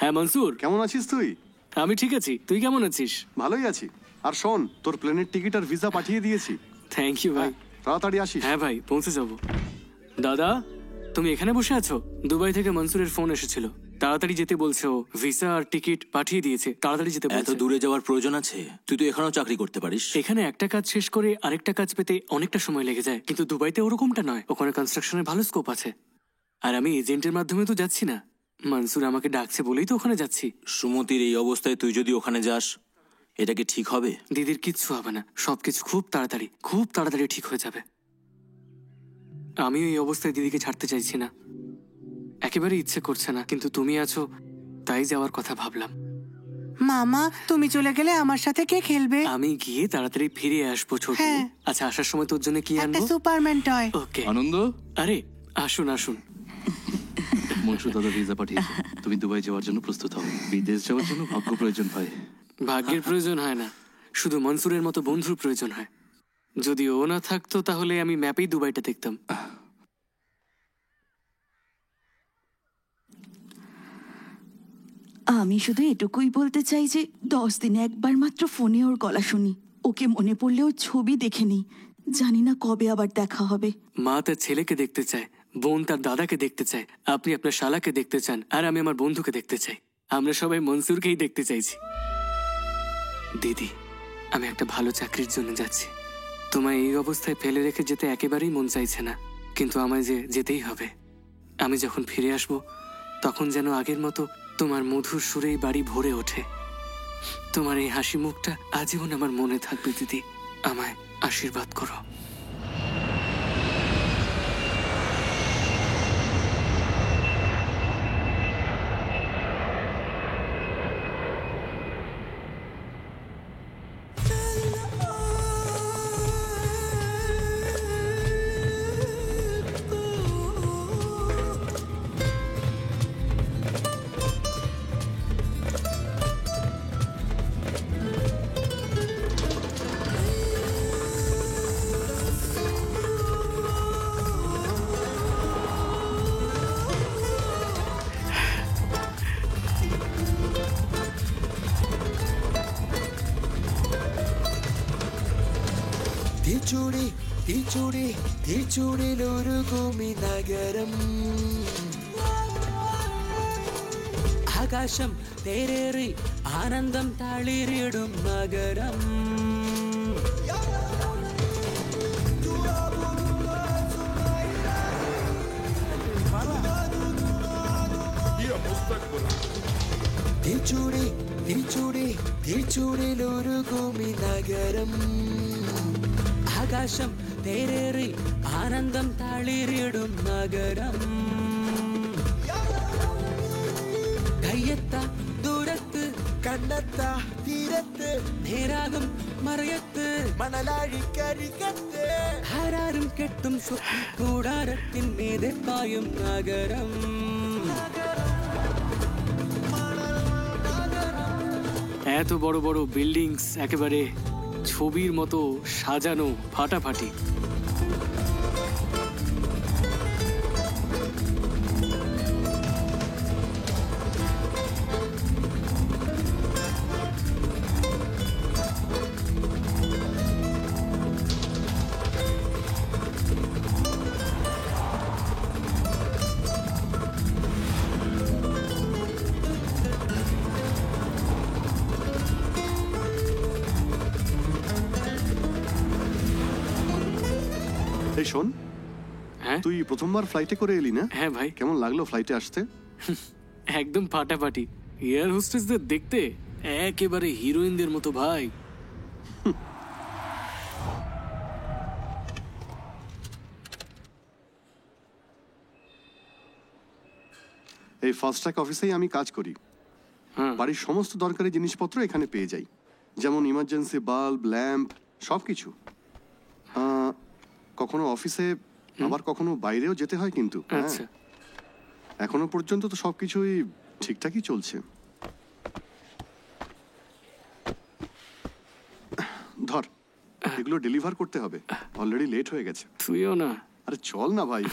হ্যাঁ মনসুর, কেমন আছিস তুই? আমি ঠিক আছি, তুই কেমন আছিস? ভালোই আছি। আর শোন, তোর প্লেনের টিকিট আর ভিসা পাঠিয়ে দিয়েছি। থ্যাংক ইউ ভাই। তাড়াতাড়ি আসিস। হ্যাঁ ভাই, পৌঁছে যাবো। দাদা, তুমি এখানে বসে আছো? দুবাই থেকে মনসুরের ফোন এসেছিল, তাড়াতাড়ি যেতে বলছে। ও ভিসা আর টিকিট পাঠিয়ে দিয়েছে, তাড়াতাড়ি যেতে এত বলছে। দূরে যাওয়ার প্রয়োজন আছে? তুই তো এখানেও চাকরি করতে পারিস। এখানে একটা কাজ শেষ করে আরেকটা কাজ পেতে অনেকটা সময় লেগে যায়, কিন্তু দুবাইতে ওরকমটা নয়। ওখানে কনস্ট্রাকশনের ভালো স্কোপ আছে। আর আমি এজেন্টের মাধ্যমে তো যাচ্ছি না, মনসুর আমাকে ডাকছে বলেই তো ওখানে যাচ্ছি। সুমতির এই অবস্থায় তুই যদি ওখানে যাস, এটা কি ঠিক হবে? দিদির কিচ্ছু হবে না, সবকিছু খুব তাড়াতাড়ি ঠিক হয়ে যাবে। আমিও এই অবস্থায় দিদিকে ছাড়তে চাইছি না, একেবারে ইচ্ছে করছে না, কিন্তু তুমি আছো তাই যাওয়ার কথা ভাবলাম। মামা, তুমি চলে গেলে আমার সাথে কে খেলবে? আমি গিয়ে তাড়াতাড়ি ফিরে আসবো ছোট। হ্যাঁ। আচ্ছা, আসার সময় তোর জন্য কি একটা আনবো? Superman toy. ওকে। আনন্দ, আরে আসুন আসুন। মনসুর দাদা ভিসা পাঠিয়েছে। তুমি দুবাই যাওয়ার জন্য প্রস্তুত হও। বিদেশ যাওয়ার জন্য ভাগ্য প্রয়োজন হয়। ভাগ্যের প্রয়োজন হয় না, শুধু মনসুরের মতো বন্ধুর প্রয়োজন হয়। যদি ও না থাকতো তাহলে আমি ম্যাপেই দুবাইটা দেখতাম। আমি শুধু এটুকুই বলতে চাই যে 10 দিনে একবার মাত্র ফোনে ওর গলা শুনি। ওকে মনে পড়লে ওর ছবি দেখে নিই। জানি না কবে আবার দেখা হবে। মা তার ছেলেকে দেখতে চায়, বোন তার দাদাকে দেখতে চায়, আপনি আপনার শালাকে দেখতে চান, আর আমি আমার বন্ধুকে দেখতে চাই। আমরা সবাই মনসুরকেই দেখতে চাইছি। দিদি, আমি একটা ভালো চাকরির জন্য যাচ্ছি। তোমায় এই অবস্থায় ফেলে রেখে যেতে একেবারেই মন চাইছে না, কিন্তু আমায় যে যেতেই হবে। আমি যখন ফিরে আসব তখন যেন আগের মতো তোমার মধুর সুরেই বাড়ি ভরে ওঠে। তোমার এই হাসি মুখটা আজীবন আমার মনে থাকবে দিদি। আমায় আশীর্বাদ করো। തിരിച്ചുടിലൊരുകുമി നഗരം ആകാശം തേരേറി ആനന്ദം തളിരിടും നഗരം തിരിച്ചുടിലൊരുകുമി നഗരം ആകാശം തേരേറി ആനന്ദം തളിരിടും നഗരം കയ്യെത്ത ദൂരത്ത് കണ്ണെത്ത തീരത്ത് നേരാകും മറയത്ത് മണലാഴിക്കരികത്ത് ആരാരും കെട്ടും കൂടാരത്തിൻ മീതെ പായും നഗരം এত বড় বড় বিল্ডিংস, একেবারে ছবির মতো সাজানো, ফাটাফাটি। এই শোন, হ্যাঁ তুই প্রথমবার ফ্লাইটে করে এলি না? হ্যাঁ ভাই, কেমন লাগলো ফ্লাইটে আসতে? একদম ফাটাফাটি। এয়ার হোস্টেসদের দেখতে একেবারে হিরোইনদের মতো ভাই। এই ফাস্ট ট্র্যাক অফিসেই আমি কাজ করি। বাড়ির সমস্ত দরকারি জিনিসপত্র এখানে পেয়ে যাই, যেমন ইমার্জেন্সি বাল্ব, ল্যাম্প, সবকিছু। কখনো অফিসে, আবার কখনো বাইরেও যেতে হয়, কিন্তু আচ্ছা, এখনো পর্যন্ত তো সবকিছুই ঠিকঠাকই চলছে। ধর, এগুলো ডেলিভার করতে হবে, অলরেডি লেট হয়ে গেছে। তুইও না? আরে চল না ভাই।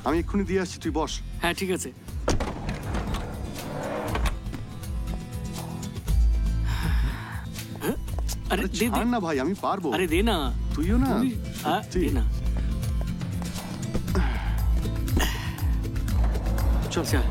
আমি এক্ষুনি দিয়ে আসছি, তুই বস। হ্যাঁ ঠিক আছে। আরে আরে দে দে। ছাড় না ভাই, আমি পারবো। আরে দে না। তুইও না? দে না। চল। চল।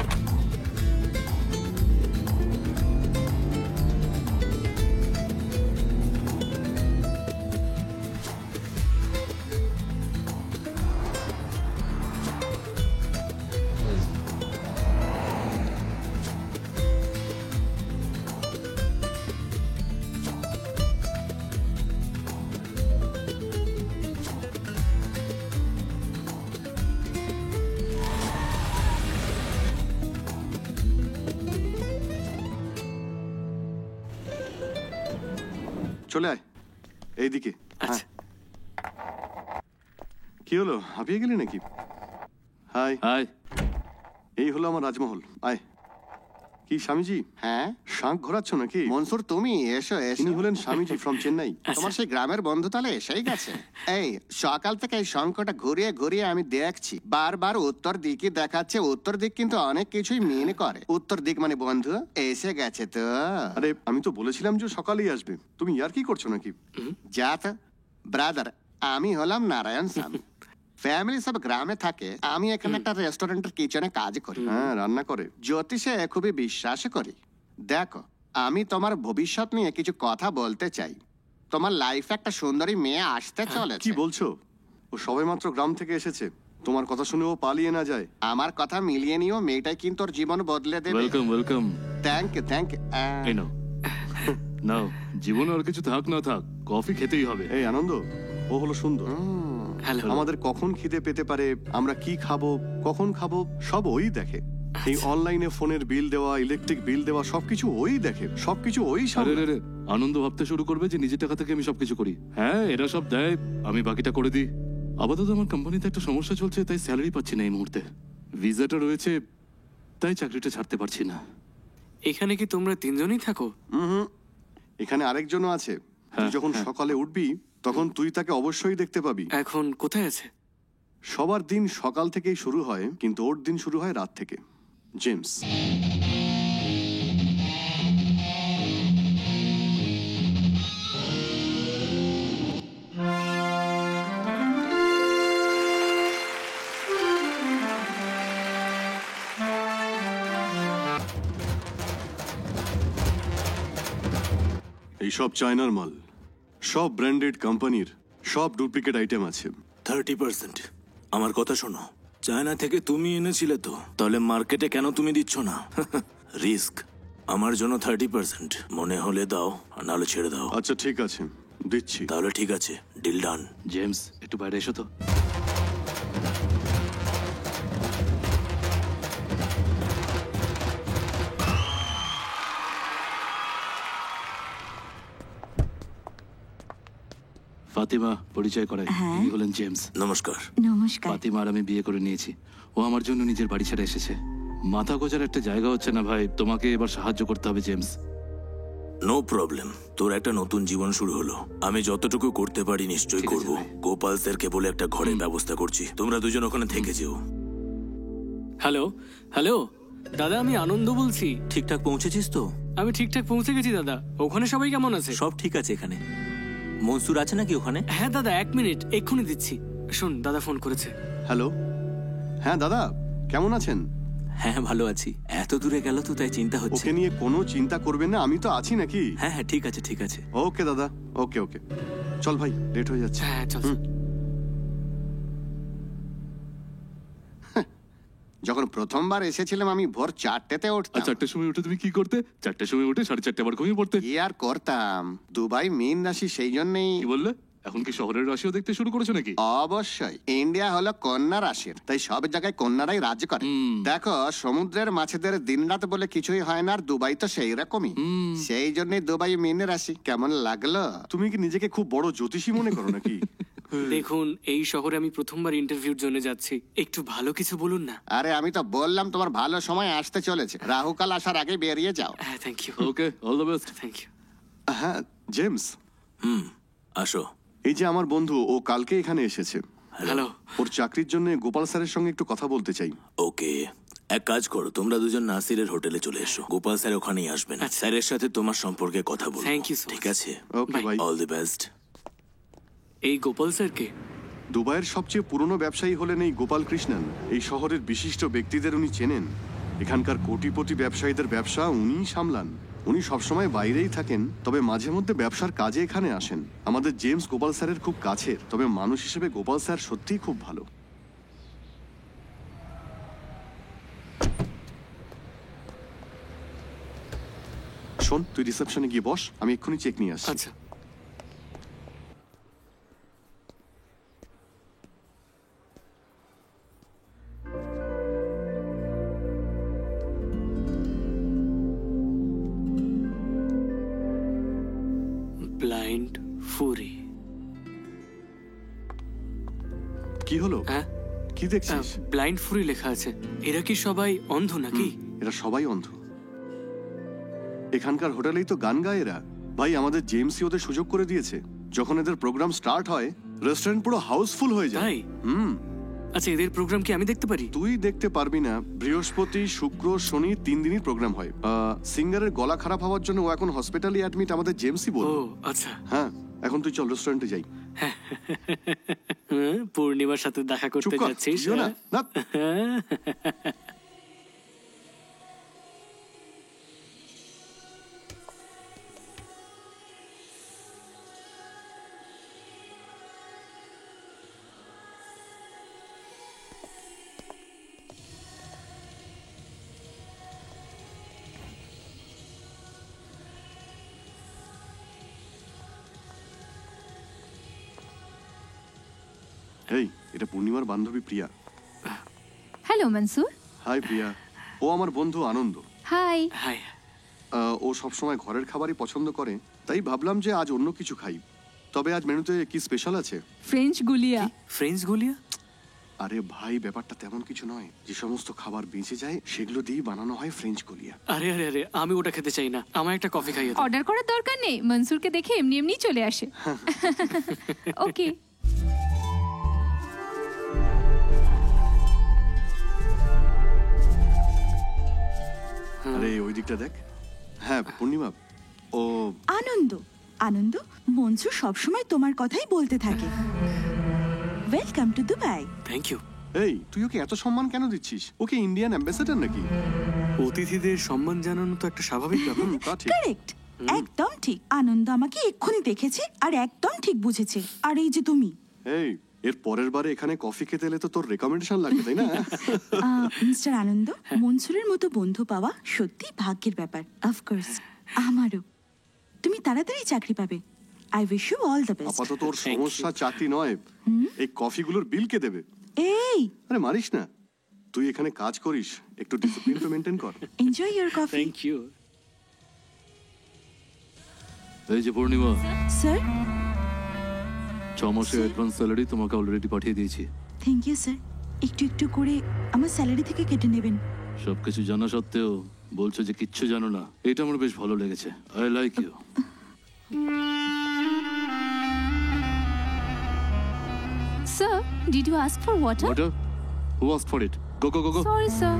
চলে আয় এইদিকে। হ্যাঁ। আচ্ছা। কি হলো, হাঁপিয়ে গেলি নাকি? হাই। হাই। এই হলো আমার রাজমহল, আয়। কি স্বামীজি? হ্যাঁ শাঁখ ঘোরাচ্ছ নাকি? মনসুর, তুমি এসো এসো। ইনি হলেন স্বামীজি ফ্রম চেন্নাই। তোমার সেই গ্রামের বন্ধু তাহলে এসেই গেছে। এই সকাল থেকে এই শঙ্কটা ঘুরিয়ে ঘুরিয়ে আমি দেখছি, বারবার উত্তর দিকই দেখাচ্ছে। উত্তর দিক কিন্তু অনেক কিছুই মিন করে। উত্তর দিক মানে বন্ধু এসে গেছে তো। আরে আমি তো বলেছিলাম যে সকালেই আসবে, তুমি ইয়ার কি করছো নাকি? যা তো ব্রাদার, আমি হলাম নারায়ণ স্বামী। ফ্যামিলি সব গ্রামে থাকে, আমি এখানে একটা রেস্টুরেন্টের কিচেনে কাজ করি। হ্যাঁ, রান্না করে। জ্যোতিষে খুবই বিশ্বাস করি। দেখো, আমি তোমার ভবিষ্যৎ নিয়ে কিছু কথা বলতে চাই। তোমার লাইফে একটা সুন্দরী মেয়ে আসতে চলেছে। কি বলছো? ও সবেমাত্র গ্রাম থেকে এসেছে, তোমার কথা শুনে ও পালিয়ে না যায়। আমার কথা মিলিয়ে নিও, মেয়েটাই কিন্তু ওর জীবন বদলে দেবে। Welcome welcome. Thank you thank এই ইউ। নাও নাও, জীবনে আর কিছু থাক না থাক, কফি খেতেই হবে। এই আনন্দ, ও হলো সুন্দর। হ্যালো। আমাদের কখন খিদে পেতে পারে, আমরা কি খাবো, কখন খাবো, সব ওই দেখে। এই অনলাইনে ফোনের বিল দেওয়া, ইলেকট্রিক বিল দেওয়া, সবকিছু ওই দেখে, সবকিছু ওই আরে সামলায়। রে রে, আনন্দ ভাবতে শুরু করবে যে নিজের টাকা থেকে আমি সবকিছু করি। হ্যাঁ, এরা সব দেয়, আমি বাকিটা করে দিই। আপাতত আমার কোম্পানিতে একটা সমস্যা চলছে, তাই স্যালারি পাচ্ছি না এই মুহূর্তে। ভিসাটা রয়েছে, তাই চাকরিটা ছাড়তে পারছি না। এখানে কি তোমরা তিনজনই থাকো? এখানে আরেকজনও আছে। তুই হ্যাঁ, যখন হ্যাঁ। সকালে উঠবি তখন তুই তাকে অবশ্যই দেখতে পাবি। এখন কোথায় আছে? সবার দিন সকাল থেকেই শুরু হয়, কিন্তু ওর দিন শুরু হয় রাত থেকে। জেমস। এইসব চায়নার মাল, সব ব্র্যান্ডেড কোম্পানির, সব ডুপ্লিকেট আইটেম আছে। 30%। আমার কথা শোনো, চায়না থেকে তুমি এনেছিলে তো, তাহলে মার্কেটে কেন তুমি দিচ্ছ না? রিস্ক। আমার জন্য 30%, মনে হলে দাও, আর নাহলে ছেড়ে দাও। আচ্ছা ঠিক আছে, দিচ্ছি। তাহলে ঠিক আছে, ডিল ডান। জেমস, একটু বাইরে এসো তো। ফাতিমা, পরিচয় করাই, হ্যাঁ। ইনি হলেন জেমস। নমস্কার। নমস্কার। ফাতিমা আর আমি বিয়ে করে নিয়েছি। ও আমার জন্য নিজের বাড়ি ছেড়ে এসেছে। মাথা গোজার একটা জায়গা হচ্ছে না ভাই, তোমাকে এবার সাহায্য করতে হবে জেমস। নো প্রবলেম, তোর একটা নতুন জীবন শুরু হলো। আমি যতটুকু করতে পারি নিশ্চয়ই ঠিক আছে করব। ভাই। গোপাল স্যারকে বলে একটা ঘরের ব্যবস্থা করছি, তোমরা দুজন ওখানে থেকে যেও। হ্যালো হ্যালো দাদা, আমি আনন্দ বলছি। ঠিকঠাক পৌঁছেছিস তো? আমি ঠিকঠাক পৌঁছে গেছি দাদা। ওখানে সবাই কেমন আছে? সব ঠিক আছে এখানে। মনসুর আছে নাকি ওখানে? হ্যাঁ দাদা, 1 মিনিট, এক্ষুনি দিচ্ছি। শোন, দাদা ফোন করেছে। হ্যালো। হ্যাঁ দাদা, কেমন আছেন? হ্যাঁ ভালো আছি। এত দূরে গেল তো তাই চিন্তা হচ্ছে। ওকে নিয়ে কোনো চিন্তা করবেন না, আমি তো আছি নাকি। হ্যাঁ হ্যাঁ ঠিক আছে ঠিক আছে। ওকে দাদা, ওকে ওকে। চল ভাই, লেট হয়ে যাচ্ছে। হ্যাঁ চল। যখন প্রথমবার এসেছিলাম আমি ভোর 4টেতে আর উঠতাম। 4টের সময় উঠে তুমি কি করতে? 4টের সময় উঠে 4:30 আবার ঘুমিয়ে পড়তে। কি আর করতাম, দুবাই মীন রাশি, সেই জন্যই। কি বললে? এখন কি শহরের রাশিও দেখতে শুরু করেছো নাকি? অবশ্যই, ইন্ডিয়া হলো কন্যা রাশির, তাই সব জায়গায় কন্যারাই রাজ্য করে। দেখো, সমুদ্রের মাছেদের দিনরাত বলে কিছুই হয় না, আর দুবাই তো সেই রকমই। সেই জন্যই দুবাই মীন রাশি। কেমন লাগলো? তুমি কি নিজেকে খুব বড় জ্যোতিষী মনে করো নাকি? দেখুন, এই শহরে আমি প্রথমবার ইন্টারভিউর জন্য যাচ্ছি, একটু ভালো কিছু বলুন না। আরে আমি তো বললাম তোমার ভালো সময় আসতে চলেছে, রাহুকাল আসার আগে বেরিয়ে যাও। হ্যাঁ thank you. Okay, all the best. Thank you. হ্যাঁ জেমস, আসো। এই যে আমার বন্ধু, ও কালকে এখানে এসেছে। হ্যালো। ওর চাকরির জন্য গোপাল স্যারের সঙ্গে একটু কথা বলতে চাই। ওকে, এক কাজ করো, তোমরা দুজন নাসিরের হোটেলে চলে এসো। গোপাল স্যার ওখানেই আসবেন। আচ্ছা। স্যারের সাথে তোমার সম্পর্কে কথা বলবো। Thank you so ঠিক much. আছে, ওকে ভাই। All the best. এই গোপাল স্যারকে? দুবাইয়ের সবচেয়ে পুরনো ব্যবসায়ী হলেন এই গোপাল কৃষ্ণন। এই শহরের বিশিষ্ট ব্যক্তিদের উনি চেনেন। এখানকার কোটিপতি ব্যবসায়ীদের ব্যবসা উনিই সামলান। উনি সবসময় বাইরেই থাকেন, তবে মাঝে মধ্যে ব্যবসার কাজে এখানে আসেন। আমাদের জেমস গোপাল স্যারের খুব কাছের, তবে মানুষ হিসেবে গোপাল স্যার সত্যিই খুব ভালো। শোন, তুই রিসেপশনে গিয়ে বস, আমি এক্ষুনি চেক নিয়ে আসছি। আচ্ছা। ব্লাইন্ড ফুরি। কি হলো? হ্যাঁ, কি দেখছিস? ব্লাইন্ড ফুরি লেখা আছে। এরা কি সবাই অন্ধ নাকি? এরা সবাই অন্ধ। এখানকার হোটেলেই তো গান গায় এরা। ভাই, আমাদের জেমসি ওদের সুযোগ করে দিয়েছে। যখন এদের প্রোগ্রাম স্টার্ট হয়, রেস্টুরেন্ট পুরো হাউসফুল হয়ে যায়। তাই? আচ্ছা, এদের প্রোগ্রাম কি আমি দেখতে পারি? তুই দেখতে পারবি না। বৃহস্পতি, শুক্র, শনি 3 দিনই প্রোগ্রাম হয়। সিঙ্গারের গলা খারাপ হওয়ার জন্য ও এখন হসপিটালে অ্যাডমিট, আমাদের জেমসি ও বল। আচ্ছা। হ্যাঁ, এখন তুই চল রেস্টুরেন্টে যাই। পূর্ণিমার সাথে দেখা চুপ করতে কর, যাচ্ছিস? যেও না, না। এই, এটা পূর্ণিমার বান্ধবী প্রিয়া। হ্যালো মনসুর। হাই প্রিয়া। ও আমার বন্ধু আনন্দ। হাই। হাই। ও সবসময় ঘরের খাবারই পছন্দ করে, তাই ভাবলাম যে আজ অন্য কিছু খাই। তবে আজ মেনুতে কি স্পেশাল আছে? ফ্রেঞ্চ গুলিয়া। ফ্রেঞ্চ গুলিয়া? আরে ভাই, ব্যাপারটা তেমন কিছু নয়। যে সমস্ত খাবার বেঁচে যায় সেগুলো দিয়েই বানানো হয় ফ্রেঞ্চ গুলিয়া। আরে আরে আরে, আমি ওটা খেতে চাই না। আমার একটা কফি খাইয়ে দাও। অর্ডার করার দরকার নেই, মনসুরকে দেখে এমনি এমনি চলে আসে। ওকে। আরে ওই দিকটা দেখ। হ্যাঁ পূর্ণিমা, ও আনন্দ। আনন্দ, মনসুর সবসময় তোমার কথাই বলতে থাকে। Welcome to Dubai. Thank you. এই, তুই ওকে এত সম্মান কেন দিচ্ছিস? ওকে ইন্ডিয়ান অ্যাম্বাসেডর নাকি? অতিথিদের সম্মান জানানো তো একটা স্বাভাবিক ব্যাপার। তা ঠিক। কারেক্ট, একদম ঠিক। আনন্দ আমাকে এক্ষুনি দেখেছে আর একদম ঠিক বুঝেছে। আর এই যে তুমি, এই, এর পরের বারে এখানে কফি খেতে এলে তো তোর রেকমেন্ডেশন লাগবে, তাই না? মিস্টার আনন্দ, মনসুরের মতো বন্ধু পাওয়া সত্যি ভাগ্যের ব্যাপার। অফকোর্স, আমারও। তুমি তাড়াতাড়ি চাকরি পাবে। I wish you all the best. আপাতত তোর সমস্যা চাকরি নয়, এই কফিগুলোর বিল কে দেবে? এই, আরে মারিস না, তুই এখানে কাজ করিস, একটু ডিসিপ্লিন তো মেনটেন কর। Enjoy your coffee. Thank you. এই যে পূর্ণিমা, স্যার। 6 মাসের অ্যাডভান্স স্যালারি তোমাকে অলরেডি পাঠিয়ে দিয়েছি। Thank you sir. একটু একটু করে আমার স্যালারি থেকে কেটে নেবেন। সবকিছু জানা সত্ত্বেও বলছো যে কিচ্ছু জানো না, এটা আমার বেশ ভালো লেগেছে। I like you. Sir, did you ask for water? Water? Who asked for it? Go, go, go, go. Sorry sir.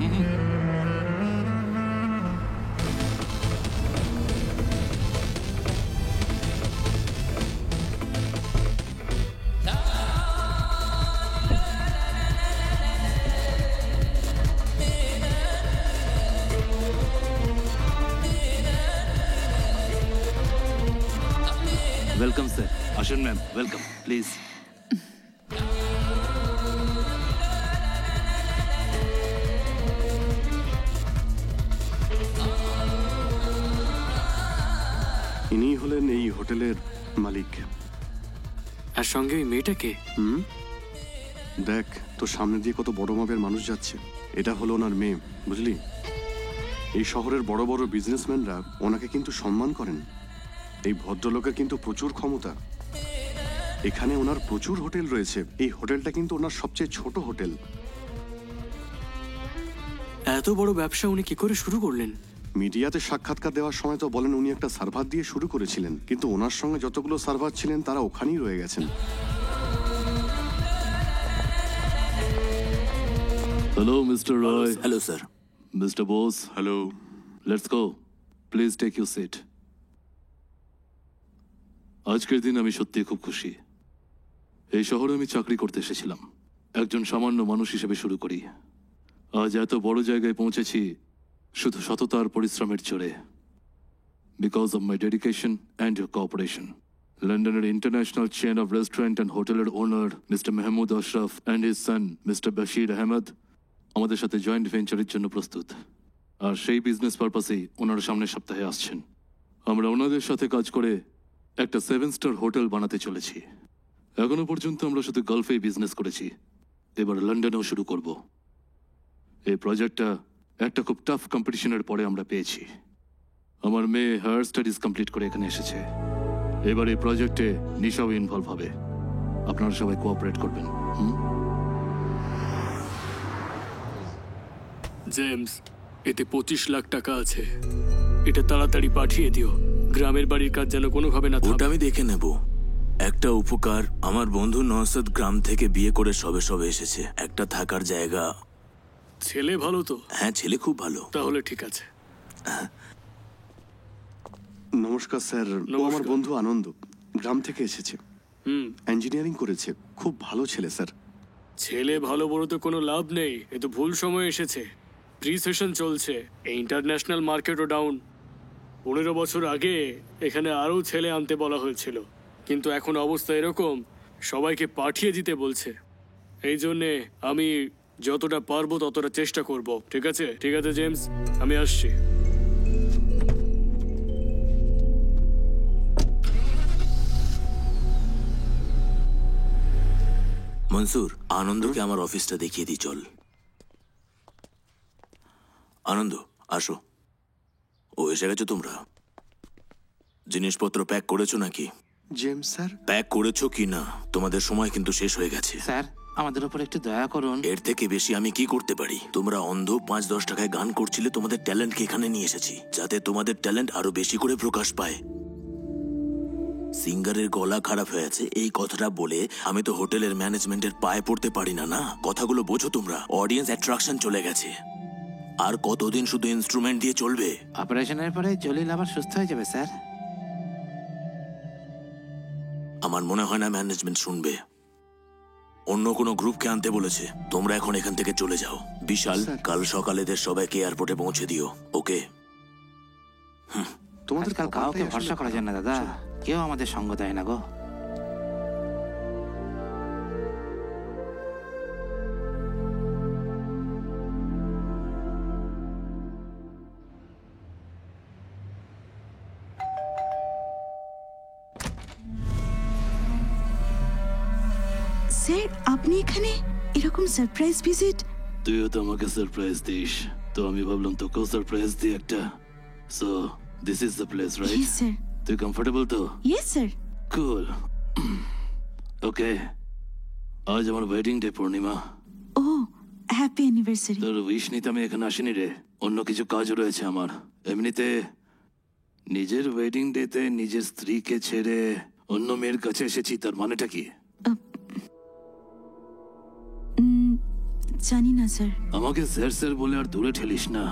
Welcome sir. আসুন ম্যাম, ওয়েলকাম প্লিজ। ইনি হলেন এই হোটেলের মালিক। আর সঙ্গে ওই মেয়েটাকে? দেখ, তোর সামনে দিয়ে কত বড় মাপের মানুষ যাচ্ছে। এটা হলো ওনার মেয়ে, বুঝলি? এই শহরের বড় বড় বিজনেসম্যানরা ওনাকে কিন্তু সম্মান করেন। এই ভদ্রলোকের কিন্তু প্রচুর ক্ষমতা। এখানে ওনার প্রচুর হোটেল রয়েছে। এই হোটেলটা কিন্তু ওনার সবচেয়ে ছোট হোটেল। এত বড় ব্যবসা উনি কি করে শুরু করলেন? মিডিয়াতে সাক্ষাৎকার দেওয়ার সময় তো বলেন উনি একটা সার্ভার দিয়ে শুরু করেছিলেন, কিন্তু ওনার সঙ্গে যতগুলো সার্ভার ছিলেন তারা ওখানেই রয়ে গেছেন। Hello mister Roy, hello sir. Mister Bose, hello. Let's go. Please take your seat. আজকের দিন আমি সত্যি খুব খুশি। এই শহরে আমি চাকরি করতে এসেছিলাম, একজন সামান্য মানুষ হিসেবে শুরু করি। আজ এত বড় জায়গায় পৌঁছেছি শুধু সততা আর পরিশ্রমের জোরে, because of my dedication and your cooperation. লন্ডনের international chain of restaurant and হোটেলের owner mister Mehmood Ashraf and his son mister Bashir Ahmed আমাদের সাথে জয়েন্ট ভেঞ্চারের জন্য প্রস্তুত, আর সেই বিজনেস পারপাসেই ওনারা সামনের সপ্তাহে আসছেন। আমরা ওনাদের সাথে কাজ করে একটা 7 স্টার হোটেল বানাতে চলেছি। এখনো পর্যন্ত আমরা শুধু গলফেই বিজনেস করেছি, এবার লন্ডনেও শুরু করব। এই প্রজেক্টটা একটা খুব টাফ কম্পিটিশনের পরে আমরা পেয়েছি। আমার মেয়ে হায়ার স্টাডিজ কমপ্লিট করে এখানে এসেছে। এবার এই প্রজেক্টে নিশাও ইনভলভ হবে। আপনারা সবাই কোঅপারেট করবেন। জেমস, এতে 25 লাখ টাকা আছে। এটা তাড়াতাড়ি পাঠিয়ে দিও। গ্রামের বাড়ির কাজ যেন কোনোভাবে না ওটা থামে। আমি দেখে নেব। একটা উপকার, আমার বন্ধু নওসাদ গ্রাম থেকে বিয়ে করে সবে সবে এসেছে। একটা থাকার জায়গা। ছেলে ভালো তো? হ্যাঁ, ছেলে খুব ভালো। তাহলে ঠিক আছে। নমস্কার স্যার। ও নমস্কার। আমার বন্ধু আনন্দ, গ্রাম থেকে এসেছে, ইঞ্জিনিয়ারিং করেছে। খুব ভালো ছেলে স্যার। ছেলে ভালো বড় তো কোনো লাভ নেই, এ তো ভুল সময় এসেছে। প্রি সেশন চলছে, এই ইন্টারন্যাশনাল মার্কেটও ডাউন। 15 বছর আগে এখানে আরও ছেলে আনতে বলা হয়েছিল, কিন্তু এখন অবস্থা এরকম, সবাইকে পাঠিয়ে দিতে বলছে। এই জন্যে আমি যতটা পারবো ততটা চেষ্টা করব। ঠিক আছে? ঠিক আছে জেমস, আমি আসছি। মনসুর, আনন্দকে আমার অফিসটা দেখিয়ে দিই, চল। আনন্দ, আসো। ও এসে গেছো তোমরা? জিনিসপত্র প্যাক করেছো নাকি? James sir. প্যাক করেছো কি না? তোমাদের সময় কিন্তু শেষ হয়ে গেছে। স্যার, আমাদের উপর একটু দয়া করুন। এর থেকে বেশি আমি কি করতে পারি? তোমরা অন্ধ 5-10 টাকায় গান করছিলে, তোমাদের ট্যালেন্টকে এখানে নিয়ে এসেছি যাতে তোমাদের ট্যালেন্ট আরো বেশি করে প্রকাশ পায়। সিঙ্গারের গলা খারাপ হয়ে আছে এই কথাটা বলে আমি তো হোটেলের ম্যানেজমেন্টের পায়ে পড়তে পারি না। না, কথাগুলো বোঝো তোমরা। অডিয়েন্স অ্যাট্রাকশন চলে গেছে। আর কতদিন শুধু ইনস্ট্রুমেন্ট দিয়ে চলবে? অপারেশনের পরে জলিল আবার সুস্থ হয়ে যাবে স্যার। আমার মনে হয় না ম্যানেজমেন্ট শুনবে। অন্য কোনো গ্রুপকে আনতে বলেছে। তোমরা এখন এখান থেকে চলে যাও। বিশাল, কাল সকালে এদের সবাইকে এয়ারপোর্টে পৌঁছে দিও। ওকে? তোমাদের আজকাল কাউকে ভরসা করা যায় না দাদা, কেউ আমাদের সঙ্গ দেয় না গো। স্যার, আপনি এখানে এরকম সারপ্রাইজ ভিজিট? তুইও তো আমাকে সারপ্রাইজ দিস, তো আমি ভাবলাম তোকেও সারপ্রাইজ দিই একটা। So this is the place, right? Yes sir. তুই কমফোর্টেবল তো? Yes sir. কুল। ওকে, আজ আমার ওয়েডিং ডে পূর্ণিমা। ও, হ্যাপি অ্যানিভার্সারি। তোর উইশ নিতে আমি এখানে আসিনি রে, অন্য কিছু কাজও রয়েছে আমার। এমনিতে নিজের ওয়েডিং ডেতে নিজের স্ত্রীকে ছেড়ে অন্য মেয়ের কাছে এসেছি, তার মানেটা কি? জানি না স্যার। আমাকে স্যার স্যার বলে আর দূরে ঠেলিস না।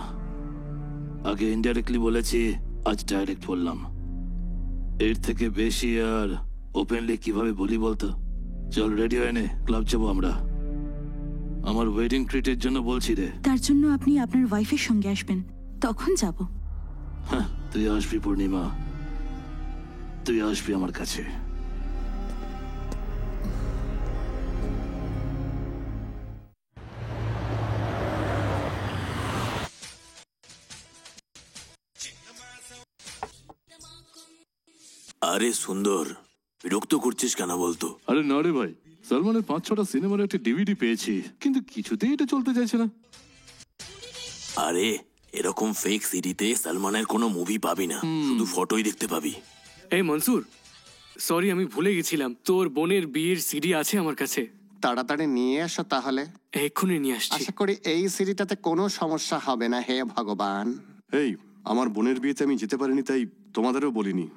আগে ইনডাইরেক্টলি বলেছি, আজ ডাইরেক্ট বললাম। এর থেকে বেশি আর ওপেনলি কিভাবে বলি বলতো? চল রেডি হয়ে নে, ক্লাব যাবো আমরা। আমার ওয়েডিং ট্রিটের জন্য বলছি রে। তার জন্য আপনি আপনার ওয়াইফের সঙ্গে আসবেন, তখন যাব। হ্যাঁ, তুই আসবি পূর্ণিমা, তুই আসবি আমার কাছে। আরে সুন্দর, বিরক্ত করছিস কেন বলতো? আরে না রে ভাই, সলমানের 5-6টা সিনেমার একটা ডিভিডি পেয়েছি, কিন্তু কিছুতেই এটা চলতে চাইছে না। আরে এরকম ফেক সিডিতে সালমানের কোনো মুভি পাবি না, শুধু ফটোই দেখতে পাবি। এই মনসুর, সরি আমি ভুলে গেছিলাম, তোর বোনের বিয়ের সিডি আছে আমার কাছে। তাড়াতাড়ি নিয়ে আসো তাহলে। এক্ষুনি নিয়ে আসছি। আশা করি এই সিরিটাতে কোনো সমস্যা হবে না, হে ভগবান। এই, আমার বোনের বিয়েতে আমি যেতে পারিনি, তাই তোমাদেরও বলিনি।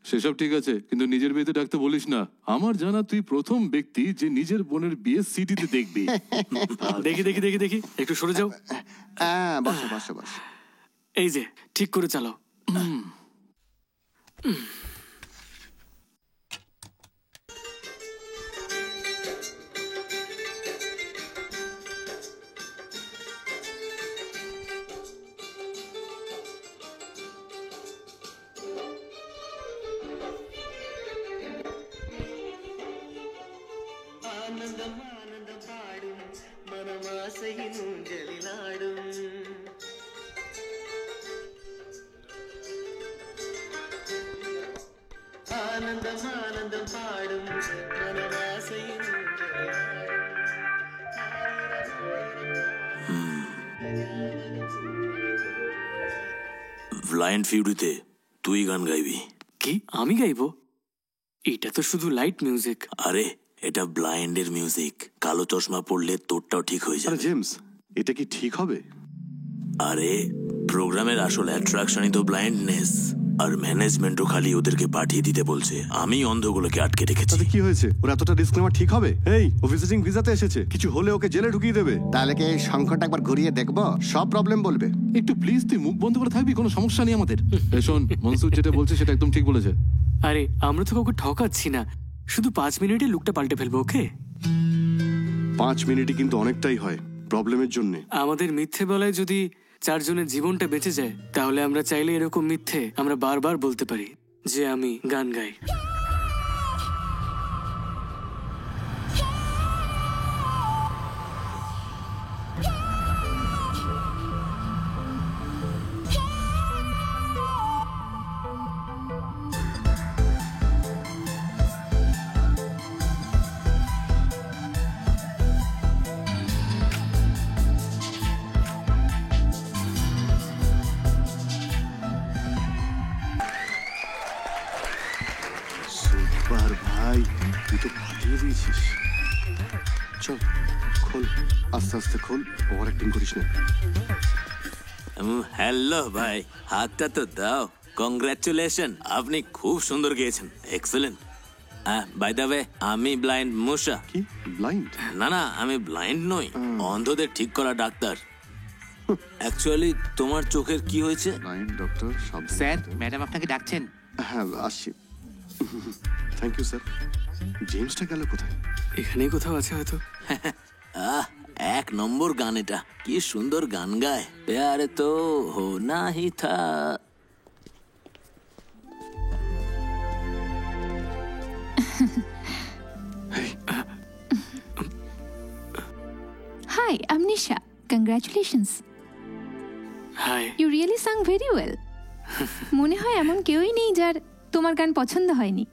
সেসব ঠিক আছে, কিন্তু নিজের বিয়েতে ডাকতে বলিস না। আমার জানা তুই প্রথম ব্যক্তি যে নিজের বোনের বিয়ে সিটিতে দেখবি। দেখি দেখি দেখি দেখি, একটু সরে যাও। বসো বসো বসো। এই যে, ঠিক করে চালাও। ব্লাইন্ড ফিউরিতে তুই গান গাইবি? কি আমি গাইবো? এটা তো শুধু লাইট মিউজিক। আরে এটা ব্লাইন্ডের মিউজিক, কালো চশমা পড়লে তোরটাও ঠিক হয়ে আরে যাবে। জেমস, এটা কি ঠিক হবে? আরে প্রোগ্রামের আসল অ্যাট্রাকশনই তো ব্লাইন্ডনেস, আর ম্যানেজমেন্টও খালি ওদেরকে পাঠিয়ে দিতে বলছে। আমি অন্ধগুলোকে আটকে রেখেছি। তাতে কি হয়েছে? ওর এতটা রিস্ক নেওয়া ঠিক হবে? এই, ও ভিজিটিং ভিসাতে এসেছে, কিছু হলে ওকে জেলে ঢুকিয়ে দেবে। তাহলে কি এই শঙ্খটা একবার ঘুরিয়ে দেখবো? সব প্রবলেম বলবে। একটু প্লিজ তুই মুখ বন্ধ করে থাকবি, কোনো সমস্যা নেই আমাদের। শোন, মনসুর যেটা বলছে সেটা একদম ঠিক বলেছে। আরে আমরা তো কাউকে ঠকাচ্ছি না, শুধু 5 মিনিটে লুকটা পাল্টে ফেলবো। ওকে, 5 মিনিটই কিন্তু অনেকটাই হয় প্রবলেমের জন্য। আমাদের মিথ্যে বলায় যদি 4 জনের জীবনটা বেঁচে যায়, তাহলে আমরা চাইলে এরকম মিথ্যে আমরা বারবার বলতে পারি যে আমি গান গাই। সুপার ভাই, তুই তো ফাটিয়ে দিয়েছিস। চল খোল, আস্তে আস্তে খোল, ওভার অ্যাক্টিং করিস না। হ্যালো ভাই, হাতটা তো দাও। কংগ্রাচুলেশন, আপনি খুব সুন্দর গেয়েছেন। এক্সেলেন্ট। বাই দ্য ওয়ে, আমি ব্লাইন্ড মুসা। কি ব্লাইন্ড? না না, আমি ব্লাইন্ড নই, অন্ধদের ঠিক করা ডাক্তার। অ্যাকচুয়ালি তোমার চোখের কি হয়েছে? ব্লাইন্ড ডক্টর স্যার, ম্যাডাম আপনাকে ডাকছেন। হ্যাঁ, আসছি। Thank you sir. জেমসটা গেল কোথায়? এখানেই কোথাও আছে হয়তো। এক নম্বর গান এটা, কি সুন্দর গান গায়। প্যার তো হো না হি থা। Hi, I'm Nisha. Congratulations. Hi. You really sang very well. মনে হয় এমন কেউই নেই যার তোমার গান পছন্দ হয়নি।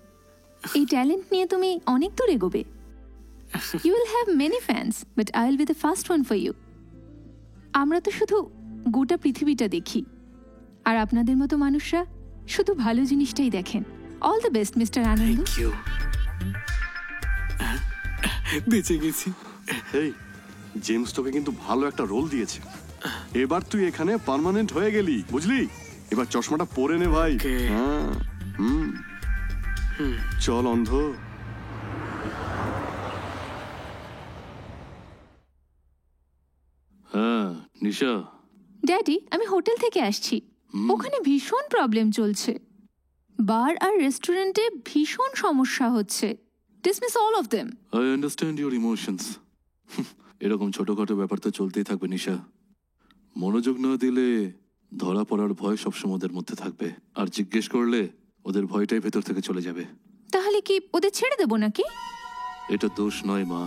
এই ট্যালেন্ট নিয়ে তুমি অনেক দূর এগোবে। You will have many fans, but I will be the first one for you. আমরা তো শুধু গোটা পৃথিবীটা দেখি, আর আপনাদের মতো মানুষরা শুধু ভালো জিনিসটাই দেখেন। All the best mister Anand. Thank you. বেঁচে গেছি। এই, জেমস তোকে কিন্তু ভালো একটা রোল দিয়েছে। এবার তুই এখানে পার্মানেন্ট হয়ে গেলি, বুঝলি? এবার চশমাটা পরে নে ভাই। Okay. হ্যাঁ, চল অন্ধ। হ্যাঁ নিশা, ড্যাডি, আমি হোটেল থেকে আসছি। ওখানে ভীষণ প্রবলেম চলছে। বার আর রেস্টুরেন্টে ভীষণ সমস্যা হচ্ছে। Dismiss all of them. I understand your emotions. এরকম ছোটখাটো ব্যাপার তো চলতেই থাকবে নিশা। মনোযোগ না দিলে ধরা পড়ার ভয় সবসময় ওদের মধ্যে থাকবে, আর জিজ্ঞেস করলে ওদের ভয়টাই ভেতর থেকে চলে যাবে। তাহলে কি ওদের ছেড়ে দেবো নাকি? এটা দোষ নয় মা।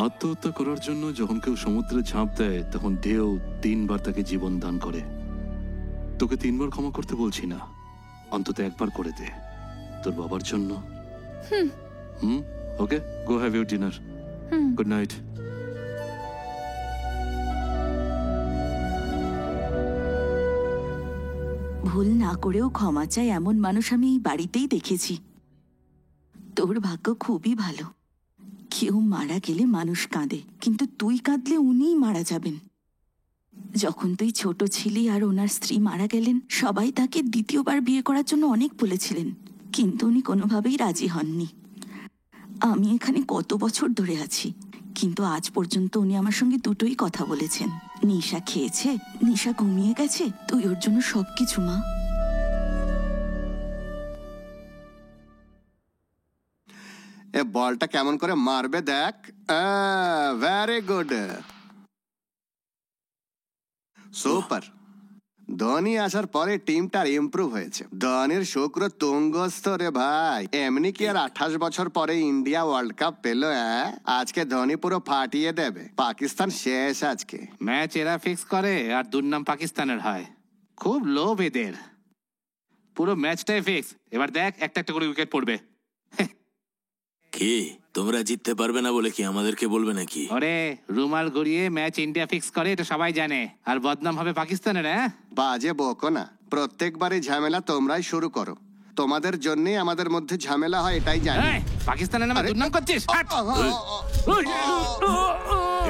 আত্মহত্যা করার জন্য যখন কেউ সমুদ্রে ঝাঁপ দেয়, তখন ঢেউ 3 বার তাকে জীবন দান করে। তোকে 3 বার ক্ষমা করতে বলছি না, অন্তত 1 বার করে দে তোর বাবার জন্য। Okay, go have your dinner. Good night. ভুল না করেও ক্ষমা চাই এমন মানুষ আমি এই বাড়িতেই দেখেছি। তোর ভাগ্য খুবই ভালো। কেউ মারা গেলে মানুষ কাঁদে, কিন্তু তুই কাঁদলে উনিই মারা যাবেন। যখন তুই ছোট ছিলি আর ওনার স্ত্রী মারা গেলেন, সবাই তাকে দ্বিতীয়বার বিয়ে করার জন্য অনেক বলেছিলেন, কিন্তু উনি কোনোভাবেই রাজি হননি। আমি এখানে কত বছর ধরে আছি, কিন্তু আজ পর্যন্ত উনি আমার সঙ্গে দুটোই কথা বলেছেন। নিশা খেয়েছে, নিশা ঘুমিয়ে গেছে, তুই ওর জন্য সবকিছু মা। এ বলটা কেমন করে মারবে দেখ। Very good, super. ধোনি আসার পরে টিমটার ইমপ্রুভ হয়েছে। ধোনির শুক্র তুঙ্গস্থ রে ভাই। এমনি কি আর 28 বছর পরে ইন্ডিয়া ওয়ার্ল্ড কাপ পেলো? আজকে ধোনি পুরো ফাটিয়ে দেবে। পাকিস্তান শেষ আজকে। ম্যাচ এরা ফিক্স করে আর দুর্নাম পাকিস্তানের হয়। খুব লোভ এদের। পুরো ম্যাচটাই ফিক্স। এবার দেখ একটা একটা করে উইকেট পড়বে। কি তোমরা জিততে পারবে না বলে কি আমাদেরকে বলবে নাকি? ওরে রুমাল গড়িয়ে ম্যাচ ইন্ডিয়া ফিক্স করে, এটা সবাই জানে। আর বদনাম হবে পাকিস্তানের। বাজে বকো না, প্রত্যেকবারই ঝামেলা তোমরাই শুরু করো। তোমাদের জন্যই আমাদের মধ্যে ঝামেলা হয়, এটাই জানি। পাকিস্তানের নামে দুর্নাম করছিস?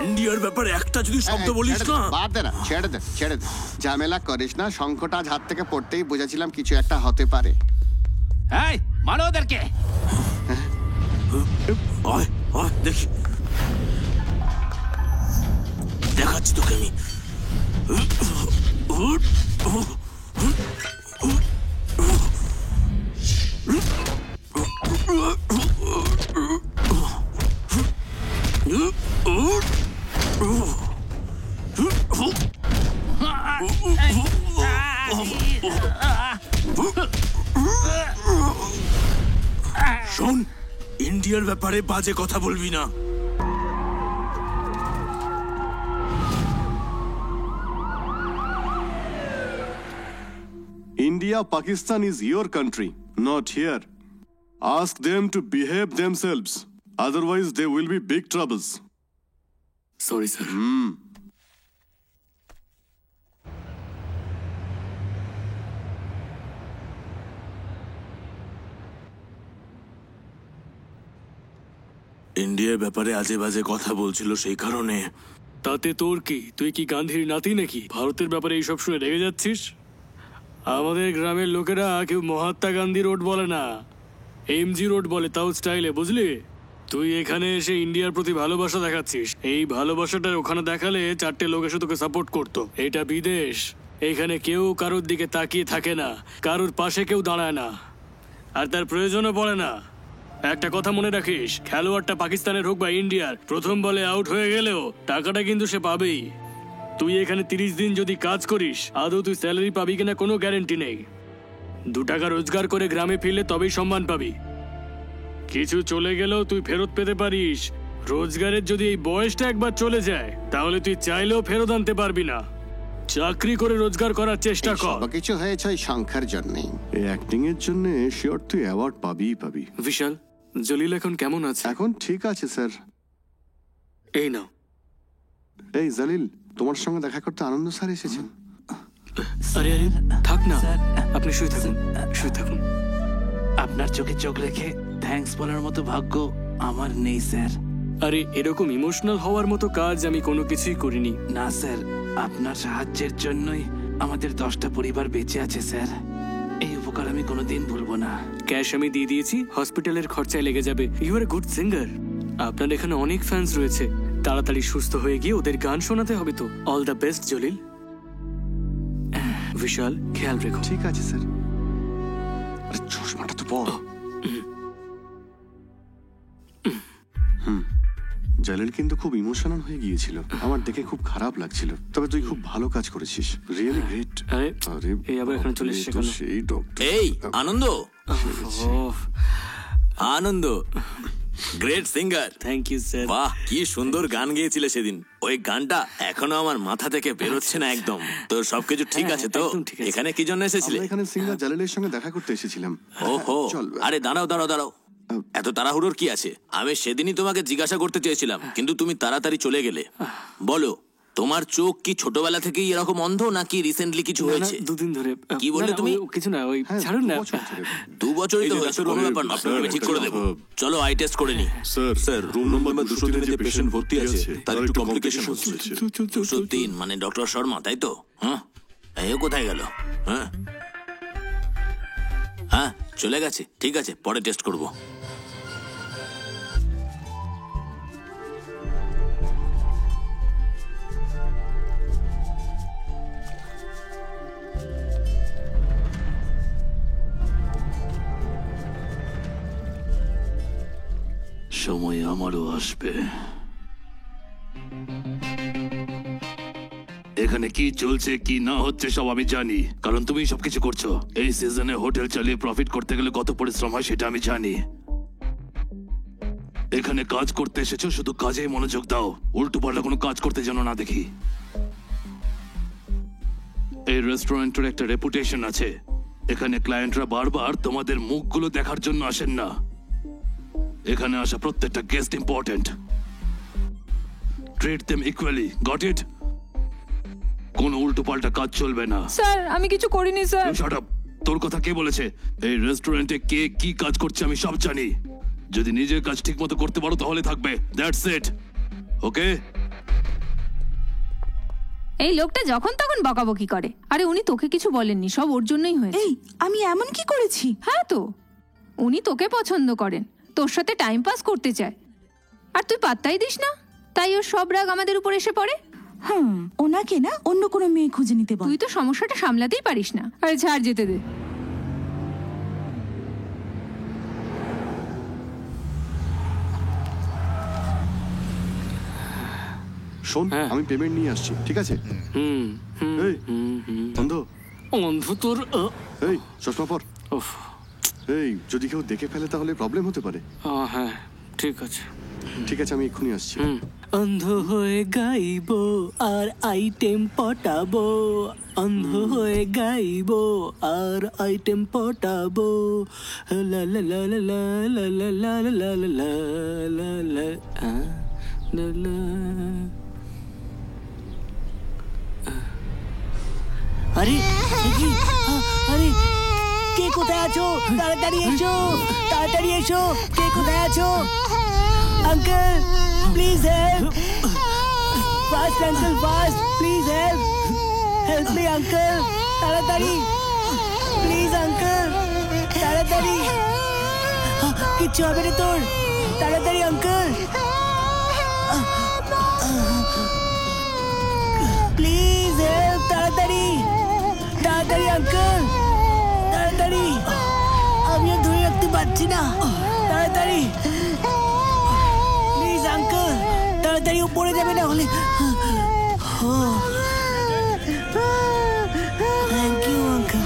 ইন্ডিয়ার ব্যাপারে একটা যদি শব্দ বলিস না। বাদ দে না, ছেড়ে দে ছেড়ে দে, ঝামেলা করিস না। সংকট আজ হাত থেকে পড়তেই বুঝেছিলাম কিছু একটা হতে পারে। এই মারো ওদেরকে। দেখি, দেখাচ্ছি তোকে আমি। শোন, ইন্ডিয়ার ব্যাপারে বাজে কথা বলবি না। India, Pakistan is your country, not here. Ask them to behave themselves. Otherwise, there will be big troubles. Sorry sir. ইন্ডিয়ার ব্যাপারে আজে বাজে কথা বলছিল সেই কারণে। তাতে তোর কি? তুই কি গান্ধীর নাতি নাকি? ভারতের ব্যাপারে এইসব শুনে রেগে যাচ্ছিস? আমাদের গ্রামের লোকেরা কেউ মহাত্মা গান্ধী রোড বলে না, এমজি রোড বলে, তাও স্টাইলে, বুঝলি? তুই এখানে এসে ইন্ডিয়ার প্রতি ভালোবাসা দেখাচ্ছিস। এই ভালোবাসাটা ওখানে দেখালে 4টে লোক এসে তোকে সাপোর্ট করতো। এটা বিদেশ, এখানে কেউ কারোর দিকে তাকিয়ে থাকে না, কারোর পাশে কেউ দাঁড়ায় না, আর তার প্রয়োজনও পড়ে না। একটা কথা মনে রাখিস, খেলোয়াড়টা পাকিস্তানের হোক বা ইন্ডিয়ার, প্রথম বলে আউট হয়ে গেলেও টাকাটা কিন্তু সে পাবেই। তুই এখানে 30 দিন যদি কাজ করিস, আদৌ তুই স্যালারি পাবি কিনা কোনো গ্যারেন্টি নেই। 2 টাকা রোজগার করে গ্রামে ফিরলে তবেই সম্মান পাবি। কিছু চলে গেলেও তুই ফেরত পেতে পারিস। রোজগারের যদি এই বয়সটা একবার চলে যায়, তাহলে তুই চাইলেও ফেরত আনতে পারবি না। চাকরি করে রোজগার করার চেষ্টা কর। কিছু হয়েছে ওই সংখ্যার জন্যই। এই অ্যাক্টিং এর জন্য শিওর তুই অ্যাওয়ার্ড পাবি। বিশাল, জলিল এখন কেমন আছে? এখন ঠিক আছে স্যার। এই নাও। এই জলিল, তোমার সঙ্গে দেখা করতে আনন্দ স্যার এসেছেন। আরে আরে থাক না, আপনি শুয়ে থাকুন, শুয়ে থাকুন। আপনার চোখে চোখ রেখে থ্যাঙ্কস বলার মতো ভাগ্য আমার নেই স্যার। আরে এরকম ইমোশনাল হওয়ার মতো কাজ আমি কোনো কিছুই করিনি। না স্যার, আপনার সাহায্যের জন্যই আমাদের 10টা পরিবার বেঁচে আছে স্যার। এই উপকার আমি কোনোদিন ভুলবো না। ক্যাশ আমি দিয়ে দিয়েছি, হসপিটালের খরচায় লেগে যাবে। You are a good singer. আপনার এখানে অনেক ফ্যান্স রয়েছে, তাড়াতাড়ি সুস্থ হয়ে গিয়ে ওদের গান শোনাতে হবে তো। All the best Jalil. Bishal, খেয়াল রেখো। ঠিক আছে স্যার। আরে চশমাটা তো পর। জালিল কিন্তু খুব ইমোশনাল হয়ে গিয়েছিল, আমার দেখে খুব খারাপ লাগছিল। তবে তুই খুব ভালো কাজ করেছিস, রিয়েলি গ্রেট। আরে আরে এই আবার এখানে চলে এসেছে কেন? সেই ডক্টর। এই Anand, Anand great singer. Thank you sir. বাহ, কি সুন্দর গান গেয়েছিলে সেদিন। ওই গানটা এখনো আমার মাথা থেকে বেরোচ্ছে না একদম। তো সবকিছু ঠিক আছে তো? একদম ঠিক আছে। এখানে কি জন্য এসেছিলে? আমরা এখানে সিঙ্গার জালিলের সঙ্গে দেখা করতে এসেছিলাম। ওহো, চল। আরে দাঁড়াও দাঁড়াও দাঁড়াও, এত তাড়াহুড়োর কি আছে? আমি সেদিনই তোমাকে জিজ্ঞাসা করতে চেয়েছিলাম, কিন্তু তুমি তাড়াতাড়ি চলে গেলে। বলো, তোমার চোখ কি ছোটবেলা থেকেই এরকম অন্ধ, নাকি রিসেন্টলি কিছু হয়েছে? 2 দিন ধরে। কি বললে তুমি? কিছু না, ওই ছাড়ুন না। 2 বছরই তো হয়েছে, কোনো ব্যাপার না, আপনাকে ঠিক করে দেবো। চলো আই টেস্ট করে নি। স্যার রুম নম্বর 203 যে পেশেন্ট ভর্তি আছে তার একটু কমপ্লিকেশন হচ্ছে। 203 মানে ডক্টর শর্মা, তাই তো? হ্যাঁ, এই কোথায় গেল? হ্যাঁ হ্যাঁ চলে গেছে, ঠিক আছে পরে টেস্ট করব। সময় আমারও আসবে। এখানে কি চলছে কি না হচ্ছে সব আমি জানি, কারণ তুমি সবকিছু করছো। এই সিজনে হোটেল চালিয়ে প্রফিট করতে গেলে কত পরিশ্রম হয় সেটা আমি জানি। এখানে কাজ করতে এসেছো, শুধু কাজেই মনোযোগ দাও, উল্টো পাল্টা কোনো কাজ করতে যেন না দেখি। এই রেস্টুরেন্টের একটা রেপুটেশন আছে, এখানে ক্লায়েন্টরা বারবার তোমাদের মুখগুলো দেখার জন্য আসেন না। এখানে আসা প্রত্যেকটা guest important. Treat them equally, got it? কোনো উল্টো পাল্টা কাজ চলবে না। স্যার আমি কিছু করিনি স্যার। Shut up! তোর কথা কে বলেছে? এই রেস্টুরেন্টে কে কি কাজ করছে আমি সব জানি। যদি নিজের কাজ ঠিক মতো করতে পারো তাহলে থাকবে, দ্যাটস ইট। ওকে? এই লোকটা যখন তখন বকাবকি করে। আরে উনি তোকে কিছু বলেননি, সব ওর জন্যই হয়েছে। এই আমি এমন কি করেছি? হ্যাঁ তো, উনি তোকে পছন্দ করেন, তোর সাথে টাইম পাস করতে চায়, আর তুই পাত্তাই দিস না, তাই ওর সব রাগ আমাদের উপর এসে পড়ে। ওনাকে না অন্য কোনো মেয়ে খুঁজে নিতে বল। তুই তো সমস্যাটা সামলাতেই পারিস না। আরে ছাড়, যেতে দে। শোন, আমি পেমেন্ট নিয়ে আসছি, ঠিক আছে? এই অন্ধ, অন্ধ তোর এই চশমা পর। এই যদি কেউ দেখে ফেলে তাহলে প্রবলেম হতে পারে। হ্যাঁ ঠিক আছে, ঠিক আছে, আমি এক্ষুনি আসছি। অন্ধ হয়ে গাইবো আর আইটেম পটাবো, অন্ধ হয়ে গাইবো আর আইটেম পটাবো, লা লা লা লা লা লা লা লা লা লা লা লা লা লা। আরে আরে কে কোথায় আছো? তাড়াতাড়ি এসো, তাড়াতাড়ি এসো, কে কোথায় আছো? Uncle please help, fast uncle fast, please help, help me uncle, তাড়াতাড়ি প্লিজ আঙ্কেল, তাড়াতাড়ি, কিচ্ছু হবে না তোর, তাড়াতাড়ি আঙ্কেল, প্লিজ হেল্প, তাড়াতাড়ি তাড়াতাড়ি আঙ্কেল, তাড়াতাড়ি, আমি আর ধরে রাখতে পারছি না, তাড়াতাড়ি প্লিজ আঙ্কেল, তাড়াতাড়ি উপরে যাবে না হলে। Thank you uncle.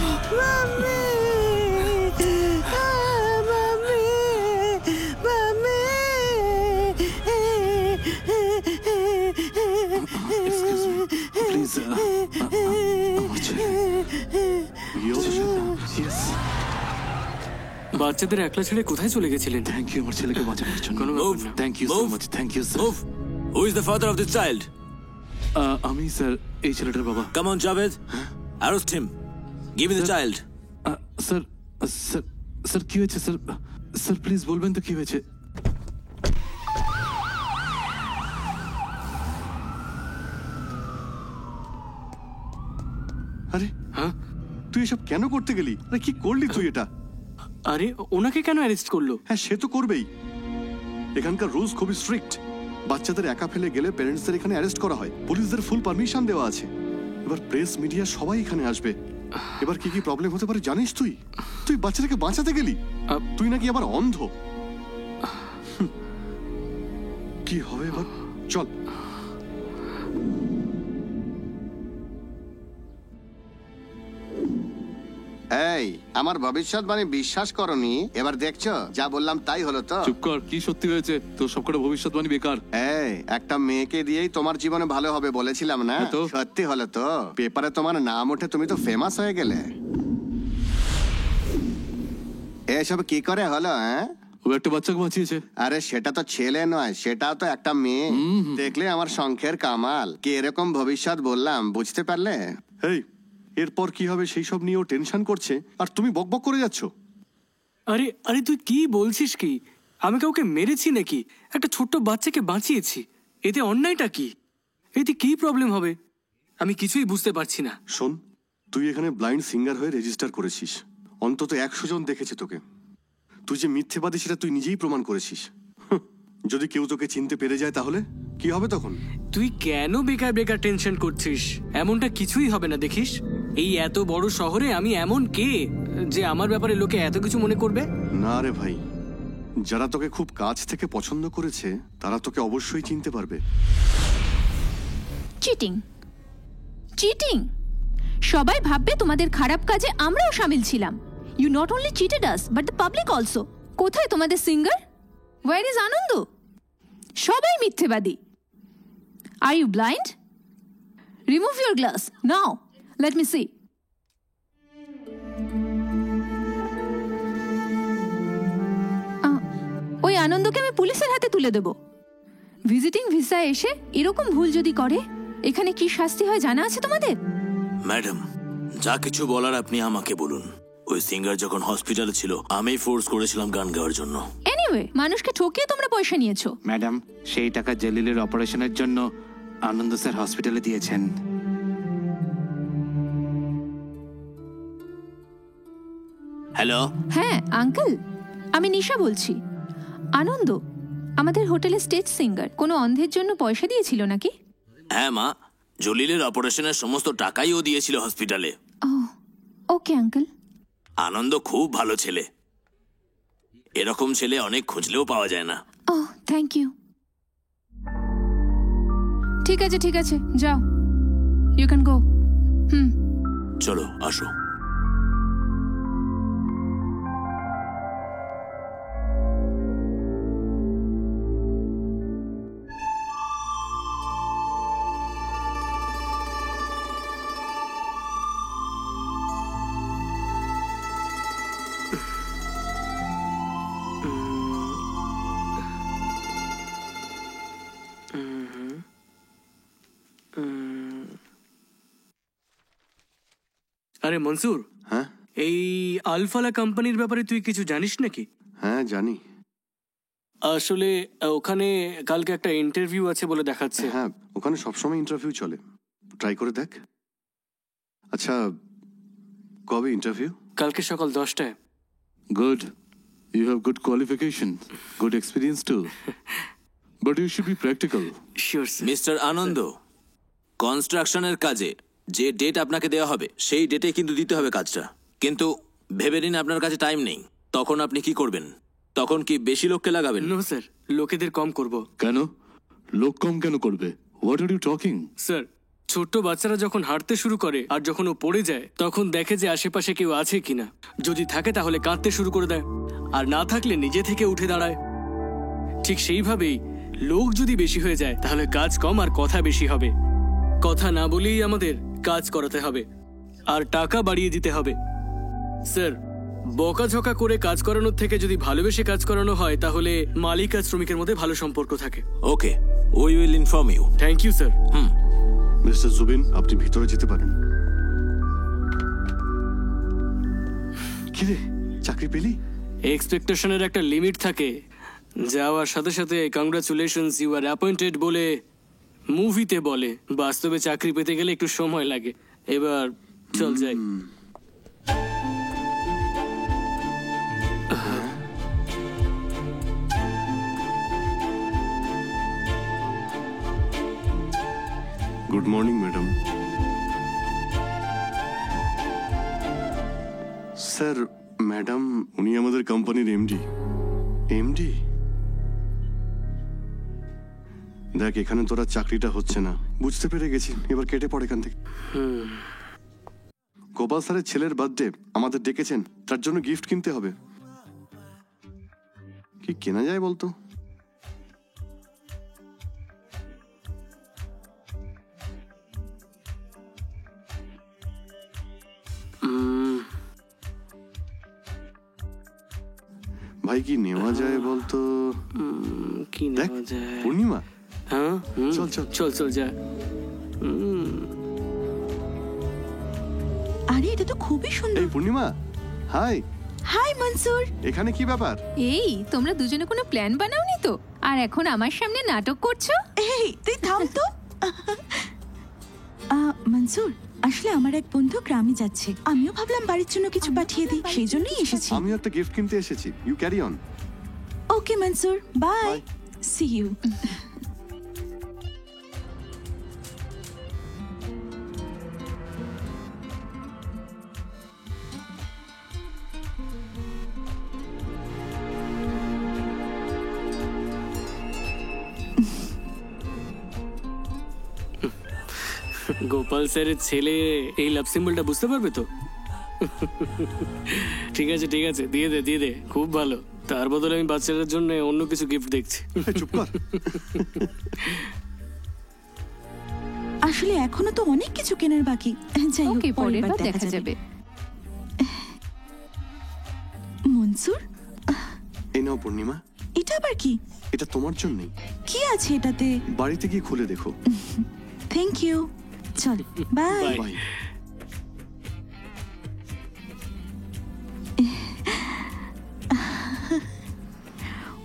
বাচ্চাদের একলা ছেড়ে কোথায় চলে গেছিলেন? থ্যাংক ইউ আমার ছেলেকে বাঁচানোর জন্য। Thank you so much, thank you sir. Who is the father of this child? আমি স্যার এই ছেলেটার বাবা। Come on Javed, arrest him, give me the child. Sir sir sir কি হয়েছে স্যার? স্যার প্লিজ বলবেন তো কি হয়েছে? আরে হ্যাঁ, তুই এসব কেন করতে গেলি? আরে কি করলি তুই এটা? আরে ওনাকে কেন অ্যারেস্ট করলো? হ্যাঁ সে তো করবেই, এখানকার রুলস খুবই স্ট্রিক্ট। বাচ্চাদের একা ফেলে গেলে প্যারেন্টসদের এখানে অ্যারেস্ট করা হয়, পুলিশদের ফুল পারমিশন দেওয়া আছে। এবার প্রেস মিডিয়া সবাই এখানে আসবে, এবার কি কি প্রবলেম হতে পারে জানিস তুই? তুই বাচ্চাটাকে বাঁচাতে গেলি, তুই নাকি আবার অন্ধ। কি হবে এবার? চল। এই আমার ভবিষ্যৎবাণী বিশ্বাস করনি, এবার দেখছো যা বললাম তাই হলো তো? চুপ কর, কি সত্যি হয়েছে? তোর সবকটা ভবিষ্যৎবাণী বেকার। এই একটা মেয়েকে দিয়েই তোমার জীবনে ভালো হবে বলেছিলাম না, সত্যি হলো তো? পেপারে তোমার নাম ওঠে, তুমি তো ফেমাস হয়ে গেলে। এসব কি করে হলো? ও একটা বাচ্চাকে বাঁচিয়েছে। আরে সেটা তো ছেলে নয়, সেটাও তো একটা মেয়ে। দেখলে আমার শঙ্খের কামাল, কি এরকম ভবিষ্যৎ বললাম, বুঝতে পারলে? এই এরপর কি হবে সেই সব নিয়ে ও টেনশন করছে, আর তুমি বকবক করে যাচ্ছ। আরে আরে তুই কি বলছিস? কি আমি কাউকে মেরেছি নাকি? একটা ছোট্ট বাচ্চাকে বাঁচিয়েছি, এতে অন্যায়টা কি? এতে কি প্রবলেম হবে? আমি কিছুই বুঝতে পারছি না। শোন, তুই এখানে ব্লাইন্ড সিঙ্গার হয়ে রেজিস্টার করেছিস, অন্তত 100 জন দেখেছে তোকে। তুই যে মিথ্যেবাদী সেটা তুই নিজেই প্রমাণ করেছিস। যদি কেউ তোকে চিনতে পেরে যায় তাহলে কি হবে তখন? তুই কেন বেকার বেকার টেনশন করছিস? এমনটা কিছুই হবে না, দেখিস। এই এত বড় শহরে আমি এমন কে যে আমার ব্যাপারে লোকে এত কিছু মনে করবে? না রে ভাই, যারা তোকে খুব কাছ থেকে পছন্দ করেছে তারা তোকে অবশ্যই চিনতে পারবে। Cheating, cheating. সবাই ভাববে তোমাদের খারাপ কাজে আমরাও শামিল ছিলাম। You not only cheated us but the public also. কোথায় তোমাদের সিঙ্গার? ওয়্যার ইজ আনন্দ? সবাই মিথ্যেবাদী। Are you blind? Remove your glass now, let me C. ওই আনন্দকে আমি পুলিশের হাতে তুলে দেব। ভিজিটিং ভিসা এসে এরকম ভুল যদি করে, এখানে কি শাস্তি হয় জানা আছে তোমাদের? ম্যাডাম, যা কিছু বলার আপনি আমাকে বলুন। ওই সিঙ্গার যখন হসপিটালে ছিল আমি ফোর্স করেছিলাম গান গাওয়ার জন্য। এনিওয়ে, মানুষকে ঠকিয়ে তোমরা পয়সা নিয়েছো। ম্যাডাম, সেই টাকা জলিলের অপারেশনের জন্য আনন্দ স্যার হসপিটালে দিয়েছেন। হ্যালো। হ্যাঁ আঙ্কেল, আমি নিশা বলছি। আনন্দ আমাদের হোটেলে স্টেজ সিঙ্গার। কোনো অন্ধের জন্য পয়সা দিয়েছিল নাকি? হ্যাঁ মা, জলিলের অপারেশনের সমস্ত টাকাই ও দিয়েছিল হসপিটালে। Okay uncle. আনন্দ খুব ভালো ছেলে, এরকম ছেলে অনেক খুঁজলেও পাওয়া যায় না। Thank you. ঠিক আছে ঠিক আছে, যাও, ইউ ক্যান গো। চলো আসো। আরে মনসুর, হ্যাঁ এই আলফালা কোম্পানির ব্যাপারে তুই কিছু জানিস নাকি? হ্যাঁ জানি। আসলে ওখানে কালকে একটা ইন্টারভিউ আছে বলে দেখাচ্ছে। হ্যাঁ, ওখানে সবসময় ইন্টারভিউ চলে, ট্রাই করে দেখ। আচ্ছা, কবে ইন্টারভিউ? কালকে সকাল 10টায়। Good. You have good qualification, good experience too. But you should be practical. Sure sir. Mister Anand, কনস্ট্রাকশনের কাজে যে ডেট আপনাকে দেওয়া হবে সেই ডেটে কিন্তু দিতে হবে কাজটা। কিন্তু ভেবে নিন আপনার কাছে টাইম নেই, তখন আপনি কি করবেন? তখন কি বেশি লোককে লাগাবেন? নো স্যার, লোকেদের কম করব। কেন? লোক কম কেন করবে? What are you talking? Sir, ছোট্ট বাচ্চারা যখন হাঁটতে শুরু করে আর যখন ও পড়ে যায় তখন দেখে যে আশেপাশে কেউ আছে কিনা। যদি থাকে তাহলে কাঁদতে শুরু করে দেয়, আর না থাকলে নিজে থেকে উঠে দাঁড়ায়। ঠিক সেইভাবেই লোক যদি বেশি হয়ে যায় তাহলে কাজ কম আর কথা বেশি হবে। কথা না বলেই আমাদের কাজ করাতে হবে আর টাকা বাড়িয়ে দিতে হবে। স্যার, বকাঝকা করে কাজ করানোর থেকে যদি ভালোবেসে কাজ করানো হয় তাহলে মালিক আর শ্রমিকের মধ্যে ভালো সম্পর্ক থাকে। Okay, we will inform you. Thank you sir. Mister Zubin, আপনি ভিতরে যেতে পারেন। কি রে, চাকরি পেলি? এক্সপেকটেশনের একটা লিমিট থাকে। যাওয়ার সাথে সাথে কংগ্রাচুলেশনস, ইউ আর অ্যাপয়েন্টেড বলে মুভিতে বলে, বাস্তবে চাকরি পেতে গেলে একটু সময় লাগে। এবার চল যাই। Good morning madam. Sir, madam উনি আমাদের কোম্পানির এমডি। এমডি? দেখ, এখানে তোরা চাকরিটা হচ্ছে না, বুঝতে পেরে গেছি, এবার কেটে পড়ে এখান থেকে। গোপাল স্যারের ছেলের বার্থডে, আমাদের ডেকেছেন, তার জন্য গিফট কিনতে হবে। কি কেনা যায় বলতো? ভাই কি নেওয়া যায় বলতো? কি নেওয়া যায়? পূর্ণিমা, হ্যাঁ চল চল চল চল যা। আরে এটা তো খুবই সুন্দর। এই পূর্ণিমা, হাই। হাই মনসুর। এখানে কি ব্যাপার? এই, তোমরা দুজনে কোনো প্ল্যান বানাওনি তো, আর এখন আমার সামনে নাটক করছো? এই তুই থাম তো। মনসুর, আসলে আমার এক বন্ধু গ্রামে যাচ্ছে, আমিও ভাবলাম বাড়ির জন্য কিছু পাঠিয়ে দিই, সেই জন্যই এসেছি। আমিও একটা গিফট কিনতে এসেছি। You carry on. Okay Mansur, bye, see you. Gopal স্যারের ছেলে এই লাভ সিম্বলটা বুঝতে পারবে তো? ঠিক আছে ঠিক আছে, দিয়ে দে, খুব ভালো। তার বদলে আমি বাচ্চাদের জন্য অন্য কিছু গিফট দেখছি। চুপ কর। আসলে এখনো তো অনেক কিছু কেনার বাকি। যাই হোক, ওকে, পরের বার দেখা যাবে। মনসুর, এই নাও পূর্ণিমা। এটা আবার কি? এটা তোমার জন্যই। কি আছে এটাতে? বাড়িতে গিয়ে খুলে দেখো। Thank you. চল, বাই। বাই।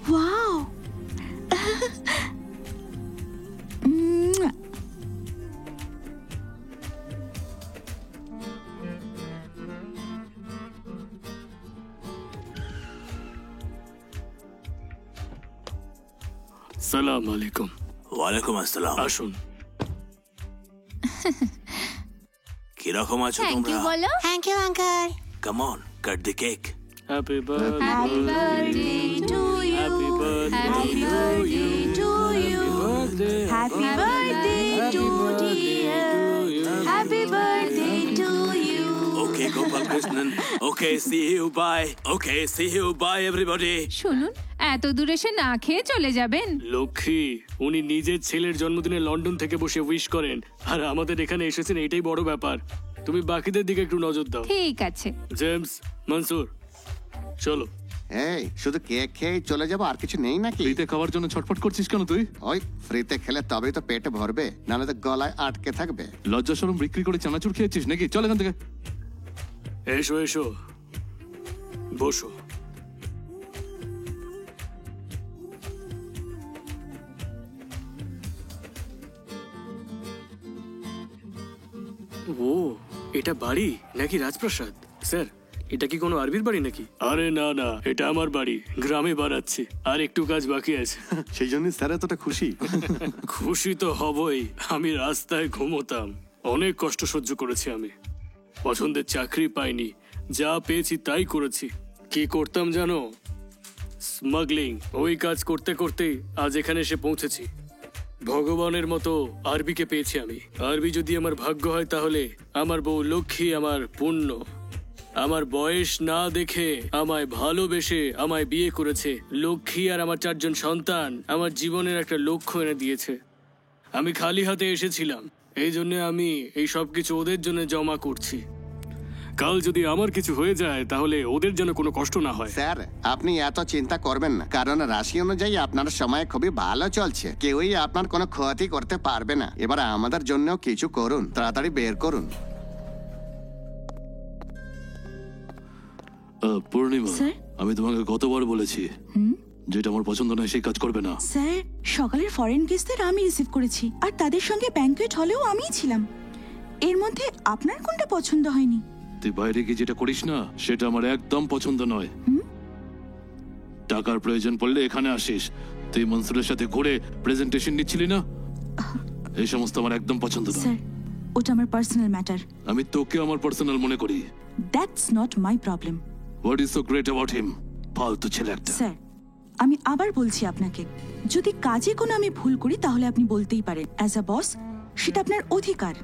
ওয়াও। সালাম আলাইকুম। ওয়ালাইকুম আসসালাম। আসুন। কিরকম আছো থ্যাংক ইউ তোমরা? বলো। Thank you uncle. Come on, cut the cake. Happy happy birthday to you, happy birthday happy birthday to you, happy birthday to dear, happy birthday to you. Okay Gopal Krishnan, okay see you bye, okay see you bye everybody. শুনুন, এত দূরে এসে না খেয়ে চলে যাবেন? লক্ষ্মী, উনি নিজের ছেলের জন্মদিনে লন্ডন থেকে বসে উইশ করেন, আর আমাদের এখানে এসেছেন, এটাই বড় ব্যাপার। তুমি বাকিদের দিকে একটু নজর দাও। ঠিক আছে। জেমস, মনসুর, চলো। এই শুধু কেক খেয়ে চলে যাবো, আর কিছু নেই নাকি? ফ্রিতে খাওয়ার জন্য ছটফট করছিস কেন তুই? ওই ফ্রিতে খেলে তবেই তো পেটে ভরবে, নাহলে তো গলায় আটকে থাকবে। লজ্জা শরম বিক্রি করে চানাচুর খেয়েছিস নাকি? চল এখান থেকে। এসো এসো, বসো। ও, এটা বাড়ি নাকি রাজপ্রাসাদ? স্যার, এটা কি কোনো আরবির বাড়ি নাকি? আরে না না, এটা আমার বাড়ি, গ্রামে বাড়াচ্ছি, আর একটু কাজ বাকি আছে। সেই জন্য স্যার এতটা খুশি। খুশি তো হবই, আমি রাস্তায় ঘুমোতাম, অনেক কষ্ট সহ্য করেছি আমি, পছন্দের চাকরি পাইনি, যা পেয়েছি তাই করেছি। কি করতাম জানো? স্মাগলিং। ওই কাজ করতে করতে আজ এখানে এসে পৌঁছেছি। ভগবানের মতো আরবিকে পেয়েছি আমি। আরবি যদি আমার ভাগ্য হয় তাহলে আমার বউ লক্ষ্মী আমার পুণ্য। আমার বয়স না দেখে আমায় ভালোবেসে আমায় বিয়ে করেছে। লক্ষ্মী আর আমার 4 জন সন্তান আমার জীবনের একটা লক্ষ্য এনে দিয়েছে। আমি খালি হাতে এসেছিলাম, এই জন্য আমি এই সব কিছু ওদের জন্য জমা করছি। কাল যদি আমার কিছু হয়ে যায় তাহলে ওদের যেন কোনো কষ্ট না হয়। স্যার, আপনি এত চিন্তা করবেন না, কারণ রাশি অনুযায়ী আপনার সময় খুবই ভালো চলছে, কেউই আপনার কোনো ক্ষতি করতে পারবে না। এবার আমাদের জন্য কিছু করুন, তাড়াতাড়ি বের করুন। পূর্ণিমা, স্যার? আমি তোমাকে কতবার বলেছি যেটা আমার পছন্দ নয় সেই কাজ করবে না। স্যার, সকালের ফরেন গেস্টদের আমি রিসিভ করেছি, আর তাদের সঙ্গে ব্যাঙ্কোয়েট হলেও আমিই ছিলাম। এর মধ্যে আপনার কোনটা পছন্দ হয়নি? তুই বাইরে গিয়ে যেটা করিস না সেটা আমার একদম পছন্দ নয়। টাকার প্রয়োজন পড়লে এখানে আসিস, তুই মনসুরের সাথে ঘুরে প্রেজেন্টেশন নিচ্ছিলি না, এই সমস্ত আমার একদম পছন্দ নয়। স্যার, ওটা আমার পার্সোনাল ম্যাটার। আমি তোকে আমার পার্সোনাল মনে করি। That's not my problem. What is so great about him? ফালতু ছেলে একটা। স্যার, আমি আবার বলছি আপনাকে, যদি কাজে কোনো আমি ভুল করি তাহলে আপনি বলতেই পারেন, অ্যাজ আ বস সেটা আপনার অধিকার।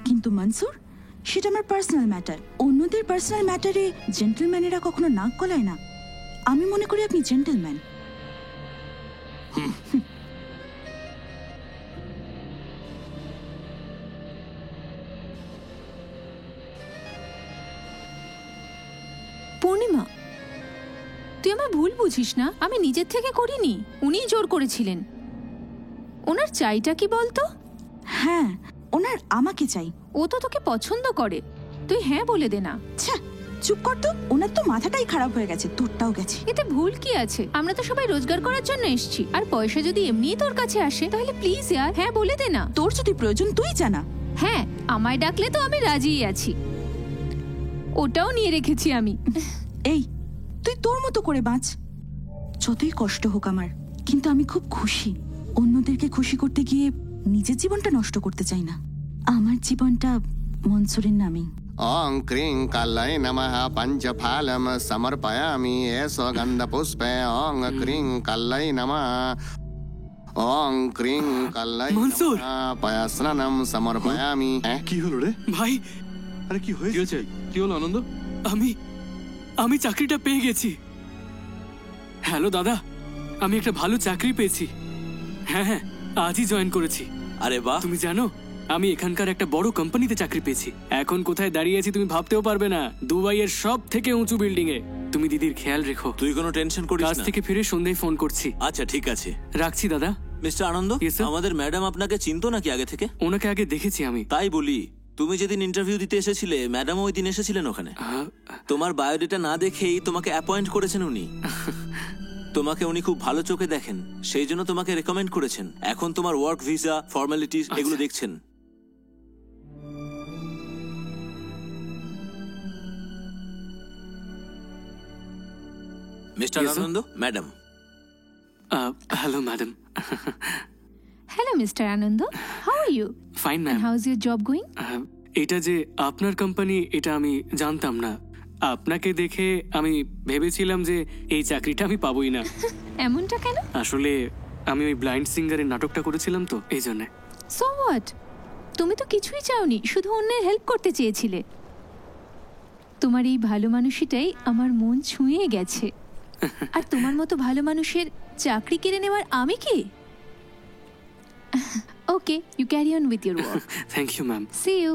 কিন্তু মনসুর, সেটা আমার পার্সোনাল ম্যাটার। অন্যদের পার্সোনাল ম্যাটারে জেন্টলম্যানেরা কখনো নাক গলায় না। আমি মনে করি আপনি জেন্টলম্যান। পূর্ণিমা, তুই আমার ভুল বুঝিস না, আমি নিজের থেকে করিনি, উনিই জোর করেছিলেন। ওনার চাইটা কি বলতো? হ্যাঁ, ওনার আমাকে চাই। ও তো তোকে পছন্দ করে, তুই হ্যাঁ বলে দে না। ছ্যা, চুপ কর তো, ওনার তো মাথাটাই খারাপ হয়ে গেছে, তোরটাও গেছে। এতে ভুল কি আছে? আমরা তো সবাই রোজগার করার জন্য এসেছি, আর পয়সা যদি এমনিই তোর কাছে আসে তাহলে প্লিজ ইয়ার হ্যাঁ বলে দে না। তোর যদি প্রয়োজন তুই জানা। হ্যাঁ, আমায় ডাকলে তো আমি রাজিই আছি, ওটাও নিয়ে রেখেছি আমি। এই, তুই তোর মতো করে বাঁচ। যতই কষ্ট হোক আমার, কিন্তু আমি খুব খুশি। অন্যদেরকে খুশি করতে গিয়ে নিজের জীবনটা নষ্ট করতে চাই না। আমার জীবনটা মনসুরের নামে। ओं क्रीं कालाय नमः पंचफालम समर्पयामि सौगंध पुष्पे ओं क्रीं कालाय नमः ओं क्रीं कालाय মনসুর! पयस्नानं समर्पयामि। কি হলো রে ভাই, আরে কি কি হয়েছে? হয়েছে? কি হলো আনন্দ? আমি চাকরিটা পেয়ে গেছি। হ্যালো দাদা, আমি একটা ভালো চাকরি পেয়েছি। হ্যাঁ হ্যাঁ, আজই জয়েন করেছি। আরে বাহ, তুমি জানো আমি এখানকার একটা বড় কোম্পানিতে চাকরি পেয়েছি। এখন কোথায় দাঁড়িয়ে আছি তুমি ভাবতেও পারবে না, দুবাইয়ের সব থেকে উঁচু বিল্ডিং এ। তুমি দিদির খেয়াল রেখো। তুই কোনো টেনশন করিস কাজ না। থেকে ফিরে সন্ধ্যায় ফোন করছি। আচ্ছা ঠিক আছে। রাখছি দাদা। মিস্টার আনন্দ, Yes, sir? আমাদের ম্যাডাম আপনাকে চিনতো নাকি আগে থেকে? ওনাকে আগে দেখেছি আমি। তাই বলি, তুমি যেদিন ইন্টারভিউ দিতে এসেছিলে ম্যাডাম ওই দিন এসেছিলেন ওখানে। তোমার বায়োডেটা না দেখেই তোমাকে অ্যাপয়েন্ট করেছেন উনি। তোমাকে উনি খুব ভালো চোখে দেখেন, সেই জন্য তোমাকে রেকমেন্ড করেছেন। এখন তোমার ওয়ার্ক ভিসা, ফর্মালিটিস এগুলো দেখছেন। Mister Yes, sir? Anand, madam. Hello madam. Hello mister Anand, how are you? Fine ma'am. How is your job going? এটা যে আপনার কোম্পানি এটা আমি জানতাম না। আপনাকে দেখে আমি ভেবেছিলাম যে এই চাকরিটা আমি পাবোই না। এমনটা কেন? আসলে আমি ওই ব্লাইন্ড সিঙ্গারের নাটকটা করেছিলাম তো, এই জন্য। So what? তুমি তো কিছুই চাওনি, শুধু অন্যের হেল্প করতে চেয়েছিলে। তোমার এই ভালো মানুষটাই আমার মন ছুঁয়ে গেছে। আর তোমার মতো ভালো মানুষের চাকরি কেড়ে নেওয়ার আমি কি? Okay, you carry on with your work. Thank you ma'am. See you.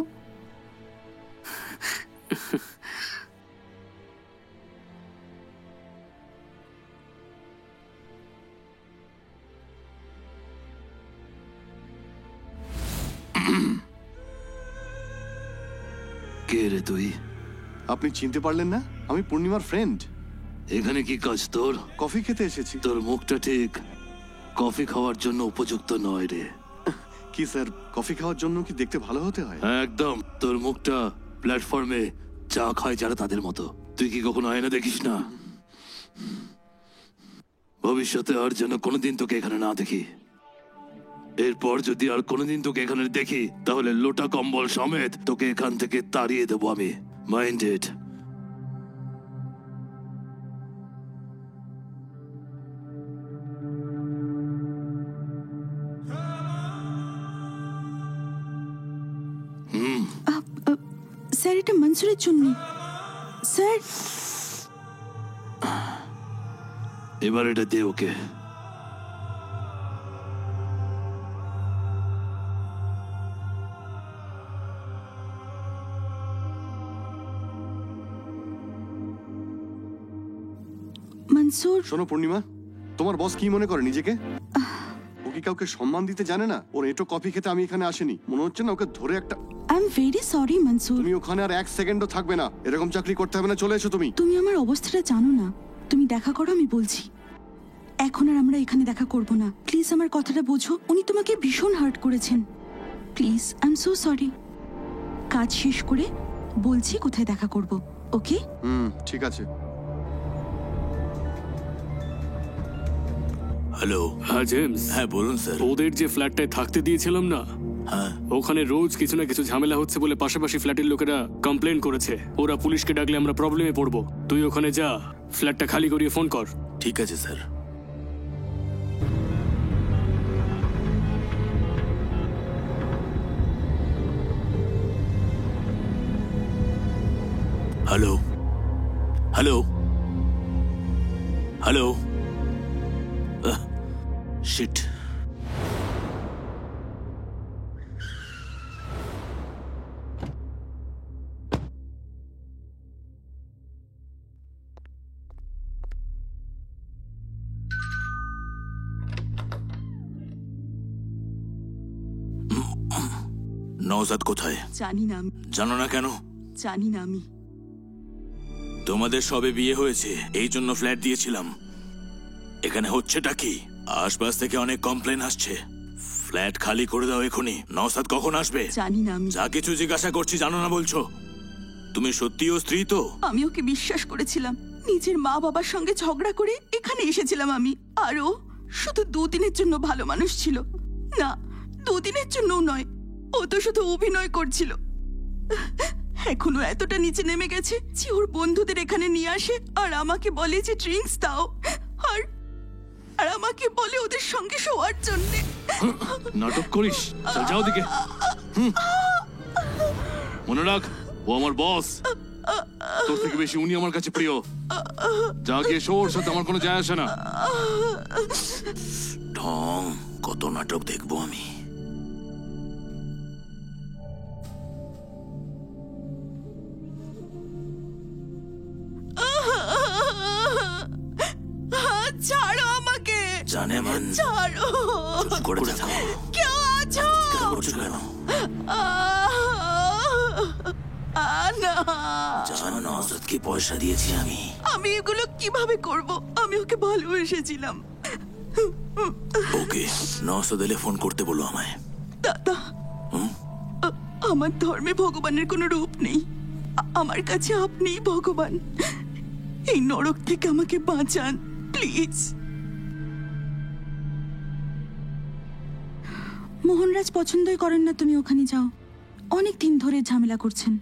কে রে তুই? আপনি চিনতে পারলেন না? আমি পূর্ণিমার ফ্রেন্ড। এখানে কি কাজ তোর? কফি খেতে এসেছি। তোর মুখটা ঠিক কফি খাওয়ার জন্য উপযুক্ত নয় রে। কি স্যার, কফি খাওয়ার জন্য কি দেখতে ভালো হতে হয়? হ্যাঁ, একদম। তোর মুখটা প্ল্যাটফর্মে চা খায় যারা তাদের মতো। তুই কি কখনো আয়না দেখিস না? ভবিষ্যতে আর যেন কোনোদিন তোকে এখানে না দেখি। এরপর যদি আর কোনোদিন তোকে এখানে দেখি তাহলে লোটা কম্বল সমেত তোকে এখান থেকে তাড়িয়ে দেবো আমি। মাইন্ডেড? স্যার, এটা মনসুরের জন্য। স্যার, এবার এটা দে ওকে। মনসুর, শোনো পূর্ণিমা, তোমার বস কি মনে করে নিজেকে? ও কি কাউকে সম্মান দিতে জানে না? ওর এটো কফি খেতে আমি এখানে আসিনি। মনে হচ্ছে না ওকে ধরে একটা। I am very sorry Mansur. তুমি ওখানে আর এক সেকেন্ডও থাকবে না। এরকম চাকরি করতে হবে না, চলে এসো তুমি। তুমি আমার অবস্থাটা জানো না। তুমি দেখা করো, আমি বলছি। এখন আর আমরা এখানে দেখা করব না। প্লিজ আমার কথাটা বোঝো। উনি তোমাকে ভীষণ হার্ট করেছেন। Please, I am so sorry. কাজ শেষ করে বলছি কোথায় দেখা করব, ওকে? ঠিক আছে। হ্যালো। হ্যাঁ জেমস। হ্যাঁ বলুন স্যার। ওদের যে ফ্ল্যাটটায় থাকতে দিয়েছিলাম না, হ্যাঁ, ওখানে রোজ কিছু না কিছু ঝামেলা হচ্ছে বলে পাশাপাশি ফ্ল্যাটের লোকেরা কমপ্লেন করেছে। ওরা পুলিশকে ডাকলে আমরা প্রবলেমে পড়বো। তুই ওখানে যা, ফ্ল্যাটটা খালি করিয়ে ফোন কর। ঠিক আছে sir. Hello hello hello. Shit. Naujad কোথায়? জানি না আমি। জানো না কেন? জানি না আমি। তোমাদের সবে বিয়ে হয়েছে, এই জন্য ফ্ল্যাট দিয়েছিলাম। এখানে হচ্ছেটা কি? আশপাশ থেকে অনেক কমপ্লেন আসছে। ফ্ল্যাট খালি করে দাও এখনই। নওশাদ কখন আসবে? জানি না আমি। যা কিছু জিজ্ঞাসা করছি জানো না বলছো? তুমি সত্যি ও স্ত্রী তো? আমি ওকে বিশ্বাস করেছিলাম, নিজের মা বাবার সঙ্গে ঝগড়া করে এখানে এসেছিলাম আমি। আর ও শুধু 2 দিনের জন্য ভালো মানুষ ছিল। না, 2 দিনের জন্যও নয়, ও তো শুধু অভিনয় করছিল। এখনো এতটা নিচে নেমে গেছে যে ওর বন্ধুদের এখানে নিয়ে আসে আর আমাকে বলে যে ড্রিঙ্কস দাও, আর আর আমাকে বলে ওদের সঙ্গে শোয়ার জন্যে। নাটক করিস? চল যাও দিকে। মনে রাখ, ও আমার বস, তোর থেকে বেশি উনি আমার কাছে প্রিয়। যা গিয়ে শো, ওর সাথে আমার কোনো যায় আসে না। ঢং, কত নাটক দেখবো আমি। ছাড়ো আমাকে, জানেমান ছাড়ো। চুপ করে থাকো। কেউ আছো? করছো কেন? না, জান নওশাদকে পয়সা দিয়েছি আমি। আমি এগুলো কিভাবে করব? আমি ওকে ভালোবেসেছিলাম। ওকে, নওশাদ এলে ফোন করতে বলো আমায়। দাদা, আমার ধর্মে ভগবানের কোনো রূপ নেই। আমার কাছে আপনিই ভগবান। এই নরক থেকে আমাকে বাঁচান প্লিজ। মোহনরাজ পছন্দই করেন না তুমি ওখানে যাও। অনেক দিন ধরে ঝামেলা করছেন।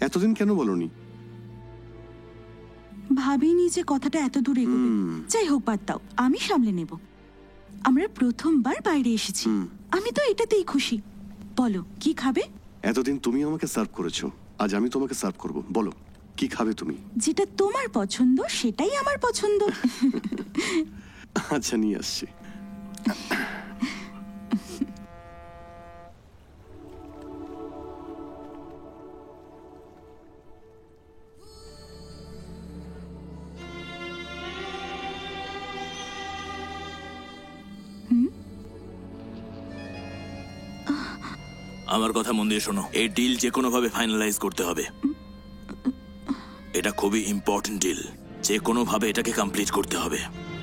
এতদিন কেন বলনি? ভাবিনি যে কথাটা এত দূর এগোবে। যাই হোক, বাদ দাও, আমি সামলে নেব। আমরা প্রথমবার বাইরে এসেছি, আমি তো এটাতেই খুশি। বলো, কি খাবে? এতদিন তুমি আমাকে সার্ভ করেছো, আজ আমি তোমাকে সার্ভ করব। বলো, কি খাবে তুমি? যেটা তোমার পছন্দ সেটাই আমার পছন্দ। আচ্ছা, নিয়ে আসছি। আমার কথা মন দিয়ে শোনো, এই ডিল যে কোনো ভাবে ফাইনালাইজ করতে হবে। এটা খুবই ইম্পর্টেন্ট ডিল, যে কোনো ভাবে এটাকে কমপ্লিট করতে হবে।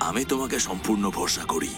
আমি তোমাকে সম্পূর্ণ ভরসা করি।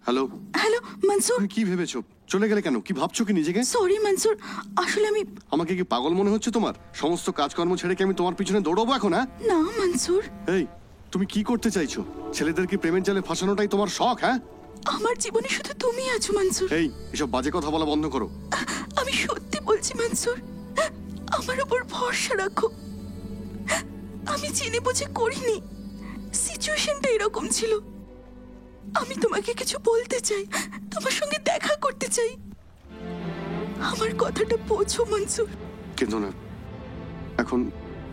হ্যালো। হ্যালো মনসুর। তুমি কি ভেবেছো? চলে গেলে কেন? কি ভাবছো কি নিজেকে? সরি মনসুর, আসলে আমি। আমাকে কি পাগল মনে হচ্ছে তোমার? সমস্ত কাজকর্ম ছেড়ে কি আমি তোমার পিছনে দৌড়বো এখন? হ্যাঁ না মনসুর। এই, তুমি কি করতে চাইছো? ছেলেদের কি প্রেমের জালে ফাঁসানোটাই তোমার শখ? হ্যাঁ, আমার জীবনে শুধু তুমি আছো মনসুর। এই এসব বাজে কথা বলা বন্ধ করো। আমি সত্যি বলছি মনসুর, আমার উপর ভরসা রাখো। আমি জেনে বুঝে করিনি, সিচুয়েশনটা এরকম ছিল। আমি তোমাকে কিছু বলতে চাই, তোমার সঙ্গে দেখা করতে চাই। আমার কথাটা বোঝো মনসুর। কিন্তু না, এখন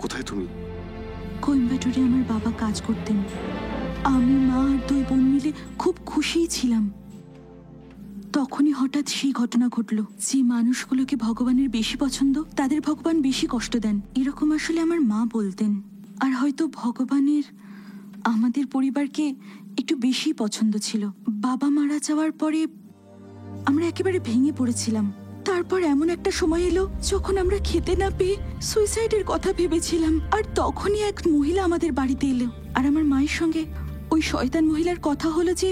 কোথায় তুমি? কোয়েম্বাটুরে আমার বাবা কাজ করতেন। আমি, মা আর 2 বোন মিলে খুব খুশিই ছিলাম। তখনই হঠাৎ সেই ঘটনা ঘটলো। যে মানুষগুলোকে ভগবানের বেশি পছন্দ, তাদের ভগবান বেশি কষ্ট দেন, এরকম আসলে আমার মা বলতেন। আর হয়তো ভগবানের আমাদের পরিবারকে একটু বেশি পছন্দ ছিল। বাবা মারা যাওয়ার পরে আমরা একেবারে ভেঙে পড়েছিলাম। তারপর এমন একটা সময় এলো যখন আমরা খেতে না পেয়ে সুইসাইডের কথা ভেবেছিলাম। আর তখনই এক মহিলা আমাদের বাড়িতে এলো। আর আমার মায়ের সঙ্গে ওই শয়তান মহিলার কথা হলো যে,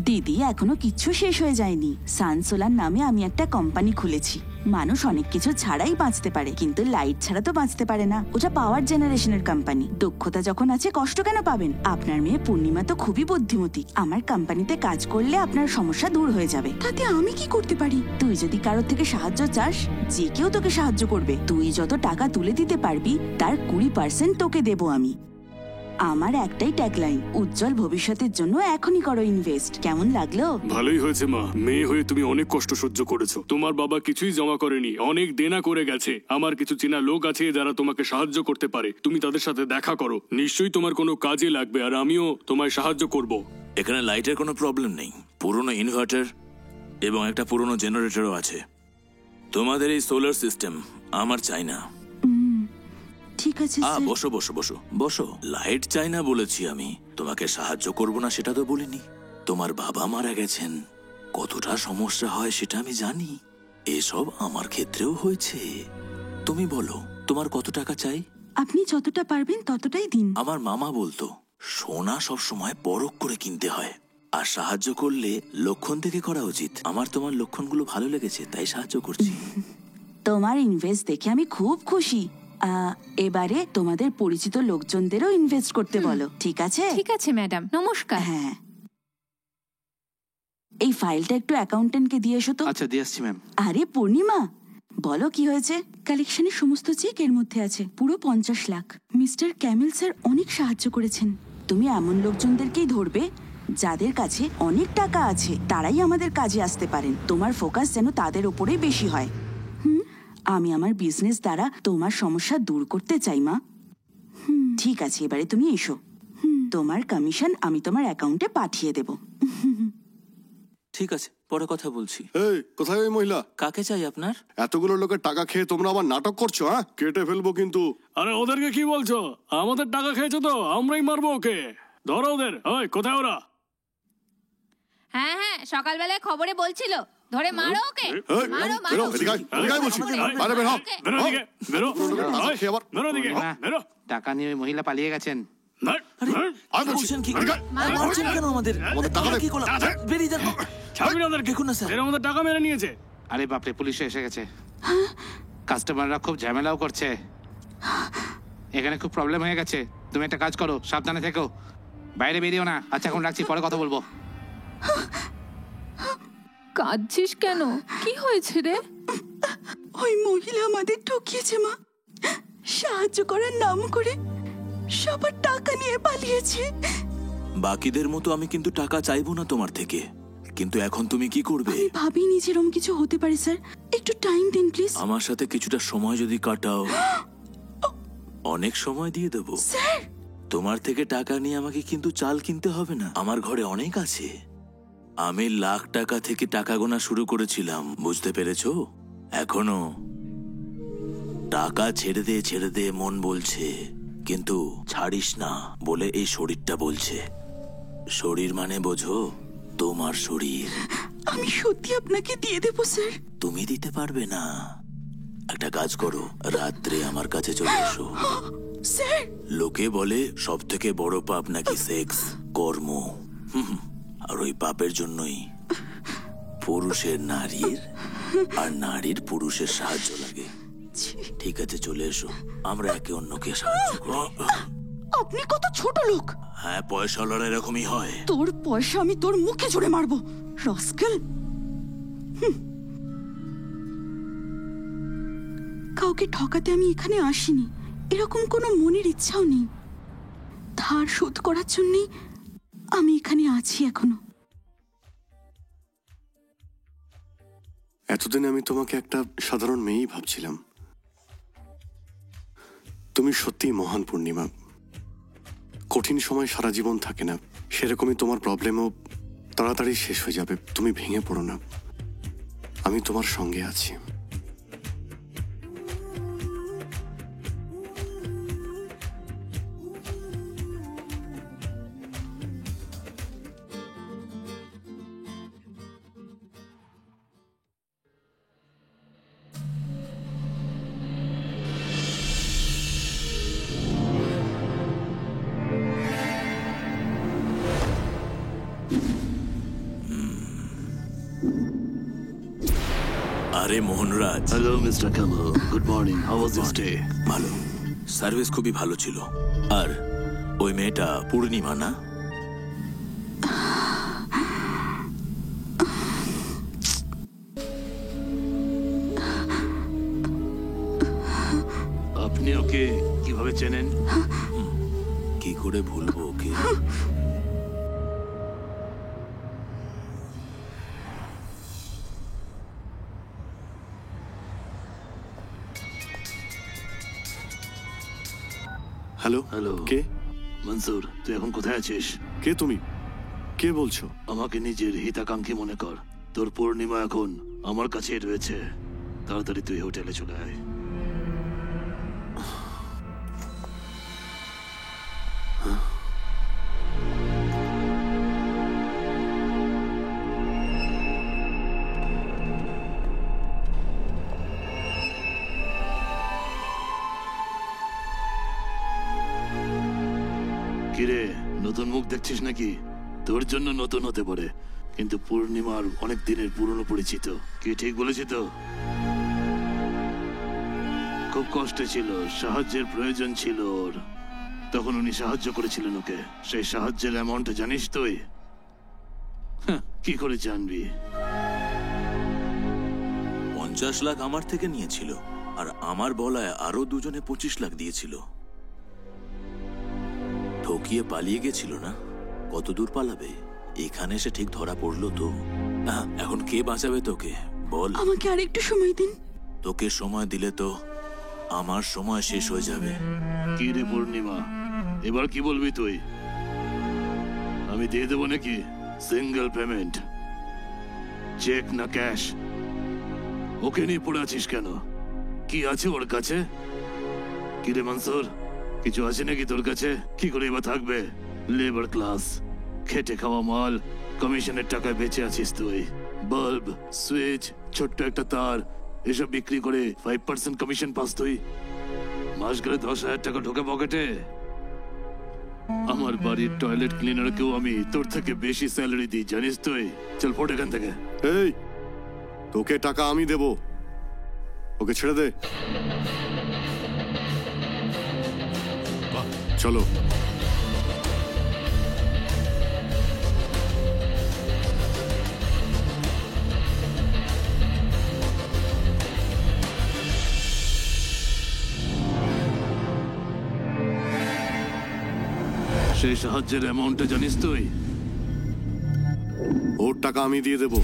দিদি এখনো কিচ্ছু শেষ হয়ে যায়নি। সানসোলার নামে আমি একটা কোম্পানি খুলেছি। মানুষ অনেক কিছু ছাড়াই বাঁচতে পারে, কিন্তু লাইট ছাড়া তো বাঁচতে পারে না। ওটা পাওয়ার জেনারেশনের কোম্পানি। দক্ষতা যখন আছে কষ্ট কেন পাবেন? আপনার মেয়ে পূর্ণিমা তো খুবই বুদ্ধিমতী। আমার কোম্পানিতে কাজ করলে আপনার সমস্যা দূর হয়ে যাবে। তাতে আমি কি করতে পারি? তুই যদি কারোর থেকে সাহায্য চাস, যে কেউ তোকে সাহায্য করবে। তুই যত টাকা তুলে দিতে পারবি তার 20% তোকে দেবো আমি। আমার একটাই ট্যাগলাইন, উজ্জ্বল ভবিষ্যতের জন্য এখনই করো ইনভেস্ট। কেমন লাগলো? ভালোই হয়েছে মা, মেয়ে হয়ে তুমি অনেক কষ্ট সহ্য করেছো। তোমার বাবা কিছুই জমা করেনি, অনেক দেনা করে গেছে। আমার কিছু চেনা লোক আছে যারা তোমাকে সাহায্য করতে পারে, তুমি তাদের সাথে দেখা করো। নিশ্চয়ই তোমার কোনো কাজে লাগবে, আর আমিও তোমায় সাহায্য করব। এখানে লাইটের কোনো প্রবলেম নেই। পুরনো ইনভার্টার এবং একটা পুরনো জেনারেটরও আছে। তোমাদের এই সোলার সিস্টেম আমার চাই না। ঠিক আছে স্যার। বসো বসো বসো বসো। লাইট চাই না বলেছি আমি, তোমাকে সাহায্য করব না সেটা তো বলিনি। তোমার বাবা মারা গেছেন, কতটা সমস্যা হয় সেটা আমি জানি। এসব আমার ক্ষেত্রেও হয়েছে। তুমি বলো তোমার কত টাকা চাই? আপনি যতটা পারবেন ততটাই দিন। আমার মামা বলতো সোনা সব সময় পরখ করে কিনতে হয়, আর সাহায্য করলে লক্ষণ থেকে করা উচিত। আমার তোমার লক্ষণগুলো ভালো লেগেছে তাই সাহায্য করছি। তোমার ইনভেস্ট দেখে আমি খুব খুশি। এবারে তোমাদের পরিচিত লোকজনদেরও ইনভেস্ট করতে বলো, ঠিক আছে? ঠিক আছে ম্যাডাম, নমস্কার। হ্যাঁ, এই ফাইলটা একটু অ্যাকাউন্টেন্টকে দিয়ে এসো তো। আচ্ছা, দিয়ে আসছি ম্যাম। আরে পূর্ণিমা, বলো কি হয়েছে? কালেকশনের সমস্ত চেক এর মধ্যে আছে, পুরো 50 লাখ। মিস্টার ক্যামেল স্যার অনেক সাহায্য করেছেন। তুমি এমন লোকজনদেরকেই ধরবে যাদের কাছে অনেক টাকা আছে, তারাই আমাদের কাজে আসতে পারেন। তোমার ফোকাস যেন তাদের উপরেই বেশি হয়। আমি আমার বিজনেস দ্বারা তোমার সমস্যা দূর করতে চাই মা। ঠিক আছে, এবারে তুমি এসো। তোমার কমিশন আমি তোমার অ্যাকাউন্টে পাঠিয়ে দেব। ঠিক আছে, পরে কথা বলছি। এই কোথায় ওই মহিলা? কাকে চাই আপনার? এতগুলো লোকের টাকা খেয়ে তোমরা আবার নাটক করছো? হ্যাঁ, কেটে ফেলবো কিন্তু। আরে ওদেরকে কি বলছো? আমাদের টাকা খেয়েছো তো আমরাই মারবো ওকে। ধরো ওদের। ওই কোথায় ওরা? হ্যাঁ হ্যাঁ, সকালবেলায় খবরে বলছিল, ধরে মারো ওকে। মারো মারো। টাকা নিয়ে ওই মহিলা পালিয়ে গেছেন। বলছেন কি? মারছেন কেন আমাদের? কি করলাম? বেরিয়ে যান। দেখুন না স্যার, আমাদের টাকা মেরে নিয়েছে। আরে বাপরে, পুলিশ এসে গেছে। কাস্টমাররা খুব ঝামেলাও করছে। এখানে খুব প্রবলেম হয়ে গেছে। তুমি একটা কাজ করো, সাবধানে থেকো, বাইরে বেরিও না। আচ্ছা, এখন রাখছি, পরে কথা বলবো। কাঁদছিস কেন? কি হয়েছে রে? ওই মহিলা আমাদের ঠকিয়েছে মা। সাহায্য করার নাম করে সবার টাকা নিয়ে পালিয়েছে। বাকিদের মতো আমি কিন্তু টাকা চাইবো না তোমার থেকে, কিন্তু এখন তুমি কি করবে? আমি ভাবিনি যে এরকম কিছু হতে পারে স্যার। একটু টাইম দিন প্লিজ। আমার সাথে কিছুটা সময় যদি কাটাও, অনেক সময় দিয়ে দেবো। স্যার, তোমার থেকে টাকা নিয়ে আমাকে কিন্তু চাল কিনতে হবে না, আমার ঘরে অনেক আছে। আমি লাখ টাকা থেকে টাকা গোনা শুরু করেছিলাম, বুঝতে পেরেছো? এখনো টাকা ছেড়ে দে মন বলছে, কিন্তু ছাড়িস না বলে এই শরীরটা বলছে। শরীর মানে বোঝো, তোমার শরীর। আমি সত্যি আপনাকে দিয়ে দেবো স্যার। তুমি দিতে পারবে না। একটা কাজ করো, রাত্রে আমার কাছে চলে এসো। স্যার, লোকে বলে সব থেকে বড় পাপ নাকি সেক্স, কর্ম। আর ওই পাপের জন্যই পুরুষের নারীর আর নারীর পুরুষের সাহায্য লাগে। ঠিক আছে, চলে এসো, আমরা একে অন্যকে সাহায্য করি। আপনি কত ছোট লোক। হ্যাঁ, পয়সাওয়ালারা এরকমই হয়। তোর পয়সা আমি তোর মুখে জুড়ে মারবো, রাস্কেল। কাউকে ঠকাতে আমি এখানে আসিনি, এরকম কোনো মনের ইচ্ছাও নেই। ধার শোধ করার জন্যই আমি এখানে আছি এখনো। এতদিন আমি তোমাকে একটা সাধারণ মেয়েই ভাবছিলাম। তুমি সত্যিই মহান পূর্ণিমা। কঠিন সময় সারা জীবন থাকে না, সেরকমই তোমার প্রবলেমও তাড়াতাড়ি শেষ হয়ে যাবে। তুমি ভেঙে পড়ো না, আমি তোমার সঙ্গে আছি। আরে Mohanraj. Hello mister Kamal, good morning. How was your stay? ভালো, সার্ভিস খুবই ভালো ছিল। আর ওই মেয়েটা পূর্ণিমা না? আপনি ওকে কিভাবে চেনেন? কি করে ভুলবো ওকে? হ্যালো হ্যালো, কে? মনসুর, তুই এখন কোথায় আছিস? কে তুমি? কে বলছো? আমাকে নিজের হিতাকাঙ্ক্ষী মনে কর। তোর পূর্ণিমা এখন আমার কাছেই রয়েছে। তাড়াতাড়ি তুই হোটেলে চলে আয়। কিরে, নতুন মুখ দেখছিস নাকি? তোর জন্য নতুন হতে পারে, কিন্তু পূর্ণিমার অনেক দিনের পুরনো পরিচিত। কি ঠিক বলেছি তো? খুব কষ্টে ছিল, সাহায্যের প্রয়োজন ছিল ওর। তখন উনি সাহায্য করেছিলেন ওকে। সেই সাহায্যের অ্যামাউন্ট জানিস তুই? কি করে জানবি? 50 লাখ আমার থেকে নিয়েছিল, আর আমার বলায় আরো দুজনে 25 লাখ দিয়েছিল। ঠকিয়ে পালিয়ে গেছিল না? কত দূর পালাবে? এখানে এসে ঠিক ধরা পড়লো তো। এখন কে বাঁচাবে তোকে বল? আমাকে আরেকটু সময় দিন। তোকে সময় দিলে তো আমার সময় শেষ হয়ে যাবে। কি রে পূর্ণিমা, এবার কি বলবি তুই? আমি দিয়ে দেবো নাকি সিঙ্গেল পেমেন্ট? চেক না ক্যাশ? ওকে নিয়ে পড়ে আছিস কেন? কি আছে ওর কাছে? কি রে মনসুর, কিছু আছে নাকি তোর কাছে? কি করে এবার থাকবে? লেবার ক্লাস, খেটে খাওয়া মাল, কমিশনের টাকায় বেঁচে আছিস তুই। বাল্ব, সুইচ, ছোট্ট একটা তার, এসব বিক্রি করে 5% কমিশন পাস তুই। মাস গেলে 10,000 টাকা ঢোকে পকেটে। আমার বাড়ির টয়লেট ক্লিনারকেও আমি তোর থেকে বেশি স্যালারি দিই, জানিস তুই? চল ফোট এখান থেকে। এই, তোকে টাকা আমি দেব, ওকে ছেড়ে দে। চলো। সেই সাহায্যের অ্যামাউন্টটা জানিস তুই? ওর টাকা আমি দিয়ে দেবো।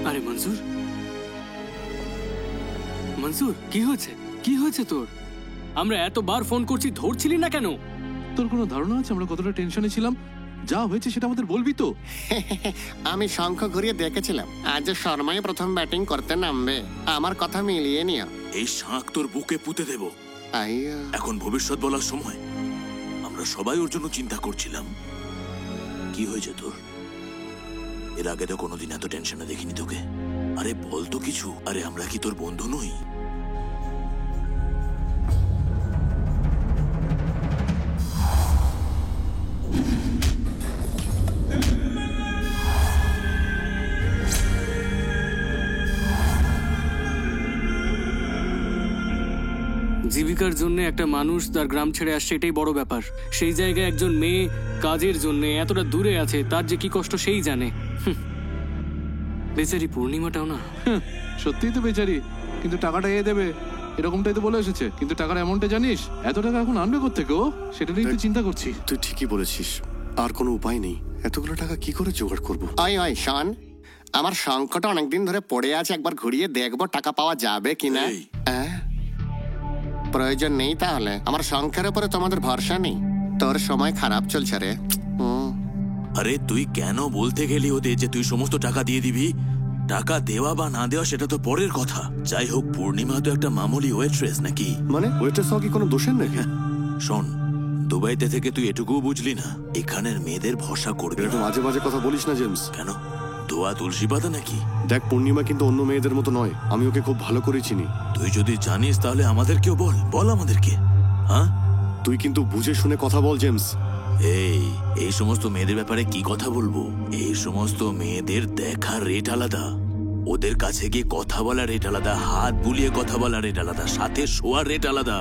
আরে মনসুর, মনসুর, কি হয়েছে? কি হয়েছে তোর? আমরা এতবার ফোন করছি, ধরছিলি না কেন? তোর কোনো ধারণা আছে আমরা কতটা টেনশনে ছিলাম? যা হয়েছে সেটা আমাদের বলবি তো? আমি শঙ্খ ঘুরিয়ে দেখেছিলাম আজ শর্মাই প্রথম ব্যাটিং করতে নামবে। আমার কথা মিলিয়ে নিও। এই শাঁখ তোর বুকে পুঁতে দেব। আইয়া, এখন ভবিষ্যৎ বলার সময়। আমরা সবাই ওর জন্য চিন্তা করছিলাম। কি হয়েছে তোর? এর আগে তো কোনোদিন এত টেনশনে দেখিনি তোকে। আরে বল তো কিছু। আরে আমরা কি তোর বন্ধু নই? জীবিকার জন্য একটা মানুষ তার গ্রাম ছেড়ে আসছে, এটাই বড় ব্যাপার। সেই জায়গায় একজন মেয়ে কাজের জন্য এতটা দূরে আছে, তার যে কি কষ্ট সেই জানে। বেচারি পূর্ণিমাটাও না। সত্যিই তো বেচারি, কিন্তু টাকাটা এ দেবে এরকমটাই তো বলে এসেছে। কিন্তু টাকার অ্যামাউন্টটা জানিস? এত টাকা এখন আনবে কোত্থেকে ও? সেটা নিয়ে তো চিন্তা করছি। তুই ঠিকই বলেছিস, আর কোনো উপায় নেই। এতগুলো টাকা কি করে জোগাড় করবো? ওই ওই শোন, আমার শঙ্খটা অনেকদিন ধরে পড়ে আছে, একবার ঘুরিয়ে দেখবো টাকা পাওয়া যাবে কিনা। এই। প্রয়োজন নেই তাহলে। আমার শঙ্খের উপরে তোমাদের ভরসা নেই। তোর সময় খারাপ চলছে রে। আরে তুই কেন বলতে গেলি ওদের যে তুই সমস্ত টাকা দিয়ে দিবি? টাকা দেওয়া বা না দেওয়া সেটা তো পরের কথা। যাই হোক, পূর্ণিমা তো একটা মামুলি ওয়েট্রেস নাকি? মানে ওয়েটার সহ কি কোনো দোষের নাকি? শোন, দুবাইতে থেকে তুই এটুকুও বুঝলি না এখানের মেয়েদের ভরসা করবি এরকম না। বাজে বাজে কথা বলিস না জেমস। কেন? দোয়া তুলসী পাতা নাকি? দেখ, পূর্ণিমা কিন্তু অন্য মেয়েদের মতো নয়। আমি ওকে খুব ভালো করে চিনি। তুই যদি জানিস তাহলে আমাদেরকেও বল। বল আমাদেরকে। হ্যাঁ, তুই কিন্তু বুঝে শুনে কথা বল জেমস। এই সমস্ত মেয়েদের ব্যাপারে কি কথা বলবো? এই সমস্ত মেয়েদের দেখার রেট আলাদা, ওদের কাছে গিয়ে কথা বলার রেট আলাদা, হাত বুলিয়ে কথা বলার রেট আলাদা, সাথে শোয়ার রেট আলাদা।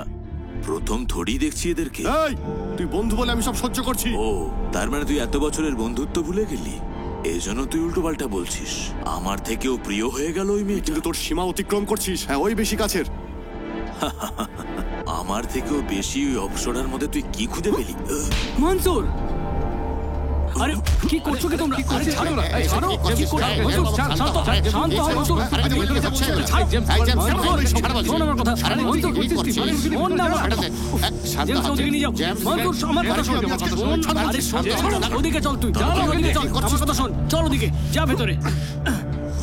প্রথম থোড়ি দেখছি এদেরকে। এই, তুই বন্ধু বলে আমি সব সহ্য করছি। ও, তার মানে তুই এত বছরের বন্ধুত্ব ভুলে গেলি? এই জন্য তুই উল্টো পাল্টা বলছিস। আমার থেকেও প্রিয় হয়ে গেল ওই মেয়ে। কিন্তু তোর সীমা অতিক্রম করছিস। হ্যাঁ, ওই বেশি কাছের। আমার থেকেও বেশি ওই অপসরার মধ্যে তুই কি খুঁজে পেলি? মনসুর, আরে কি করছো কি তোমরা? আরে ছাড়ো না, এই ছাড়ো। কি করছো? মনসুর, শান্ত হও, শান্ত হও মনসুর। শোন আমার কথা। মনসুর, শোন না আমার কথা। জেমস, ওদিকে নিয়ে যাও। মনসুর, আমার কথা শোন। আরে শোন, ওদিকে চল তুই। ওদিকে চল, আমার কথা শোন। চল ওদিকে, যা ভেতরে।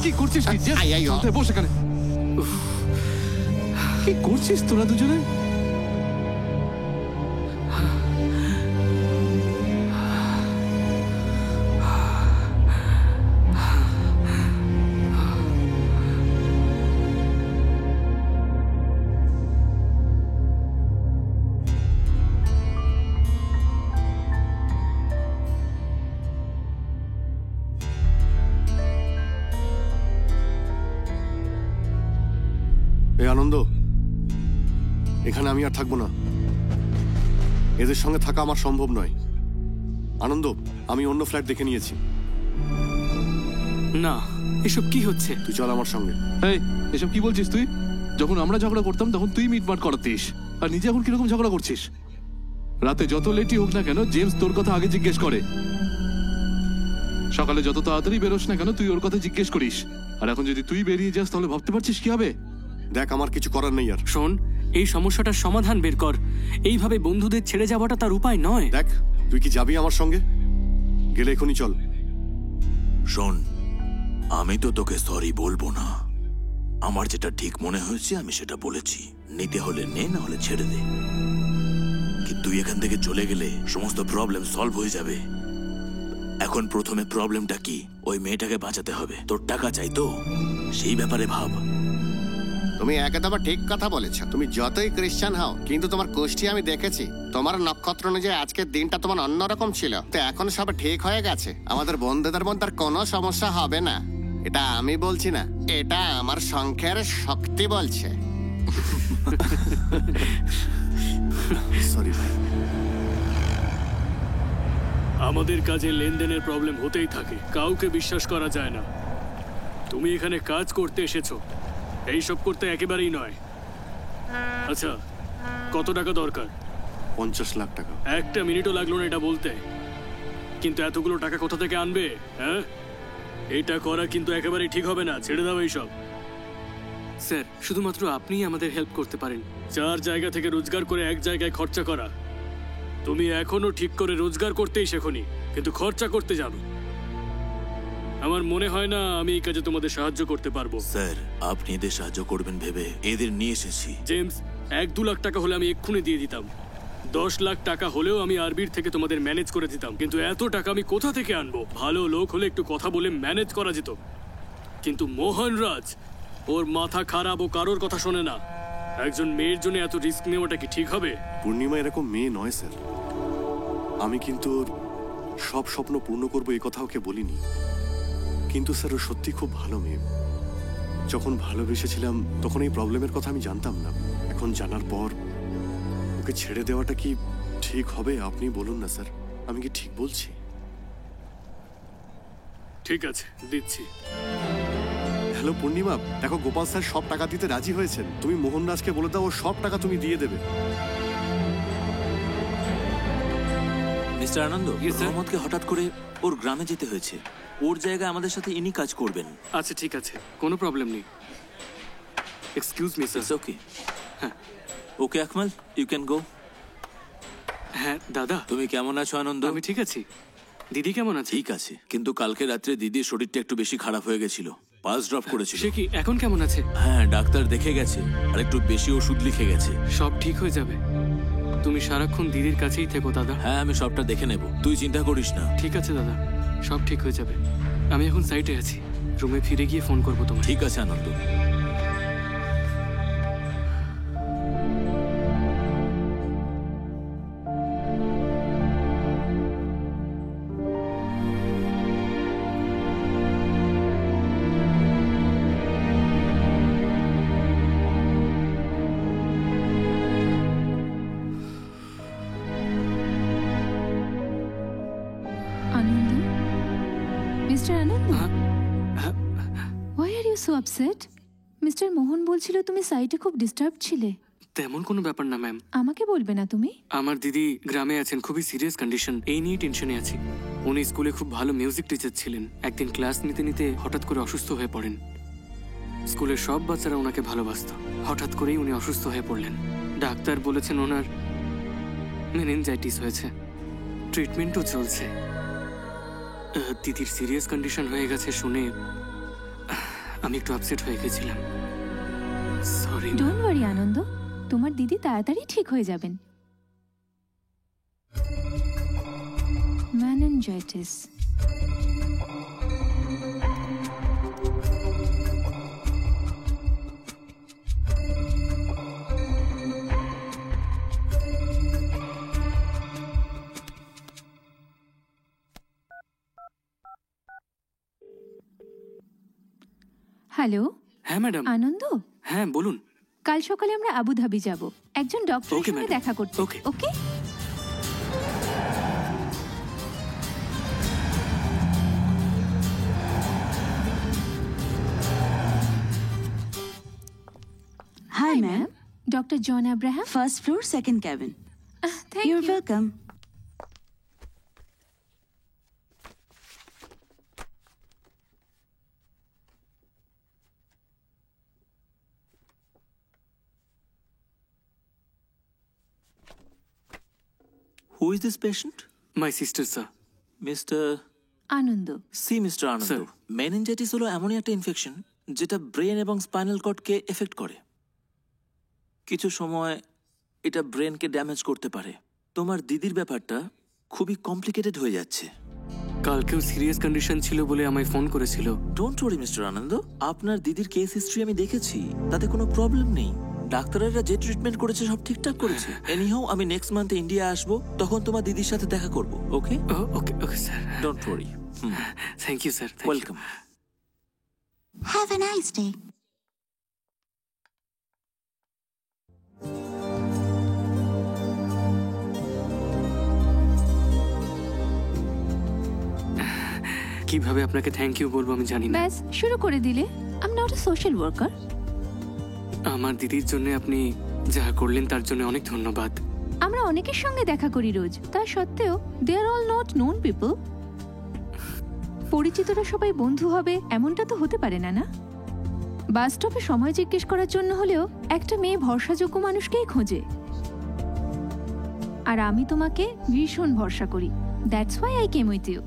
কি করছিস কি? শান্ত হয়ে বস এখানে। কি করছিস তোরা দুজনে? এই আনন্দ, এখানে আমি আর থাকবো না। এদের সঙ্গে থাকা আমার সম্ভব নয়। আনন্দ, আমি অন্য ফ্ল্যাট দেখে নিয়েছি। না, এসব কি হচ্ছে? তুই চল আমার সঙ্গে। এই, এসব কি বলছিস তুই? যখন আমরা ঝগড়া করতাম তখন তুই মিটমাট করাতিস, আর নিজে এখন কিরকম ঝগড়া করছিস? রাতে যত লেটই হোক না কেন, জেমস তোর কথা আগে জিজ্ঞেস করে। সকালে যত তাড়াতাড়ি বেরোস না কেন, তুই ওর কথা জিজ্ঞেস করিস। আর এখন যদি তুই বেরিয়ে যাস তাহলে ভাবতে পারছিস কি হবে? দেখ, আমার কিছু করার নেই আর। শোন, এই সমস্যাটার সমাধান বের কর। এইভাবে বন্ধুদের ছেড়ে যাওয়াটা তার উপায় নয়। দেখ, তুই কি যাবি আমার সঙ্গে? গেলে এখনই চল। শোন, আমি তো তোকে সরি বলবো না। আমার যেটা ঠিক মনে হয়েছে আমি সেটা বলেছি। নিতে হলে নে, না হলে ছেড়ে দে। কিন্তু তুই এখান থেকে চলে গেলে সমস্ত প্রবলেম সলভ হয়ে যাবে। এখন প্রথমে প্রবলেমটা কি? ওই মেয়েটাকে বাঁচাতে হবে। তোর টাকা চাই তো, সেই ব্যাপারে ভাব। তুমি একদম ঠিক কথা বলেছ। তুমি যতই খ্রিস্টান হও, কিন্তু তোমার গোষ্ঠী আমি দেখেছি। তোমার নক্ষত্র অনুযায়ী আজকের দিনটা তোমার অন্যরকম ছিল। তো এখন সব ঠিক হয়ে গেছে। আমাদের বন্ধুদের মধ্যে আর কোনো সমস্যা হবে না। এটা আমি বলছি না, এটা আমার শঙ্খের শক্তি বলছে। সরি ভাই। আমাদের কাজে লেনদেনের প্রবলেম হতেই থাকে, কাউকে বিশ্বাস করা যায় না। তুমি এখানে কাজ করতে এসেছো, এইসব করতে একেবারেই নয়। আচ্ছা, কত টাকা দরকার? 50 লাখ টাকা। একটা মিনিটও লাগলো না এটা বলতে। কিন্তু এতগুলো টাকা কোথা থেকে আনবে? হ্যাঁ, এটা করা কিন্তু একেবারেই ঠিক হবে না। ছেড়ে দাও এইসব। স্যার শুধুমাত্র আপনিই আমাদের হেল্প করতে পারেন। 4 জায়গা থেকে রোজগার করে এক জায়গায় খরচা করা। তুমি এখনো ঠিক করে রোজগার করতেই শেখোনি, কিন্তু খরচা করতে জানো। আমার মনে হয় না আমি এই কাজে তোমাদের সাহায্য করতে পারবো। স্যার আপনি এদের সাহায্য করবেন ভেবে এদের নিয়ে এসেছি। জেমস, 1-2 লাখ টাকা হলে আমি এক্ষুনি দিয়ে দিতাম। 10 লাখ টাকা হলেও আমি আরবির থেকে তোমাদের ম্যানেজ করে দিতাম, কিন্তু এত টাকা আমি কোথা থেকে আনবো? ভালো লোক হলে একটু কথা বলে ম্যানেজ করা যেত, কিন্তু মোহনরাজ ওর মাথা খারাপ, ও কারোর কথা শোনে না। একজন মেয়ের জন্য এত রিস্ক নেওয়াটা কি ঠিক হবে? পূর্ণিমা এরকম মেয়ে নয় স্যার। আমি কিন্তু ওর সব স্বপ্ন পূর্ণ করবো এই কথা ওকে বলিনি, কিন্তু স্যার ও সত্যি খুব ভালো মেয়ে। যখন ভালোবেসেছিলাম তখন এই প্রবলেমের কথা আমি জানতাম না। এখন জানার পর ওকে ছেড়ে দেওয়াটা কি ঠিক হবে? আপনি বলুন না স্যার, আমি কি ঠিক বলছি? ঠিক আছে, দিচ্ছি। হ্যালো পূর্ণিমা, দেখো গোপাল স্যার সব টাকা দিতে রাজি হয়েছেন। তুমি মোহনরাজকে বলে দাও ও সব টাকা তুমি দিয়ে দেবে। মিস্টার আনন্দ, Yes, sir. মোহাম্মদকে হঠাৎ করে ওর গ্রামে যেতে হয়েছে। ওর জায়গায় আমাদের সাথে ইনি কাজ করবেন। আচ্ছা ঠিক আছে, কোনো প্রবলেম নেই। Excuse me sir. It's okay. Okay Akmal, you can go. হ্যাঁ দাদা, তুমি কেমন আছো আনন্দ? আমি ঠিক আছি। দিদি কেমন আছে? ঠিক আছে, কিন্তু কালকে রাত্রে দিদির শরীরটা একটু বেশি খারাপ হয়ে গেছিল, পালস ড্রপ করেছিল। সে কি এখন কেমন আছে? হ্যাঁ, ডাক্তার দেখে গেছে আর একটু বেশি ওষুধ লিখে গেছে। সব ঠিক হয়ে যাবে। তুমি সারাক্ষণ দিদির কাছেই থেকো দাদা। হ্যাঁ, আমি সবটা দেখে নেব, তুই চিন্তা করিস না। ঠিক আছে দাদা, সব ঠিক হয়ে যাবে। আমি এখন সাইটে আছি, রুমে ফিরে গিয়ে ফোন করবো তোমায়। ঠিক আছে আনন্দ। আনন্দ, মিস্টার আনন্দ, হ্যাঁ, হ্যাঁ, why are you so upset? Mister Mohan বলছিল তুমি সাইটে খুব ডিস্টার্ব ছিলে। তেমন কোনো ব্যাপার না ম্যাম। আমাকে বলবে না তুমি? আমার দিদি গ্রামে আছেন, খুবই সিরিয়াস কন্ডিশন, এই নিয়ে টেনশনে আছি। উনি স্কুলে খুব ভালো মিউজিক টিচার ছিলেন। একদিন ক্লাস নিতে নিতে হঠাৎ করে অসুস্থ হয়ে পড়েন। স্কুলের সব বাচ্চারা ওনাকে ভালোবাসত। হঠাৎ করেই উনি অসুস্থ হয়ে পড়লেন। ডাক্তার বলেছেন ওনার মেনিনজাইটিস হয়েছে, ট্রিটমেন্টও চলছে। দিদির সিরিয়াস কন্ডিশন হয়ে গেছে শুনে আমি একটু আপসেট হয়ে গেছিলাম। সরি। ডোন্ট ওয়ারি আনন্দ, তোমার দিদি তাড়াতাড়ি ঠিক হয়ে যাবেন। মেনিনজাইটিস, হ্যালো হ্যাঁ ম্যাডাম। আনন্দ, হ্যাঁ বলুন। কাল সকালে আমরা আবুধাবি যাব একজন ডক্টরের Okay, সঙ্গে madam. দেখা করতে। Okay. Okay? Hi, ma'am. Doctor John Abraham. First floor, second cabin. Thank You're you. welcome. Who is this patient? My sister sir. Mister Anand, see mister Anand, Sir. Meningitis হলো এমনই একটা ইনফেকশন যেটা ব্রেন এবং spinal কর্ডকে effect করে। কিছু সময় এটা ব্রেনকে damage করতে পারে। তোমার দিদির ব্যাপারটা খুবই কমপ্লিকেটেড হয়ে যাচ্ছে। কালকেও সিরিয়াস কন্ডিশন ছিল বলে আমায় ফোন করেছিল। ডোন্ট ওয়ারি মিস্টার আনন্দ, আপনার দিদির কেস হিস্ট্রি আমি দেখেছি, তাতে কোনো প্রবলেম নেই। ডাক্তাররা যে ট্রিটমেন্ট করেছে সব ঠিকঠাক করেছে। এনিহাউ আমি নেক্সট মান্থে ইন্ডিয়া আসবো, তখন তোমার দিদির সাথে দেখা করব। Okay? Okay okay sir. Don't worry. Thank you sir. Welcome. Have a nice day. কিভাবে আপনাকে থ্যাংক ইউ বলবো আমি জানি না। ব্যাস শুরু করে দিলে। I am not a social worker. আমার দিদির জন্য আপনি যা করলেন তার জন্য অনেক ধন্যবাদ। আমরা অনেকের সঙ্গে দেখা করি রোজ, তা সত্ত্বেও দে আর অল নট নোন পিপল। পরিচিতরা সবাই বন্ধু হবে এমনটা তো হতে পারে না, না? বাস স্টপে সময় জিজ্ঞেস করার জন্য হলেও একটা মেয়ে ভরসাযোগ্য মানুষকেই খোঁজে, আর আমি তোমাকে ভীষণ ভরসা করি। That's why I came with you.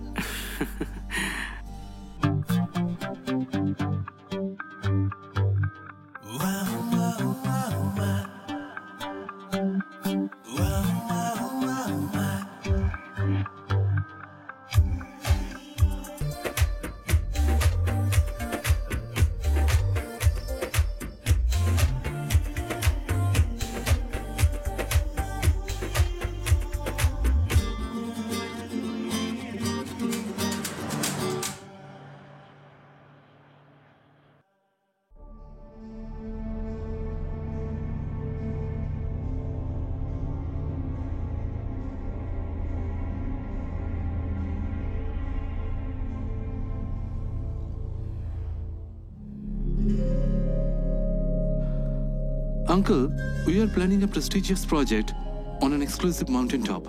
Uncle, we are planning a prestigious project on an exclusive mountaintop.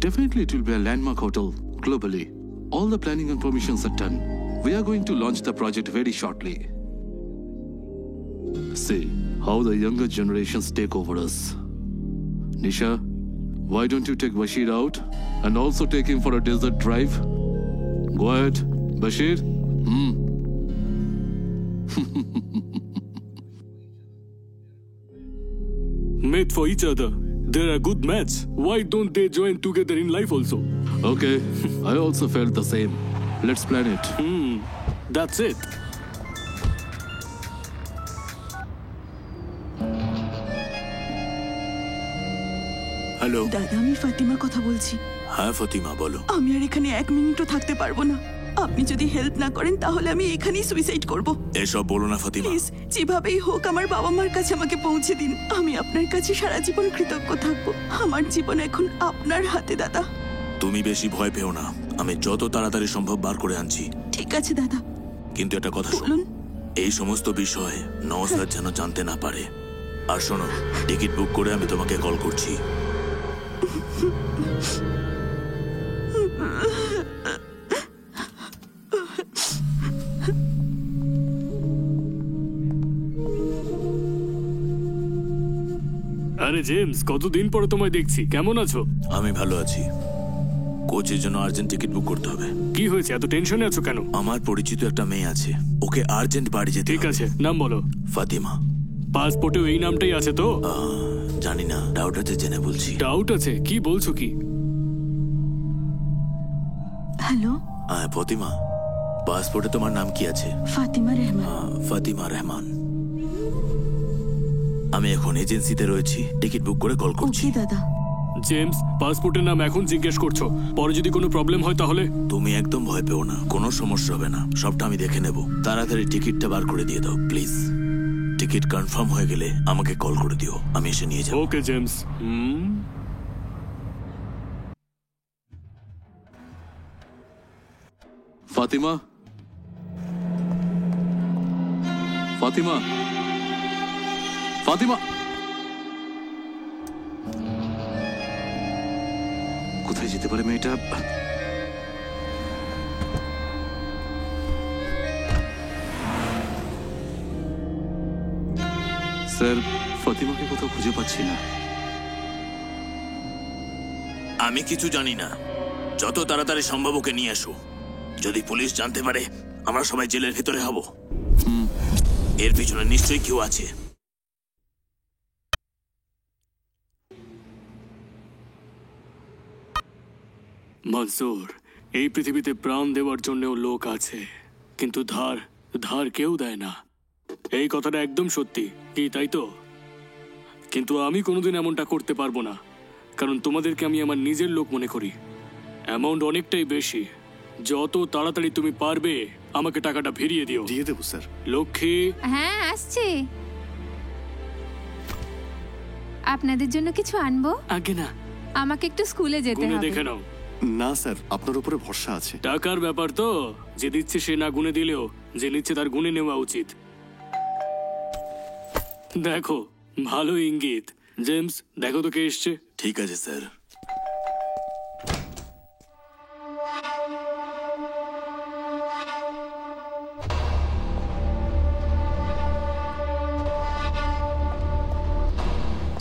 Definitely it will be a landmark hotel globally. All the planning and permissions are done. We are going to launch the project very shortly. See how the younger generations take over us. Nisha, why don't you take Bashir out and also take him for a desert drive? Go ahead, Bashir. Made for each other. They're a good match. Why don't they join together in life also? Okay, I also felt the same. Let's plan it. That's it. Hello. দাদা, আমি ফাতিমা কথা বলছি। হ্যাঁ ফতিমা, বলো। আমি আর এখানে 1 মিনিটও থাকতে পারবো না। আপনি যদি হেল্প না করেন তাহলে আমি এখানেই সুইসাইড করব। এসব বলো না ফতিমা। প্লিজ, যেভাবেই হোক আমার বাবা মার কাছে আমাকে পৌঁছে দিন। আমি আপনার কাছে সারা জীবন কৃতজ্ঞ থাকবো। আমার জীবন এখন আপনার হাতে দাদা। তুমি বেশি ভয় পেও না, আমি যত তাড়াতাড়ি সম্ভব বার করে আনছি। ঠিক আছে দাদা। কিন্তু একটা কথা শোনো, বলুন। এই সমস্ত বিষয়ে নওসাদ যেন জানতে না পারে। আর শোনো, টিকিট বুক করে আমি তোমাকে কল করছি। আরে জেমস, কতদিন পরে তোমায় দেখছি, কেমন আছো? আমি ভালো আছি। কোচের জন্য আর্জেন্ট টিকিট বুক করতে হবে। কি হয়েছে, এত টেনশনে আছো কেন? আমার পরিচিত একটা মেয়ে আছে, ওকে আর্জেন্ট বাড়ি যেতে ঠিক হবে। আছে, নাম বলো। ফাতিমা। পাসপোর্টেও এই নামটাই আছে তো? জানি না, ডাউট আছে, জেনে বলছি। ডাউট আছে? কি বলছো কি? হ্যালো। হ্যাঁ ফতিমা, পাসপোর্টে তোমার নাম কি আছে? ফাতিমা রহমান। ফাতিমা রহমান। আমি এখন এজেন্সিতে রয়েছি, টিকিট বুক করে কল করছি। ওকে দাদা। জেমস, পাসপোর্টের নাম এখন জিজ্ঞেস করছো, পরে যদি কোনো প্রবলেম হয় তাহলে? তুমি একদম ভয় পেও না, কোনো সমস্যা হবে না, সবটা আমি দেখে নেব। তাড়াতাড়ি টিকিটটা বার করে দিয়ে দাও প্লিজ। টিকিট কনফার্ম হয়ে গেলে আমাকে কল করে দিও, আমি এসে নিয়ে যাব। ওকে জেমস। ফাতিমা, ফাতিমা, ফাতিমা, কোথায় যেতে পারে মেয়েটা? স্যার, ফাতিমাকে কোথাও খুঁজে পাচ্ছি না। আমি কিছু জানি না, যত তাড়াতাড়ি সম্ভব ওকে নিয়ে এসো। যদি পুলিশ জানতে পারে আমরা সবাই জেলের ভিতরে হব। এর পিছনে নিশ্চয়ই কেউ আছে। মনসুর, এই পৃথিবীতে প্রাণ দেওয়ার জন্যও লোক আছে, কিন্তু ধার কেউ দেয় না। এই কথাটা একদম সত্যি, কি তাই তো? কিন্তু আমি কোনোদিন এমনটা করতে পারবো না, কারণ তোমাদেরকে আমি আমার নিজের লোক মনে করি। অ্যামাউন্ট অনেকটাই বেশি। যত তাড়াতাড়ি তুমি পারবে আমাকে টাকাটা ফিরিয়ে দিও। দিয়ে দেবো স্যার। লক্ষ্মী। হ্যাঁ, আসছে। আপনাদের জন্য কিছু আনবো? আগে না, আমাকে একটু স্কুলে যেতে গুনে হবে। দেখে নাও। না স্যার, আপনার উপরে ভরসা আছে। টাকার ব্যাপার তো, যে দিচ্ছে সে না গুনে দিলেও যে নিচ্ছে তার গুনে নেওয়া উচিত। দেখো, ভালো ইঙ্গিত। জেমস, দেখো তো কে এসছে। ঠিক আছে স্যার।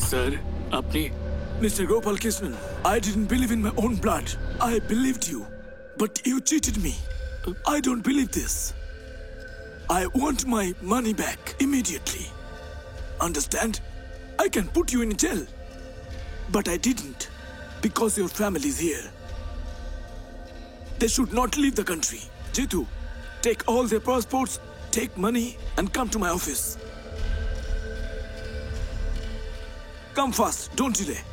স্যার আপনি Mr. Gopal Krishnan, I didn't believe in my own blood. I believed you, but you cheated me. I don't believe this. I want my money back immediately. Understand? I can put you in jail, but I didn't because your family is here. They should not leave the country. Jitu, take all their passports, take money, and come to my office. Come fast, don't delay.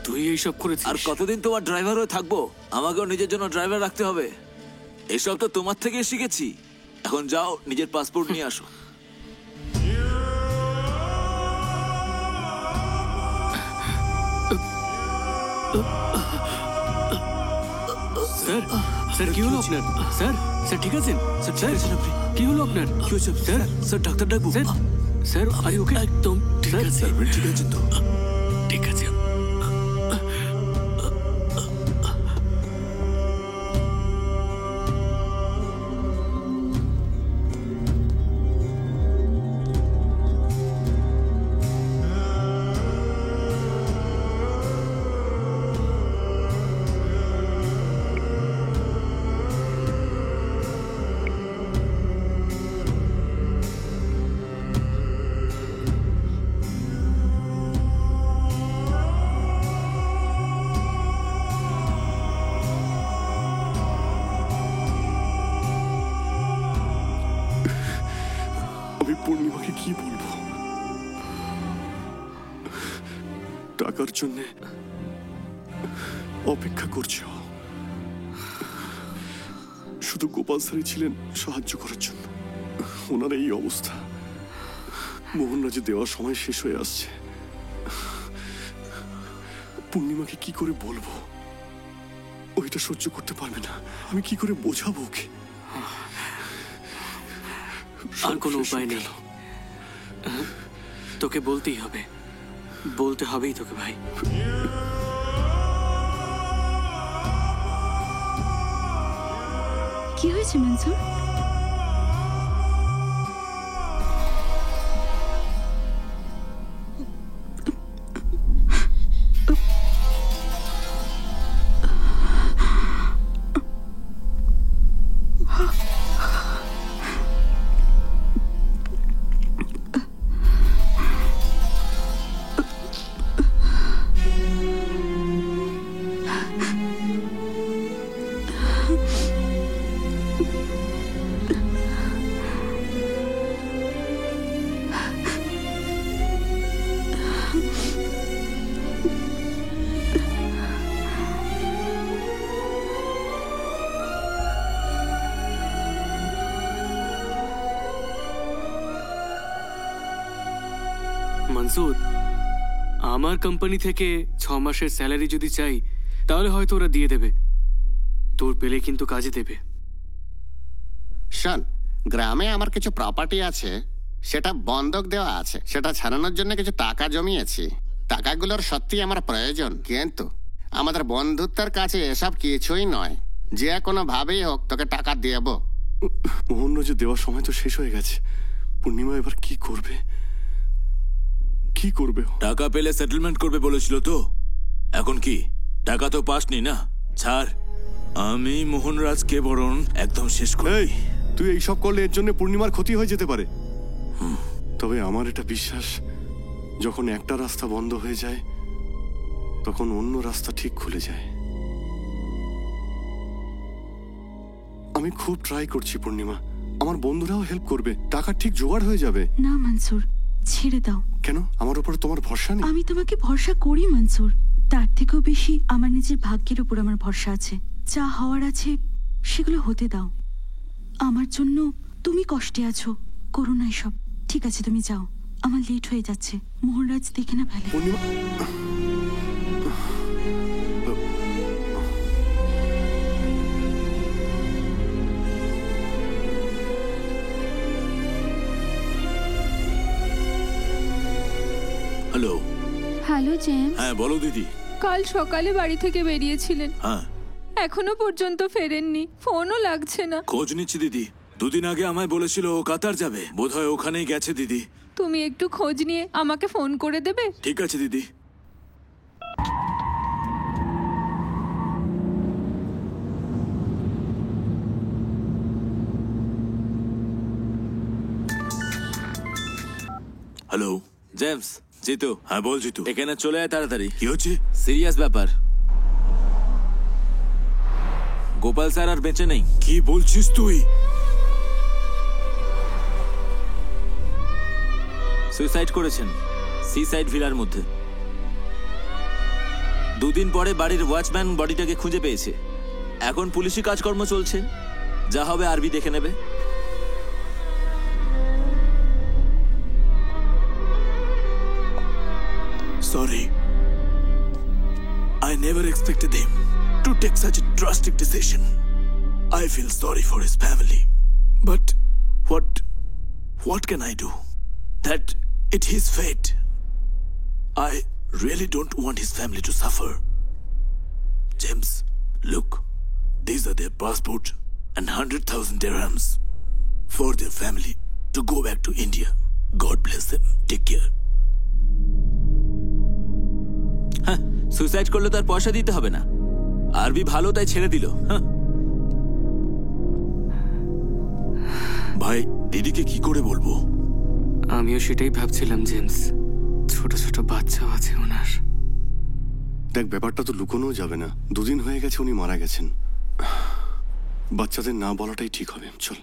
তুই এইসব করেছিস? আর কতদিন তোমার driver হয়ে থাকবো? আমাকেও নিজের জন্য ড্রাইভার রাখতে হবে। এসব তো তোমার থেকে শিখেছি। এখন যাও, নিজের পাসপোর্ট নিয়ে আসো। স্যার স্যার কি হলো আপনার? স্যার স্যার ঠিক আছেন? স্যার স্যার কি হলো আপনার? কি হয়েছে? স্যার স্যার ডাক্তার ডাকবো? স্যার স্যার আর ওকে একদম ঠিক আছে। ঠিক আছে তো? ঠিক আছে। আমি পূর্ণিমাকে কি বলবো? টাকার জন্য অপেক্ষা করছে ও। শুধু গোপাল স্যারই ছিলেন সাহায্য করার জন্য। ওনার এই অবস্থা, মোহনরাজে দেওয়ার সময় শেষ হয়ে আসছে। পূর্ণিমাকে কি করে বলবো? ওইটা সহ্য করতে পারবে না। আমি কি করে বোঝাবো ওকে? আর কোনো উপায় নেই, তোকে বলতেই হবে, বলতে হবেই তোকে ভাই। কি হয়েছে মনসুর? মনসুর, আমার কোম্পানি থেকে 6 মাসের স্যালারি যদি চাই তাহলে হয়তো ওরা দিয়ে দেবে। তোর পেলে কিন্তু কাজে দেবে। শোন, গ্রামে আমার কিছু প্রপার্টি আছে, সেটা বন্ধক দেওয়া আছে। সেটা ছাড়ানোর জন্য কিছু টাকা জমিয়েছি। টাকাগুলোর সত্যি আমার প্রয়োজন, কিন্তু আমাদের বন্ধুত্বের কাছে এসব কিছুই নয়। যে কোনো ভাবেই হোক তোকে টাকা দেব। মোহনরাজে দেওয়ার সময় তো শেষ হয়ে গেছে। পূর্ণিমা এবার কি করবে? কি করবে? টাকা পেলে সেটেলমেন্ট করবে বলেছিল তো। এখন কি টাকা তো পাসনি না? ছাড়, আমি মোহনরাজকে বরং একদম শেষ করি। এই, তুই এইসব করলে এর জন্য পূর্ণিমার ক্ষতি হয়ে যেতে পারে। তবে আমার এটা বিশ্বাস, যখন একটা রাস্তা বন্ধ হয়ে যায় তখন অন্য রাস্তা ঠিক খুলে যায়। আমি খুব ট্রাই করছি পূর্ণিমা, আমার বন্ধুরাও হেল্প করবে, টাকা ঠিক জোগাড় হয়ে যাবে। না মনসুর, ছেড়ে দাও। কেন? আমার উপর তোমার ভরসা নেই? আমি তোমাকে ভরসা করি মনসুর, তার থেকেও বেশি আমার নিজের ভাগ্যের উপর আমার ভরসা আছে। যা হওয়ার আছে সেগুলো হতে দাও। আমার জন্য তুমি কষ্টে আছো, করো না এসব। ঠিক আছে, তুমি যাও, আমার লেট হয়ে যাচ্ছে। মোহনরাজ দেখে না ফেলে। পূর্ণিমা, হ্যালো। হ্যালো জেমস, হ্যাঁ বলো দিদি। কাল সকালে বাড়ি থেকে বেরিয়েছিলেন, হ্যাঁ, এখনো পর্যন্ত ফেরেননি, ফোনও লাগছে না। খোঁজ নিচ্ছি দিদি। দুদিন আগে আমায় বলেছিল ও কাতার যাবে, বোধহয় ওখানেই গেছে দিদি। তুমি একটু খোঁজ নিয়ে আমাকে ফোন করে দেবে? ঠিক আছে দিদি। হ্যালো জেমস, জিতু, হ্যাঁ বল জিতু। এখানে চলে আয় তাড়াতাড়ি। কি হচ্ছে? সিরিয়াস ব্যাপার। গোপাল স্যার আর বেঁচে নেই। কি বলছিস তুই? সুইসাইড করেছেন সিসাইড ভিলার মধ্যে। 2 দিন পরে বাড়ির ওয়াচম্যান বডিটাকে খুঁজে পেয়েছে। এখন পুলিশি কাজকর্ম চলছে, যা হবে আরবি দেখে নেবে। Sorry. I never expected him to take such a drastic decision. I feel sorry for his family. But what can I do? That it's his fate. I really don't want his family to suffer. James, look, these are their passport and 100,000 dirhams for their family to go back to India. God bless them. Take care. হ্যাঁ, suicide করলে তার পয়সা দিতে হবে না। আরবি ভালো তাই ছেড়ে দিল। ভাই, দিদিকে কি করে বলবো? আমিও সেটাই ভাবছিলাম জেমস। ছোট ছোট বাচ্চাও আছে ওনার। দেখ, ব্যাপারটা তো লুকোনো যাবে না। 2 দিন হয়ে গেছে উনি মারা গেছেন। বাচ্চাদের না বলাটাই ঠিক হবে। চল।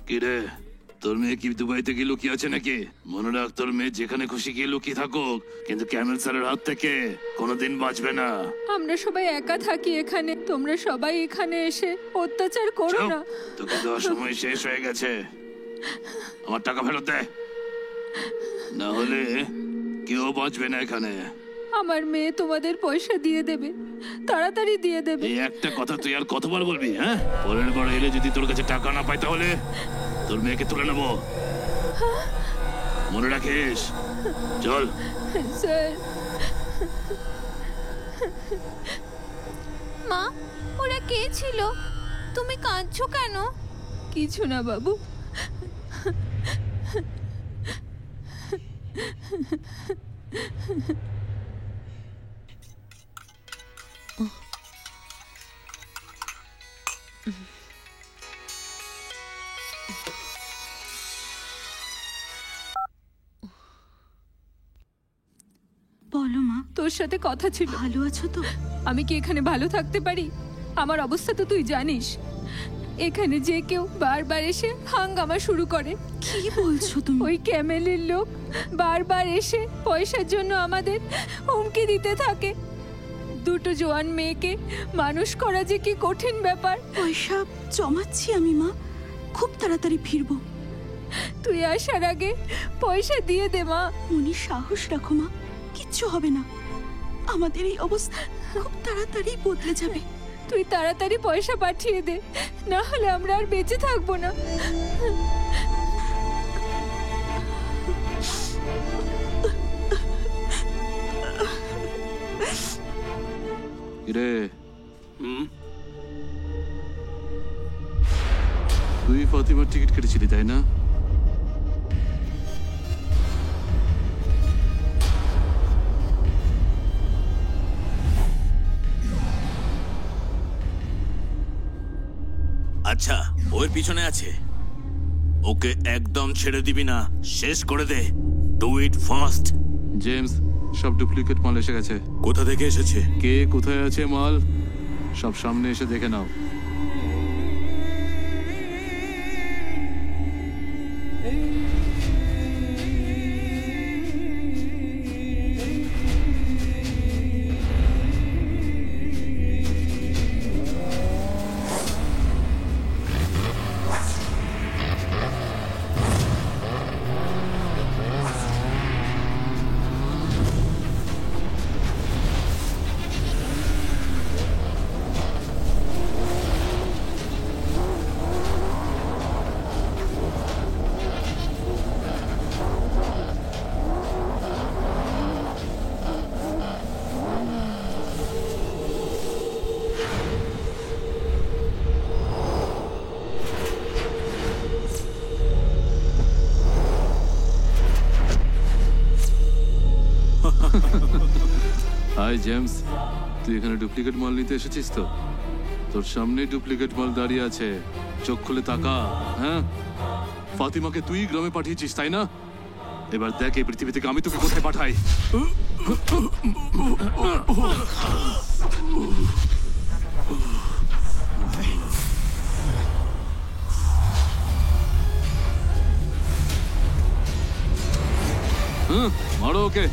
কিরে, তোর মেয়ে কি দুবাইতে গিয়ে লুকিয়ে আছে নাকি? মনে রাখ, তোর মেয়ে যেখানে খুশি গিয়ে লুকিয়ে থাকুক, কিন্তু ক্যামেল স্যারের হাত থেকে কোনোদিন বাঁচবে না। আমরা সবাই একা থাকি এখানে, তোমরা সবাই এখানে এসে অত্যাচার করো চুপ! না। তোকে দেওয়ার সময় শেষ হয়ে গেছে। আমার টাকা ফেরত দে, না হলে কেউ বাঁচবে না এখানে। আমার মেয়ে তোমাদের পয়সা দিয়ে দেবে, তাড়াতাড়ি দিয়ে দেবে। এই একটা কথা তুই আর কতবার বলবি? হ্যাঁ, পরের বার এলে যদি তোর কাছে টাকা না পাই তাহলে তোর মেয়েকে তুলে নেবো, মনে রাখিস। চল। স্যার। মা, ওরা কে ছিল? তুমি কাঁদছো কেন? কিছু না বাবু। বলো মা, তোর সাথে কথা ছিল। ভালো আছো তো? আমি কি এখানে ভালো থাকতে পারি? আমার অবস্থা তো তুই জানিস। এখানে যে কেউ বারবার এসে হাঙ্গামা শুরু করে। কি বলছো তুমি? ওই ক্যামেলের লোক বারবার এসে পয়সার জন্য আমাদের হুমকি দিতে থাকে। দুটো জোয়ান মেয়েকে মানুষ করা যে কি কঠিন ব্যাপার। পয়সা জমাচ্ছি আমি মা, খুব তাড়াতাড়ি ফিরবো। তুই আসার আগে পয়সা দিয়ে দে মা। মনে সাহস রাখো মা, কিচ্ছু হবে না। আমাদের এই অবস্থা খুব তাড়াতাড়ি বদলে যাবে। তুই তাড়াতাড়ি পয়সা পাঠিয়ে দে, না হলে আমরা আর বেঁচে থাকবো না। রে, তুই ফাতিমার টিকিট কেটেছিলি তাই না? আচ্ছা, ওর পিছনে আছে, ওকে একদম ছেড়ে দিবি না, শেষ করে দে। Do it fast. জেমস, সব ডুপ্লিকেট মাল এসে গেছে। কোথা থেকে এসেছে? কে কোথায় আছে মাল সব সামনে এসে দেখে নাও। হাই জেমস, তুই এখানে ডুপ্লিকেট মাল নিতে এসেছিস তো? তোর সামনে ডুপ্লিকেট মাল দাঁড়িয়ে আছে, চোখ খুলে তাকা। হ্যাঁ, ফাতিমাকে তুই গ্রামে পাঠিয়েছিস তাই না? এবার দেখ এই পৃথিবী থেকে আমি তোকে কোথায় পাঠাই। মারো ওকে।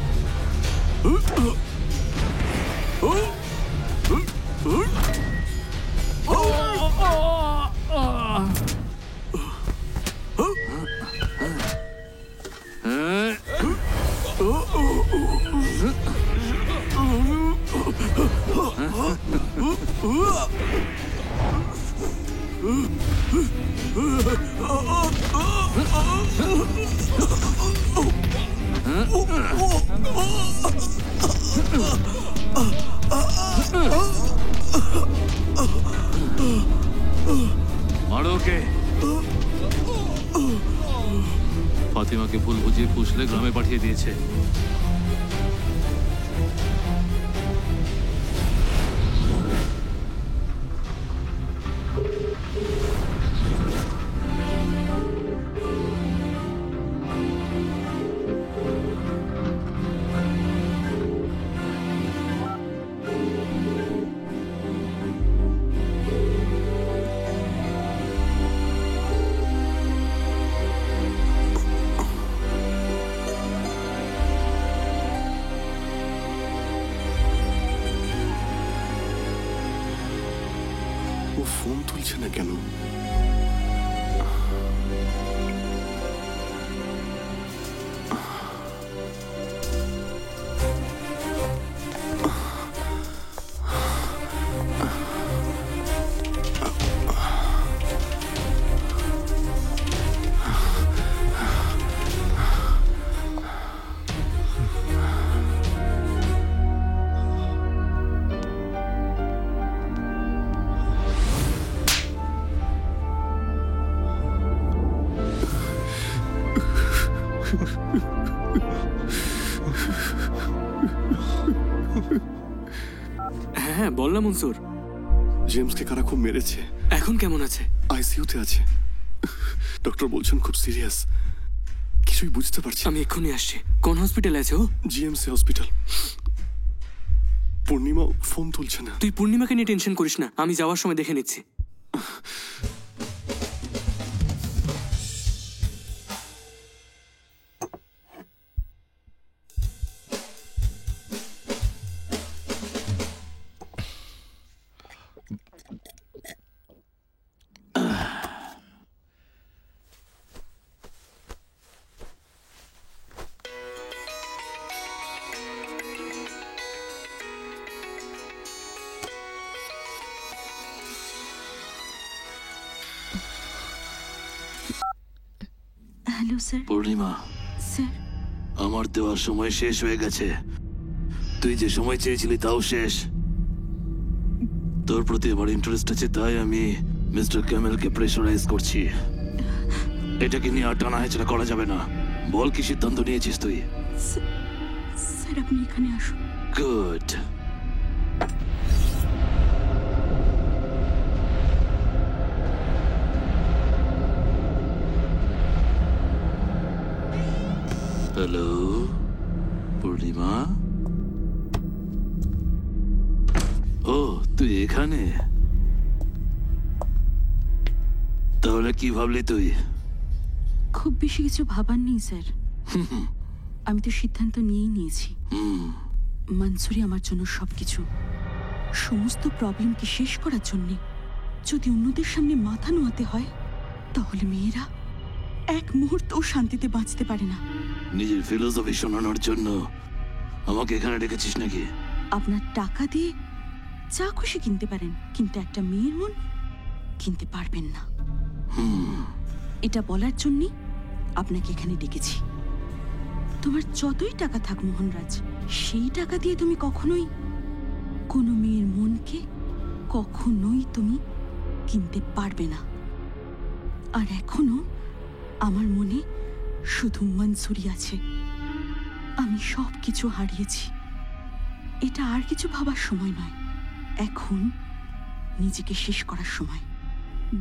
মারো ওকে। ফাতিমাকে ফুল বুঝিয়ে ফুসলে গ্রামে পাঠিয়ে দিয়েছে। না কেন? হ্যাঁ বল না মনসুর। জেমসকে কারা খুব মেরেছে। এখন কেমন আছে? আইসিইউতে আছে। ডক্টর বলছেন খুব সিরিয়াস, কিছুই বুঝতে পারছি না। আমি এক্ষুনি আসছি। কোন হসপিটালে আছে ও? GMC hospital. পূর্ণিমা ফোন তুলছে না। তুই পূর্ণিমাকে নিয়ে টেনশন করিস না, আমি যাওয়ার সময় দেখে নিচ্ছি। Hello sir. পূর্ণিমা, স্যার আমার দেওয়ার সময় শেষ হয়ে গেছে। তুই যে সময় চেয়েছিলি তাও শেষ। তোর প্রতি আমার ইন্টারেস্ট আছে, তাই আমি মিস্টার ক্যামেলকে প্রেশারাইজ করছি। এটাকে নিয়ে আর টানা হেঁচড়া করা যাবে না। বল কি সিদ্ধান্ত নিয়েছিস তুই? স্যার আপনি এখানে আসুন। গুড। হ্যালো পূর্ণিমা। ও তুই এখানে? তাহলে কি ভাবলি তুই? খুব বেশি কিছু ভাবার নেই স্যার। আমি তো সিদ্ধান্ত নিয়েই নিয়েছি। মনসুরি আমার জন্য সবকিছু। সমস্ত প্রবলেমকে শেষ করার জন্যে যদি অন্যদের সামনে মাথা নোয়াতে হয়, তাহলে মেয়েরা এক মুহূর্তও শান্তিতে বাঁচতে পারে না। নিজের ফিলোসফি শোনানোর জন্য আমাকে এখানে ডেকেছিস নাকি? আপনার টাকা দিয়ে যা খুশি কিনতে পারেন, কিন্তু একটা মেয়ের মন কিনতে পারবেন না। এটা বলার জন্যই আপনাকে এখানে ডেকেছি। তোমার যতই টাকা থাক মোহনরাজ, সেই টাকা দিয়ে তুমি কখনোই কোনো মেয়ের মনকে কখনোই তুমি কিনতে পারবে না। আর এখনো আমার মনে শুধু মনসুরি আছে। আমি সব কিছু হারিয়েছি। এটা আর কিছু ভাবার সময় নয়, এখন নিজেকে শেষ করার সময়।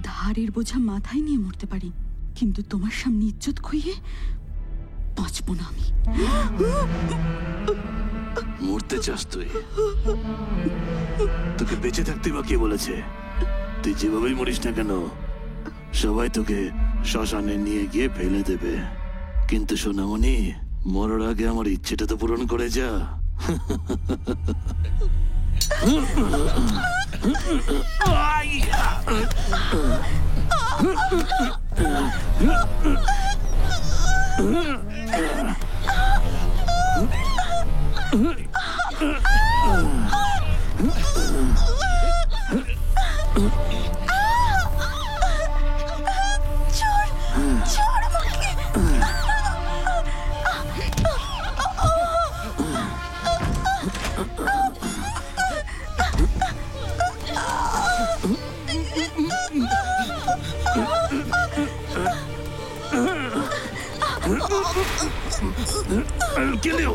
ধারের বোঝা মাথায় নিয়ে মরতে পারি, কিন্তু তোমার সামনে ইজ্জত খুইয়ে বাঁচব না আমি। মরতে চাস তুই? তোকে বেঁচে থাকতে বা কে বলেছে? তুই যেভাবেই মরিস না কেন, সবাই তোকে শ্মশানে নিয়ে গিয়ে ফেলে দেবে। কিন্তু সোনামণি, মরার আগে আমার ইচ্ছেটা তো পূরণ করে যা। I'll kill you.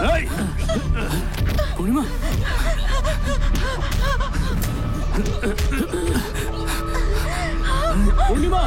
Hey! Purnima, Purnima,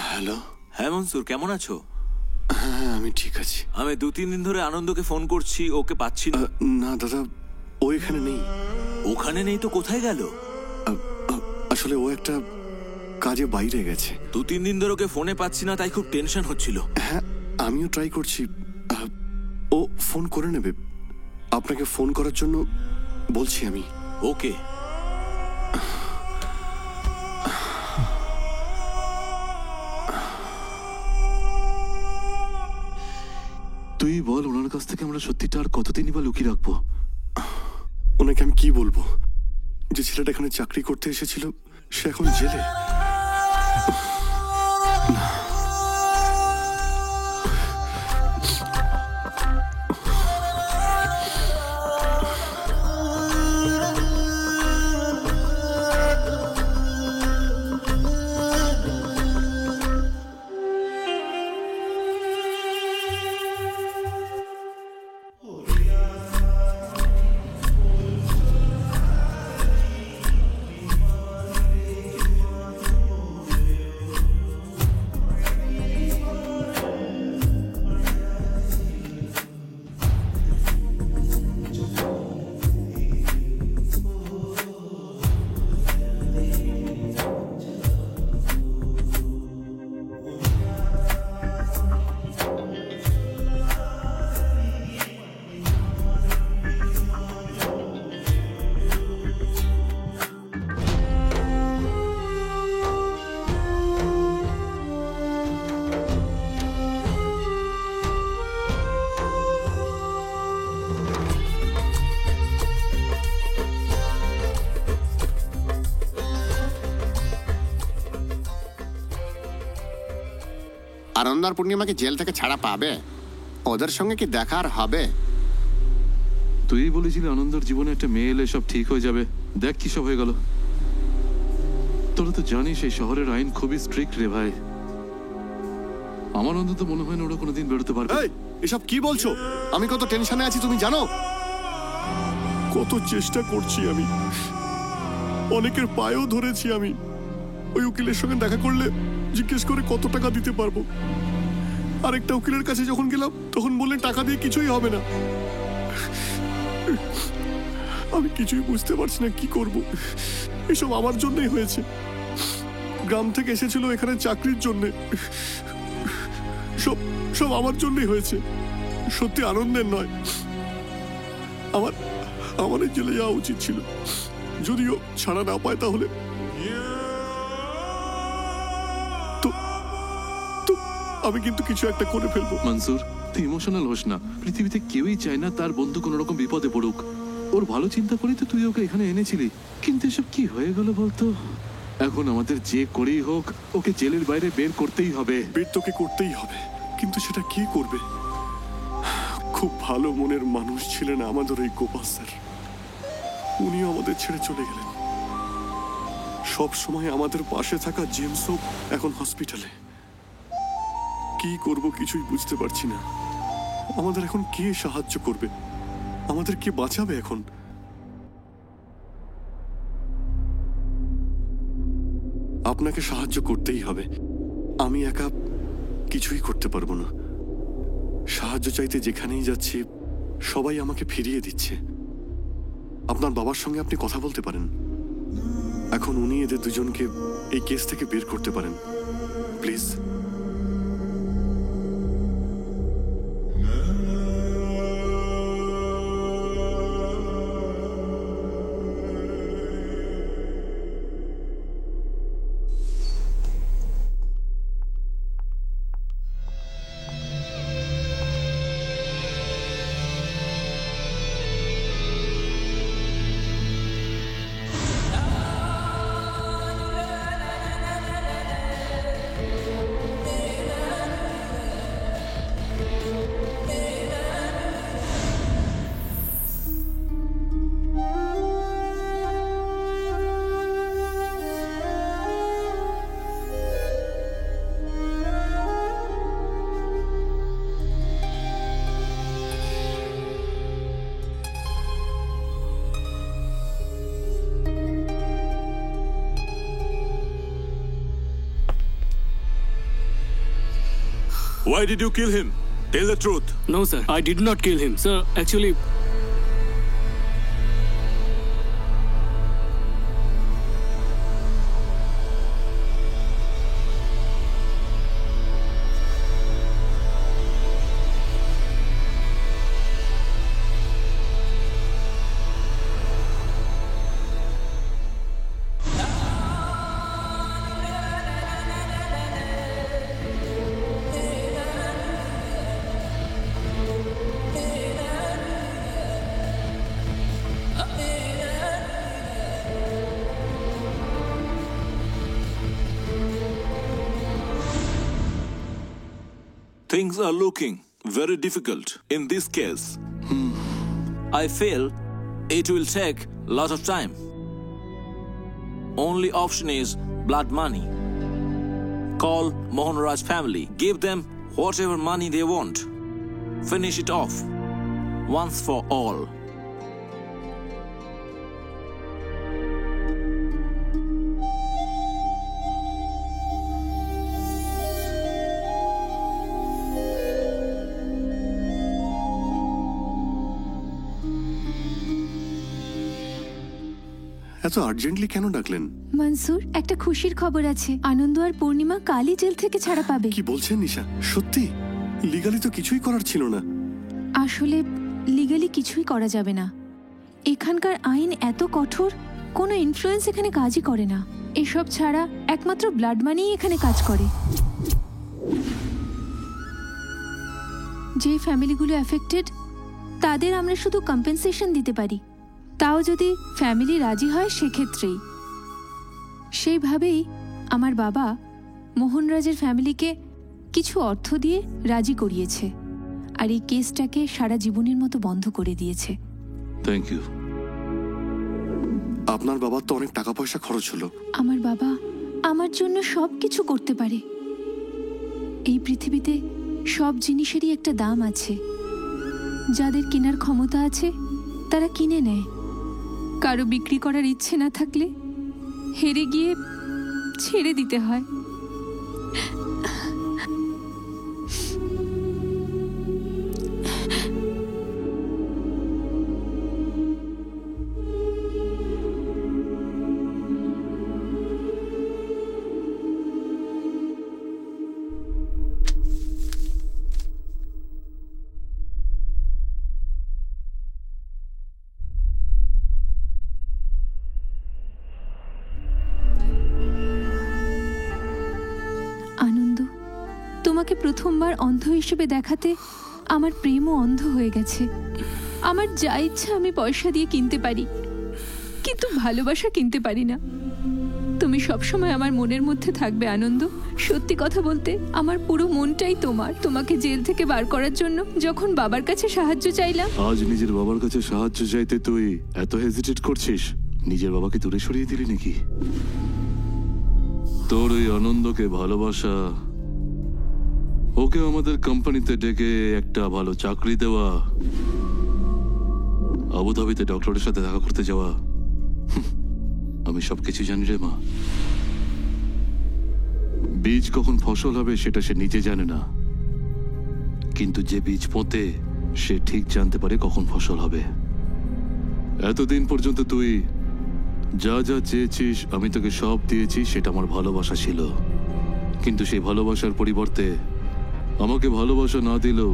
hello. হ্যাঁ মনসুর, কেমন আছো? হ্যাঁ, আমি ঠিক আছি। আমি 2-3 দিন ধরে আনন্দকে ফোন করছি, ওকে পাচ্ছি না। না দাদা, ও এখানে নেই। ওখানে নেই তো কোথায় গেল? আসলে ও একটা কাজে বাইরে গেছে। 2-3 দিন ধরে ওকে ফোনে পাচ্ছি না, তাই খুব টেনশন হচ্ছিল। হ্যাঁ, আমিও ট্রাই করছি। ও ফোন করে নেবে। আপনাকে ফোন করার জন্য বলছি আমি। ওকে। তুই বল, ওনার কাছ থেকে আমরা সত্যিটা আর কতদিনই বা লুকিয়ে রাখবো? ওনাকে আমি কি বলবো? যে ছেলেটা এখানে চাকরি করতে এসেছিল সে এখন জেলে। আনন্দ আর পূর্ণিমাকে জেল থেকে ছাড়া পাবে? ওদের সঙ্গে কি দেখা আর হবে? তুই বলেছিলি আনন্দর জীবনে একটা মেয়ে এলে সব ঠিক হয়ে যাবে। দেখ কি সব হয়ে গেল। তোরা তো জানিস এই শহরের আইন খুবই স্ট্রিক্ট রে ভাই। আমার অন্তত মনে হয় না ওরা কোনোদিন বেরোতে পারবে। এই এসব কি বলছো? আমি কত টেনশনে আছি তুমি জানো? কত চেষ্টা করছি আমি, অনেকের পায়েও ধরেছি আমি। ওই উকিলের সঙ্গে দেখা করলে জিজ্ঞেস করে কত টাকা দিতে পারবো। আরেকটা উকিলের কাছে যখন গেলাম তখন বললেন টাকা দিয়ে কিছুই হবে না। আমি কিছুই বুঝতে পারছি না কি করব। এসব আমার জন্যই হয়েছে। গ্রাম থেকে এসেছিল এখানে চাকরির জন্যে। সব সব আমার জন্যই হয়েছে। সত্যি আনন্দের নয়। আমার এই জেলে যাওয়া উচিত ছিল। যদিও ছাড়া না পায় তাহলে তো আমি কিন্তু কিছু একটা করে ফেলবো। মনসুর, তুই ইমোশনাল হোস না। পৃথিবীতে কেউই চায় না তার বন্ধু কোনো রকম বিপদে পড়ুক। ওর ভালো চিন্তা করি তো তুই ওকে এখানে এনেছিলি, কিন্তু এসব কি হয়ে গেল বলতো? এখন আমাদের যে করেই হোক ওকে জেলের বাইরে বের করতেই হবে। বের তোকে করতেই হবে, কিন্তু সেটা কে করবে? খুব ভালো মনের মানুষ ছিলেন আমাদের এই গোপাল স্যার। উনিও আমাদের ছেড়ে চলে গেলেন। সব সময় আমাদের পাশে থাকা জেমসও এখন হসপিটালে। কি করব কিছুই বুঝতে পারছি না। আমাদের এখন কে সাহায্য করবে? আমাদের কে বাঁচাবে এখন? আপনাকে সাহায্য করতেই হবে। আমি একা কিছুই করতে পারবো না। সাহায্য চাইতে যেখানেই যাচ্ছি সবাই আমাকে ফিরিয়ে দিচ্ছে। আপনার বাবার সঙ্গে আপনি কথা বলতে পারেন। এখন উনি এদের দুজনকে এই কেস থেকে বের করতে পারেন। Please. Why did you kill him? Tell the truth. No, sir. I did not kill him. Sir, actually... Things are looking very difficult in this case. I feel it will take a lot of time. Only option is blood money. Call Mohan Raj family. Give them whatever money they want. Finish it off once for all. এত urgently কেন ডাকলেন? মনসুর, একটা খুশির খবর আছে। আনন্দ আর পূর্ণিমা কালই jail থেকে ছাড়া পাবে। কি বলছেন নিশা? সত্যি? লিগালি তো কিছুই করার ছিল না। আসলে লিগালি কিছুই করা যাবে না। এখানকার আইন এত কঠোর, কোনো ইনফ্লুয়েন্স এখানে কাজই করে না। এসব ছাড়া একমাত্র ব্লাড মানিই এখানে কাজ করে। যে ফ্যামিলিগুলো অ্যাফেক্টেড তাদের আমরা শুধু কম্পেনসেশন দিতে পারি, তাও যদি ফ্যামিলি রাজি হয় সেক্ষেত্রেই। সেইভাবেই আমার বাবা মোহনরাজের ফ্যামিলিকে কিছু অর্থ দিয়ে রাজি করিয়েছে, আর এই কেসটাকে সারা জীবনের মতো বন্ধ করে দিয়েছে। Thank you. আপনার বাবার তো অনেক টাকা পয়সা খরচ হলো। আমার বাবা আমার জন্য সব কিছু করতে পারে। এই পৃথিবীতে সব জিনিসেরই একটা দাম আছে। যাদের কেনার ক্ষমতা আছে তারা কিনে নেয়। কারো বিক্রি করার ইচ্ছে না থাকলে হেরে গিয়ে ছেড়ে দিতে হয়। আনন্দ, তোমাকে প্রথমবার অন্ধ হিসেবে দেখাতে আমার প্রেমও অন্ধ হয়ে গেছে। আমার যা ইচ্ছা আমি পয়সা দিয়ে কিনতে পারি, কিন্তু ভালোবাসা কিনতে পারি না। তুমি সবসময় আমার মনের মধ্যে থাকবে আনন্দ। সত্যি কথা বলতে আমার পুরো মনটাই তোমার। তোমাকে জেল থেকে বার করার জন্য যখন বাবার কাছে সাহায্য চাইলাম, আজ নিজের বাবার কাছে সাহায্য চাইতে তুই এত হেজিটেট করছিস? নিজের বাবাকে দূরে সরিয়ে দিলি নাকি? তোর ওই আনন্দকে ভালোবাসা, ওকে আমাদের কোম্পানিতে ডেকে একটা ভালো চাকরি দেওয়া, আবুধাবিতে ডক্টরের সাথে দেখা করতে যাওয়া, আমি সবকিছু জানি রে মা। বীজ কখন ফসল হবে সেটা সে নিজে জানে না, কিন্তু যে বীজ পোঁতে সে ঠিক জানতে পারে কখন ফসল হবে। এতদিন পর্যন্ত তুই যা যা চেয়েছিস আমি তোকে সব দিয়েছি, সেটা আমার ভালোবাসা ছিল। কিন্তু সেই ভালোবাসার পরিবর্তে আমাকে ভালোবাসা না দিলেও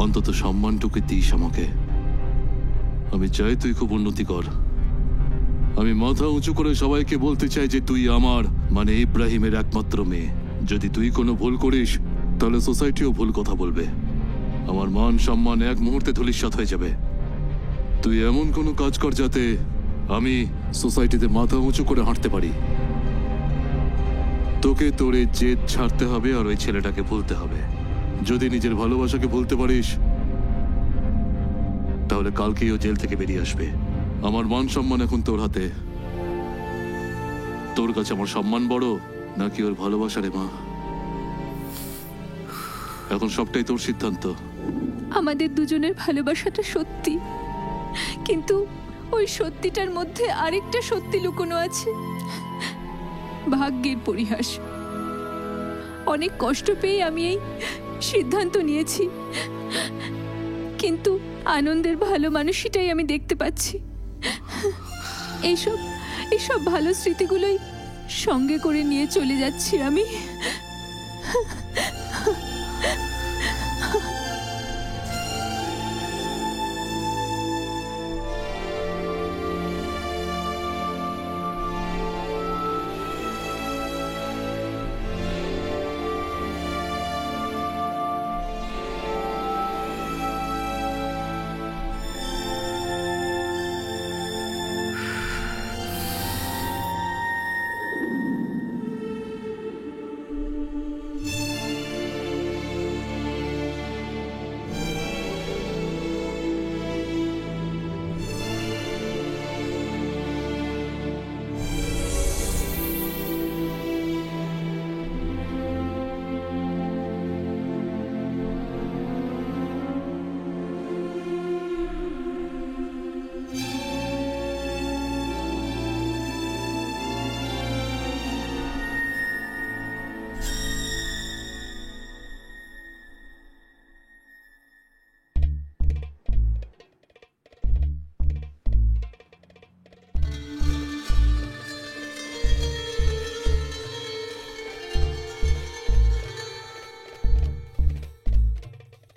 অন্তত সম্মানটুকু দিস আমাকে। আমি চাই তুই খুব উন্নতি কর। আমি মাথা উঁচু করে সবাইকে বলতে চাই যে তুই আমার, মানে ইব্রাহিমের একমাত্র মেয়ে। যদি তুই কোনো ভুল করিস তাহলে সোসাইটিও ভুল কথা বলবে। আমার মান সম্মান এক মুহূর্তে ধূলিসাৎ হয়ে যাবে। তুই এমন কোনো কাজ কর যাতে আমি সোসাইটিতে মাথা উঁচু করে হাঁটতে পারি। তোকে তোর এই জেদ ছাড়তে হবে আর ওই ছেলেটাকে ভুলতে হবে। যদি নিজের ভালোবাসাকে ভুলতে পারিস তাহলে কালকেই ও জেল থেকে বেরিয়ে আসবে। আমার মান সম্মান এখন তোর হাতে। তোর কাছে আমার সম্মান বড় নাকি ওর ভালোবাসা রে মা? এখন সবটাই তোর সিদ্ধান্ত। আমাদের দুজনের ভালোবাসাটা সত্যি, কিন্তু ওই সত্যিটার মধ্যে আরেকটা সত্যি লুকোনো আছে। ভাগ্যের পরিহাস। অনেক কষ্ট পেয়ে আমি এই সিদ্ধান্ত নিয়েছি, কিন্তু আনন্দের ভালো মানুষটাই আমি দেখতে পাচ্ছি। এইসব ভালো স্মৃতিগুলোই সঙ্গে করে নিয়ে চলে যাচ্ছি আমি।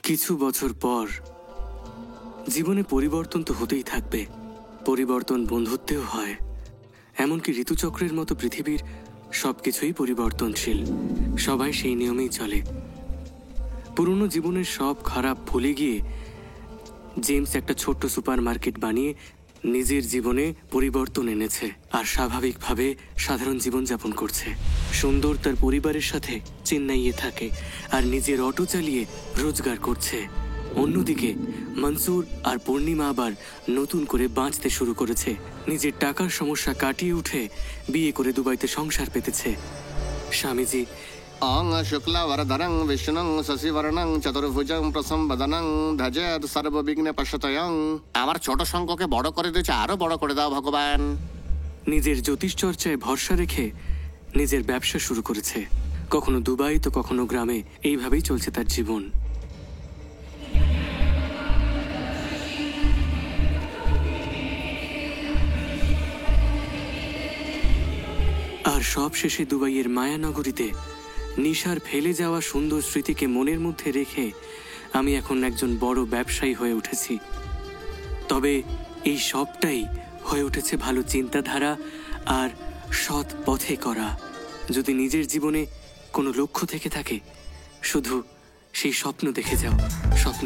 কিছু বছর পর জীবনে পরিবর্তন তো হতেই থাকবে। পরিবর্তন বন্ধুত্বেও হয়, এমনকি ঋতুচক্রের মতো পৃথিবীর সবকিছুই পরিবর্তনশীল। সবাই সেই নিয়মেই চলে। পুরনো জীবনের সব খারাপ ভুলে গিয়ে জেমস একটা ছোট্ট সুপার মার্কেট বানিয়ে নিজের জীবনে পরিবর্তন এনেছে আর স্বাভাবিকভাবে সাধারণ জীবনযাপন করছে। সুন্দর তার পরিবারের সাথে চেন্নাইয়ে থাকে আর নিজের অটো চালিয়ে রোজগার করছে। অন্যদিকে মনসুর আর পূর্ণিমা আবার নতুন করে বাঁচতে শুরু করেছে। নিজের টাকার সমস্যা কাটিয়ে উঠে বিয়ে করে দুবাইতে সংসার পেতেছে। স্বামীজি অং শুক্লাবরধরং বিষ্ণুং শশিবর্ণং চতুর্ভুজং প্রসম্বদনং ধ্বজেদ সর্ববিঘ্নে পশ্যতয়ং। আমার ছোট সংখ্যকে বড় করে দিয়েছে, আরো বড় করে দাও ভগবান। নিজের জ্যোতিষ চর্চায় ভরসা রেখে নিজের ব্যবসা শুরু করেছে। কখনো দুবাই তো কখনো গ্রামে, এইভাবেই চলছে তার জীবন। আর সব শেষে দুবাইয়ের মায়ানগরীতে নিশার ফেলে যাওয়া সুন্দর স্মৃতিকে মনের মধ্যে রেখে আমি এখন একজন বড় ব্যবসায়ী হয়ে উঠেছি। তবে এই সবটাই হয়ে উঠেছে ভালো চিন্তাধারা আর সৎ পথে করা। যদি নিজের জীবনে কোনো লক্ষ্য থেকে থাকে, শুধু সেই স্বপ্ন দেখে যাও। স্বপ্ন